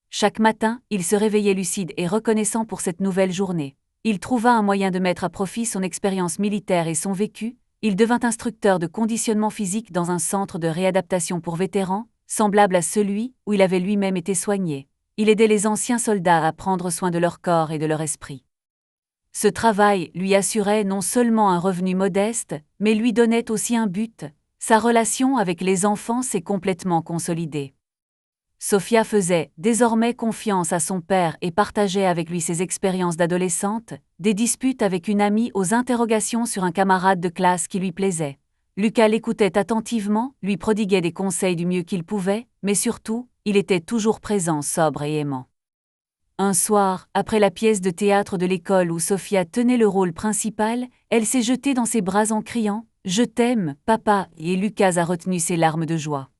Chaque matin, il se réveillait lucide et reconnaissant pour cette nouvelle journée. Il trouva un moyen de mettre à profit son expérience militaire et son vécu. Il devint instructeur de conditionnement physique dans un centre de réadaptation pour vétérans, semblable à celui où il avait lui-même été soigné. Il aidait les anciens soldats à prendre soin de leur corps et de leur esprit. Ce travail lui assurait non seulement un revenu modeste, mais lui donnait aussi un but. Sa relation avec les enfants s'est complètement consolidée. Sophia faisait désormais confiance à son père et partageait avec lui ses expériences d'adolescente, des disputes avec une amie aux interrogations sur un camarade de classe qui lui plaisait. Lucas l'écoutait attentivement, lui prodiguait des conseils du mieux qu'il pouvait, mais surtout, il était toujours présent, sobre et aimant. Un soir, après la pièce de théâtre de l'école où Sophia tenait le rôle principal, elle s'est jetée dans ses bras en criant « Je t'aime, papa !» et Lucas a retenu ses larmes de joie.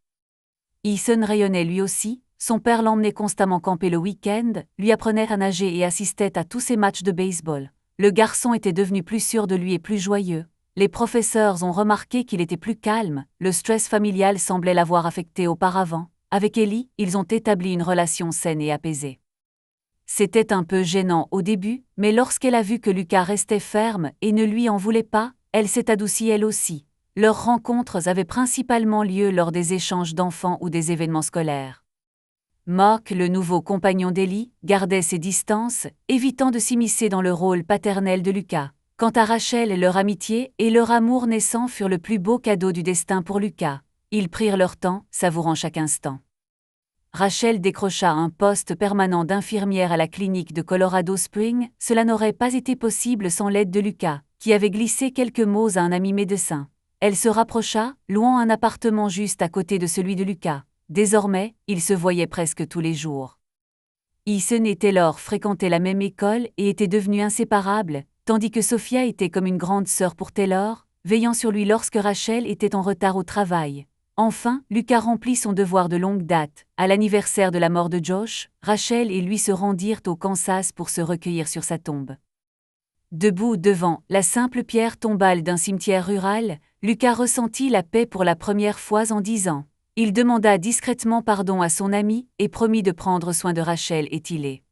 Ethan rayonnait lui aussi, son père l'emmenait constamment camper le week-end, lui apprenait à nager et assistait à tous ses matchs de baseball. Le garçon était devenu plus sûr de lui et plus joyeux. Les professeurs ont remarqué qu'il était plus calme, le stress familial semblait l'avoir affecté auparavant. Avec Ellie, ils ont établi une relation saine et apaisée. C'était un peu gênant au début, mais lorsqu'elle a vu que Lucas restait ferme et ne lui en voulait pas, elle s'est adoucie elle aussi. Leurs rencontres avaient principalement lieu lors des échanges d'enfants ou des événements scolaires. Mark, le nouveau compagnon d'Ellie, gardait ses distances, évitant de s'immiscer dans le rôle paternel de Lucas. Quant à Rachel, leur amitié et leur amour naissant furent le plus beau cadeau du destin pour Lucas. Ils prirent leur temps, savourant chaque instant. Rachel décrocha un poste permanent d'infirmière à la clinique de Colorado Springs. Cela n'aurait pas été possible sans l'aide de Lucas, qui avait glissé quelques mots à un ami médecin. Elle se rapprocha, louant un appartement juste à côté de celui de Lucas. Désormais, ils se voyaient presque tous les jours. Ethan et Taylor fréquentaient la même école et étaient devenus inséparables, tandis que Sophia était comme une grande sœur pour Taylor, veillant sur lui lorsque Rachel était en retard au travail. Enfin, Lucas remplit son devoir de longue date. À l'anniversaire de la mort de Josh, Rachel et lui se rendirent au Kansas pour se recueillir sur sa tombe. Debout devant la simple pierre tombale d'un cimetière rural, Lucas ressentit la paix pour la première fois en 10 ans. Il demanda discrètement pardon à son ami et promit de prendre soin de Rachel et Tilly.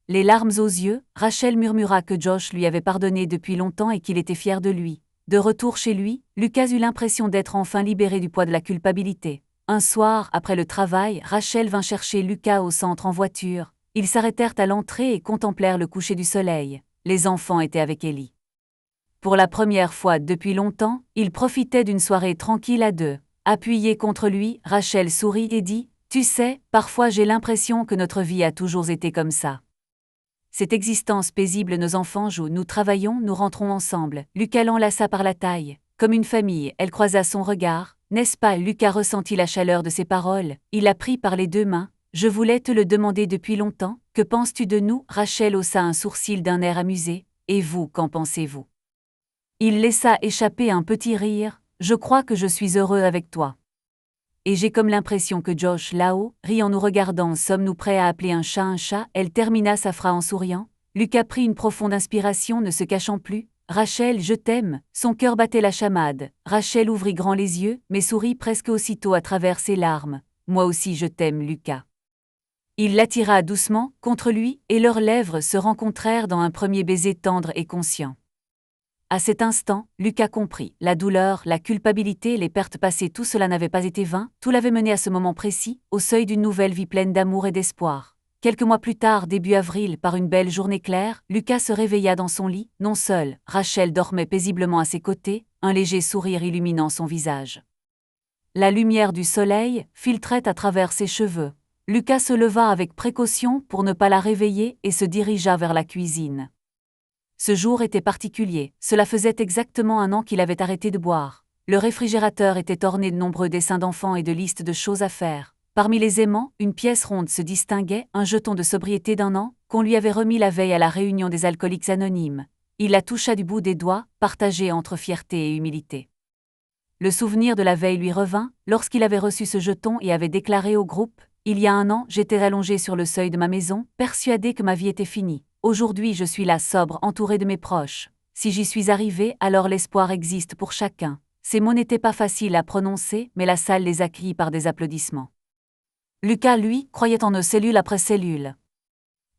Les larmes aux yeux, Rachel murmura que Josh lui avait pardonné depuis longtemps et qu'il était fier de lui. De retour chez lui, Lucas eut l'impression d'être enfin libéré du poids de la culpabilité. Un soir, après le travail, Rachel vint chercher Lucas au centre en voiture. Ils s'arrêtèrent à l'entrée et contemplèrent le coucher du soleil. Les enfants étaient avec Ellie. Pour la première fois depuis longtemps, ils profitaient d'une soirée tranquille à deux. Appuyée contre lui, Rachel sourit et dit « Tu sais, parfois j'ai l'impression que notre vie a toujours été comme ça. Cette existence paisible nos enfants jouent, nous travaillons, nous rentrons ensemble. » Lucas l'enlaça par la taille. Comme une famille, elle croisa son regard. N'est-ce pas? Lucas ressentit la chaleur de ses paroles. Il la prit par les deux mains. « Je voulais te le demander depuis longtemps. Que penses-tu de nous ?» Rachel haussa un sourcil d'un air amusé. « Et vous, qu'en pensez-vous ?» Il laissa échapper un petit rire. « Je crois que je suis heureux avec toi. Et j'ai comme l'impression que Josh, là-haut, rit en nous regardant. Sommes-nous prêts à appeler un chat ?» Elle termina sa phrase en souriant. Lucas prit une profonde inspiration, ne se cachant plus. « Rachel, je t'aime !» Son cœur battait la chamade. Rachel ouvrit grand les yeux, mais sourit presque aussitôt à travers ses larmes. « Moi aussi je t'aime, Lucas. » Il l'attira doucement contre lui, et leurs lèvres se rencontrèrent dans un premier baiser tendre et conscient. À cet instant, Lucas comprit. La douleur, la culpabilité, les pertes passées, tout cela n'avait pas été vain, tout l'avait mené à ce moment précis, au seuil d'une nouvelle vie pleine d'amour et d'espoir. Quelques mois plus tard, début avril, par une belle journée claire, Lucas se réveilla dans son lit, non seul. Rachel dormait paisiblement à ses côtés, un léger sourire illuminant son visage. La lumière du soleil filtrait à travers ses cheveux. Lucas se leva avec précaution pour ne pas la réveiller et se dirigea vers la cuisine. Ce jour était particulier, cela faisait exactement 1 an qu'il avait arrêté de boire. Le réfrigérateur était orné de nombreux dessins d'enfants et de listes de choses à faire. Parmi les aimants, une pièce ronde se distinguait, un jeton de sobriété d'1 an, qu'on lui avait remis la veille à la réunion des alcooliques anonymes. Il la toucha du bout des doigts, partagé entre fierté et humilité. Le souvenir de la veille lui revint, lorsqu'il avait reçu ce jeton et avait déclaré au groupe « Il y a 1 an, j'étais allongé sur le seuil de ma maison, persuadé que ma vie était finie. Aujourd'hui je suis là sobre, entouré de mes proches. Si j'y suis arrivé, alors l'espoir existe pour chacun. » Ces mots n'étaient pas faciles à prononcer, mais la salle les accueillit par des applaudissements. Lucas, lui, croyait en eux cellule après cellule.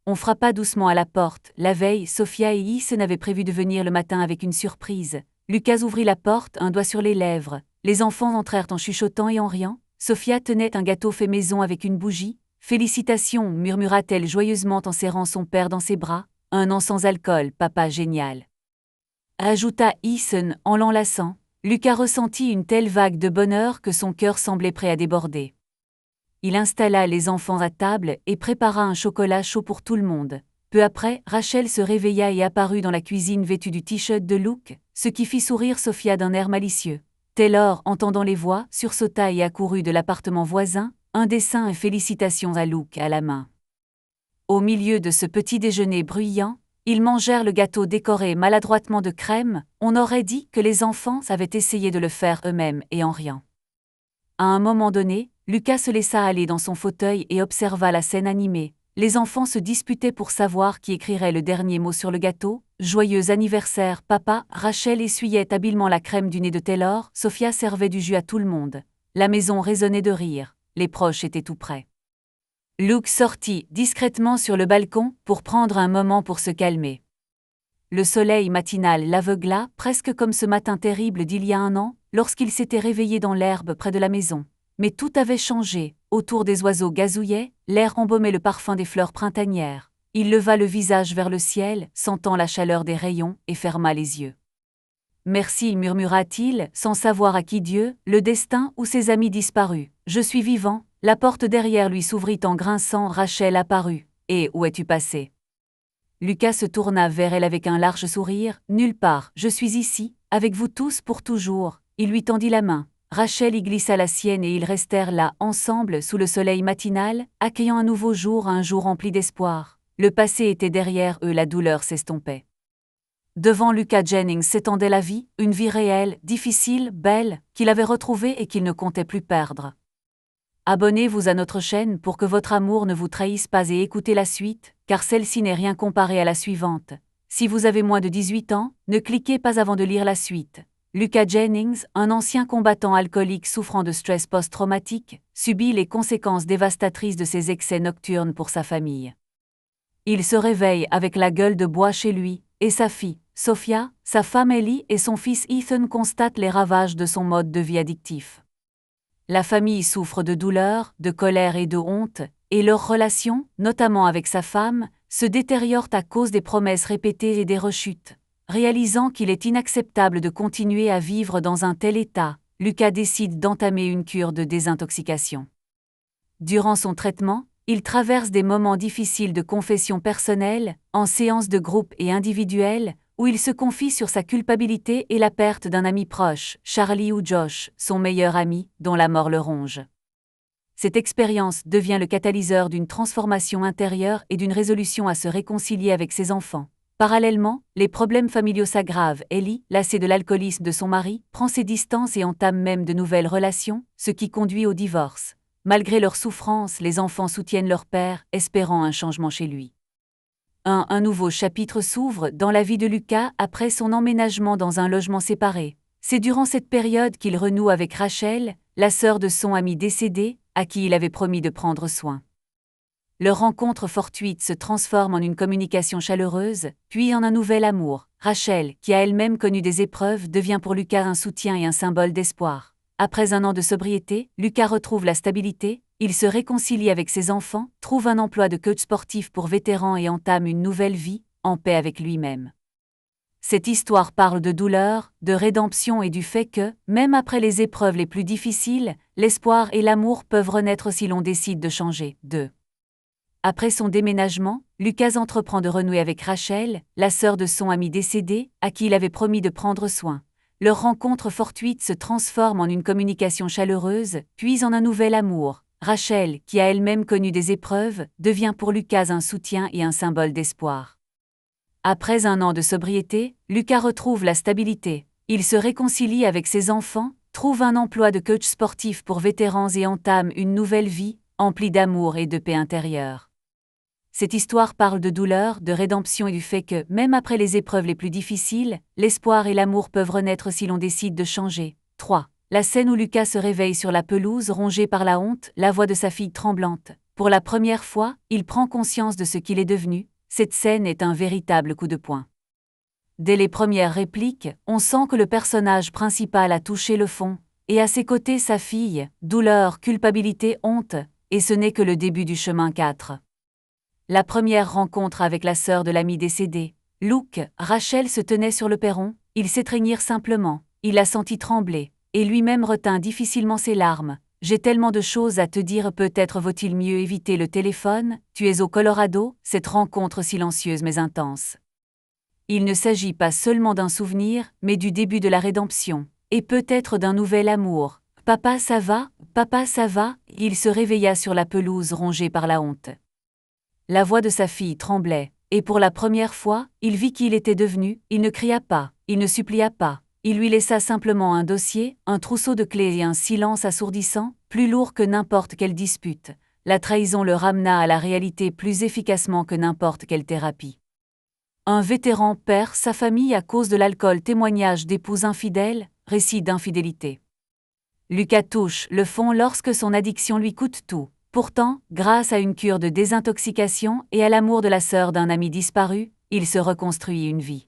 On frappa doucement à la porte. La veille, Sophia et Ethan avaient prévu de venir le matin avec une surprise. Lucas ouvrit la porte, un doigt sur les lèvres. Les enfants entrèrent en chuchotant et en riant. Sophia tenait un gâteau fait maison avec une bougie. « Félicitations » murmura-t-elle joyeusement en serrant son père dans ses bras. « 1 an sans alcool, papa génial » ajouta Ethan en l'enlaçant. Lucas ressentit une telle vague de bonheur que son cœur semblait prêt à déborder. Il installa les enfants à table et prépara un chocolat chaud pour tout le monde. Peu après, Rachel se réveilla et apparut dans la cuisine vêtue du t-shirt de Luke, ce qui fit sourire Sophia d'un air malicieux. Taylor, entendant les voix, sursauta et accourut de l'appartement voisin, un dessin et félicitations à Luke à la main. Au milieu de ce petit déjeuner bruyant, ils mangèrent le gâteau décoré maladroitement de crème. On aurait dit que les enfants avaient essayé de le faire eux-mêmes et en riant. À un moment donné, Lucas se laissa aller dans son fauteuil et observa la scène animée. Les enfants se disputaient pour savoir qui écrirait le dernier mot sur le gâteau. « Joyeux anniversaire, papa !» Rachel essuyait habilement la crème du nez de Taylor. Sophia servait du jus à tout le monde. La maison résonnait de rire. Les proches étaient tout près. Luke sortit discrètement sur le balcon pour prendre un moment pour se calmer. Le soleil matinal l'aveugla, presque comme ce matin terrible d'il y a 1 an, lorsqu'il s'était réveillé dans l'herbe près de la maison. Mais tout avait changé. Autour des oiseaux gazouillaient, l'air embaumait le parfum des fleurs printanières. Il leva le visage vers le ciel, sentant la chaleur des rayons, et ferma les yeux. Merci, murmura-t-il, sans savoir à qui Dieu, le destin ou ses amis disparus. Je suis vivant. La porte derrière lui s'ouvrit en grinçant. Rachel apparut. Et où es-tu passé? Lucas se tourna vers elle avec un large sourire. Nulle part, je suis ici, avec vous tous pour toujours. Il lui tendit la main. Rachel y glissa la sienne et ils restèrent là, ensemble, sous le soleil matinal, accueillant un nouveau jour, un jour rempli d'espoir. Le passé était derrière eux, la douleur s'estompait. Devant Lucas Jennings s'étendait la vie, une vie réelle, difficile, belle, qu'il avait retrouvée et qu'il ne comptait plus perdre. Abonnez-vous à notre chaîne pour que votre amour ne vous trahisse pas et écoutez la suite, car celle-ci n'est rien comparée à la suivante. Si vous avez moins de 18 ans, ne cliquez pas avant de lire la suite. Lucas Jennings, un ancien combattant alcoolique souffrant de stress post-traumatique, subit les conséquences dévastatrices de ses excès nocturnes pour sa famille. Il se réveille avec la gueule de bois chez lui, et sa fille, Sophia, sa femme Ellie et son fils Ethan constatent les ravages de son mode de vie addictif. La famille souffre de douleur, de colère et de honte, et leur relation, notamment avec sa femme, se détériore à cause des promesses répétées et des rechutes. Réalisant qu'il est inacceptable de continuer à vivre dans un tel état, Lucas décide d'entamer une cure de désintoxication. Durant son traitement, il traverse des moments difficiles de confession personnelle, en séances de groupe et individuelles, où il se confie sur sa culpabilité et la perte d'un ami proche, Charlie ou Josh, son meilleur ami, dont la mort le ronge. Cette expérience devient le catalyseur d'une transformation intérieure et d'une résolution à se réconcilier avec ses enfants. Parallèlement, les problèmes familiaux s'aggravent. Ellie, lassée de l'alcoolisme de son mari, prend ses distances et entame même de nouvelles relations, ce qui conduit au divorce. Malgré leurs souffrances, les enfants soutiennent leur père, espérant un changement chez lui. Un nouveau chapitre s'ouvre dans la vie de Lucas après son emménagement dans un logement séparé. C'est durant cette période qu'il renoue avec Rachel, la sœur de son ami décédé, à qui il avait promis de prendre soin. Leur rencontre fortuite se transforme en une communication chaleureuse, puis en un nouvel amour. Rachel, qui a elle-même connu des épreuves, devient pour Lucas un soutien et un symbole d'espoir. Après un an de sobriété, Lucas retrouve la stabilité, il se réconcilie avec ses enfants, trouve un emploi de coach sportif pour vétérans et entame une nouvelle vie, en paix avec lui-même. Cette histoire parle de douleur, de rédemption et du fait que, même après les épreuves les plus difficiles, l'espoir et l'amour peuvent renaître si l'on décide de changer. 2. Après son déménagement, Lucas entreprend de renouer avec Rachel, la sœur de son ami décédé, à qui il avait promis de prendre soin. Leur rencontre fortuite se transforme en une communication chaleureuse, puis en un nouvel amour. Rachel, qui a elle-même connu des épreuves, devient pour Lucas un soutien et un symbole d'espoir. Après un an de sobriété, Lucas retrouve la stabilité. Il se réconcilie avec ses enfants, trouve un emploi de coach sportif pour vétérans et entame une nouvelle vie, emplie d'amour et de paix intérieure. Cette histoire parle de douleur, de rédemption et du fait que, même après les épreuves les plus difficiles, l'espoir et l'amour peuvent renaître si l'on décide de changer. 3. La scène où Lucas se réveille sur la pelouse rongée par la honte, la voix de sa fille tremblante. Pour la première fois, il prend conscience de ce qu'il est devenu. Cette scène est un véritable coup de poing. Dès les premières répliques, on sent que le personnage principal a touché le fond, et à ses côtés sa fille, douleur, culpabilité, honte, et ce n'est que le début du chemin 4. La première rencontre avec la sœur de l'ami décédé. Luke, Rachel se tenait sur le perron, ils s'étreignirent simplement, il la sentit trembler, et lui-même retint difficilement ses larmes. J'ai tellement de choses à te dire, peut-être vaut-il mieux éviter le téléphone, tu es au Colorado, cette rencontre silencieuse mais intense. Il ne s'agit pas seulement d'un souvenir, mais du début de la rédemption, et peut-être d'un nouvel amour. Papa ça va, il se réveilla sur la pelouse rongée par la honte. La voix de sa fille tremblait, et pour la première fois, il vit qui il était devenu, il ne cria pas, il ne supplia pas, il lui laissa simplement un dossier, un trousseau de clés et un silence assourdissant, plus lourd que n'importe quelle dispute. La trahison le ramena à la réalité plus efficacement que n'importe quelle thérapie. Un vétéran perd sa famille à cause de l'alcool, témoignage d'épouses infidèles, récit d'infidélité. Lucas touche le fond lorsque son addiction lui coûte tout. Pourtant, grâce à une cure de désintoxication et à l'amour de la sœur d'un ami disparu, il se reconstruit une vie.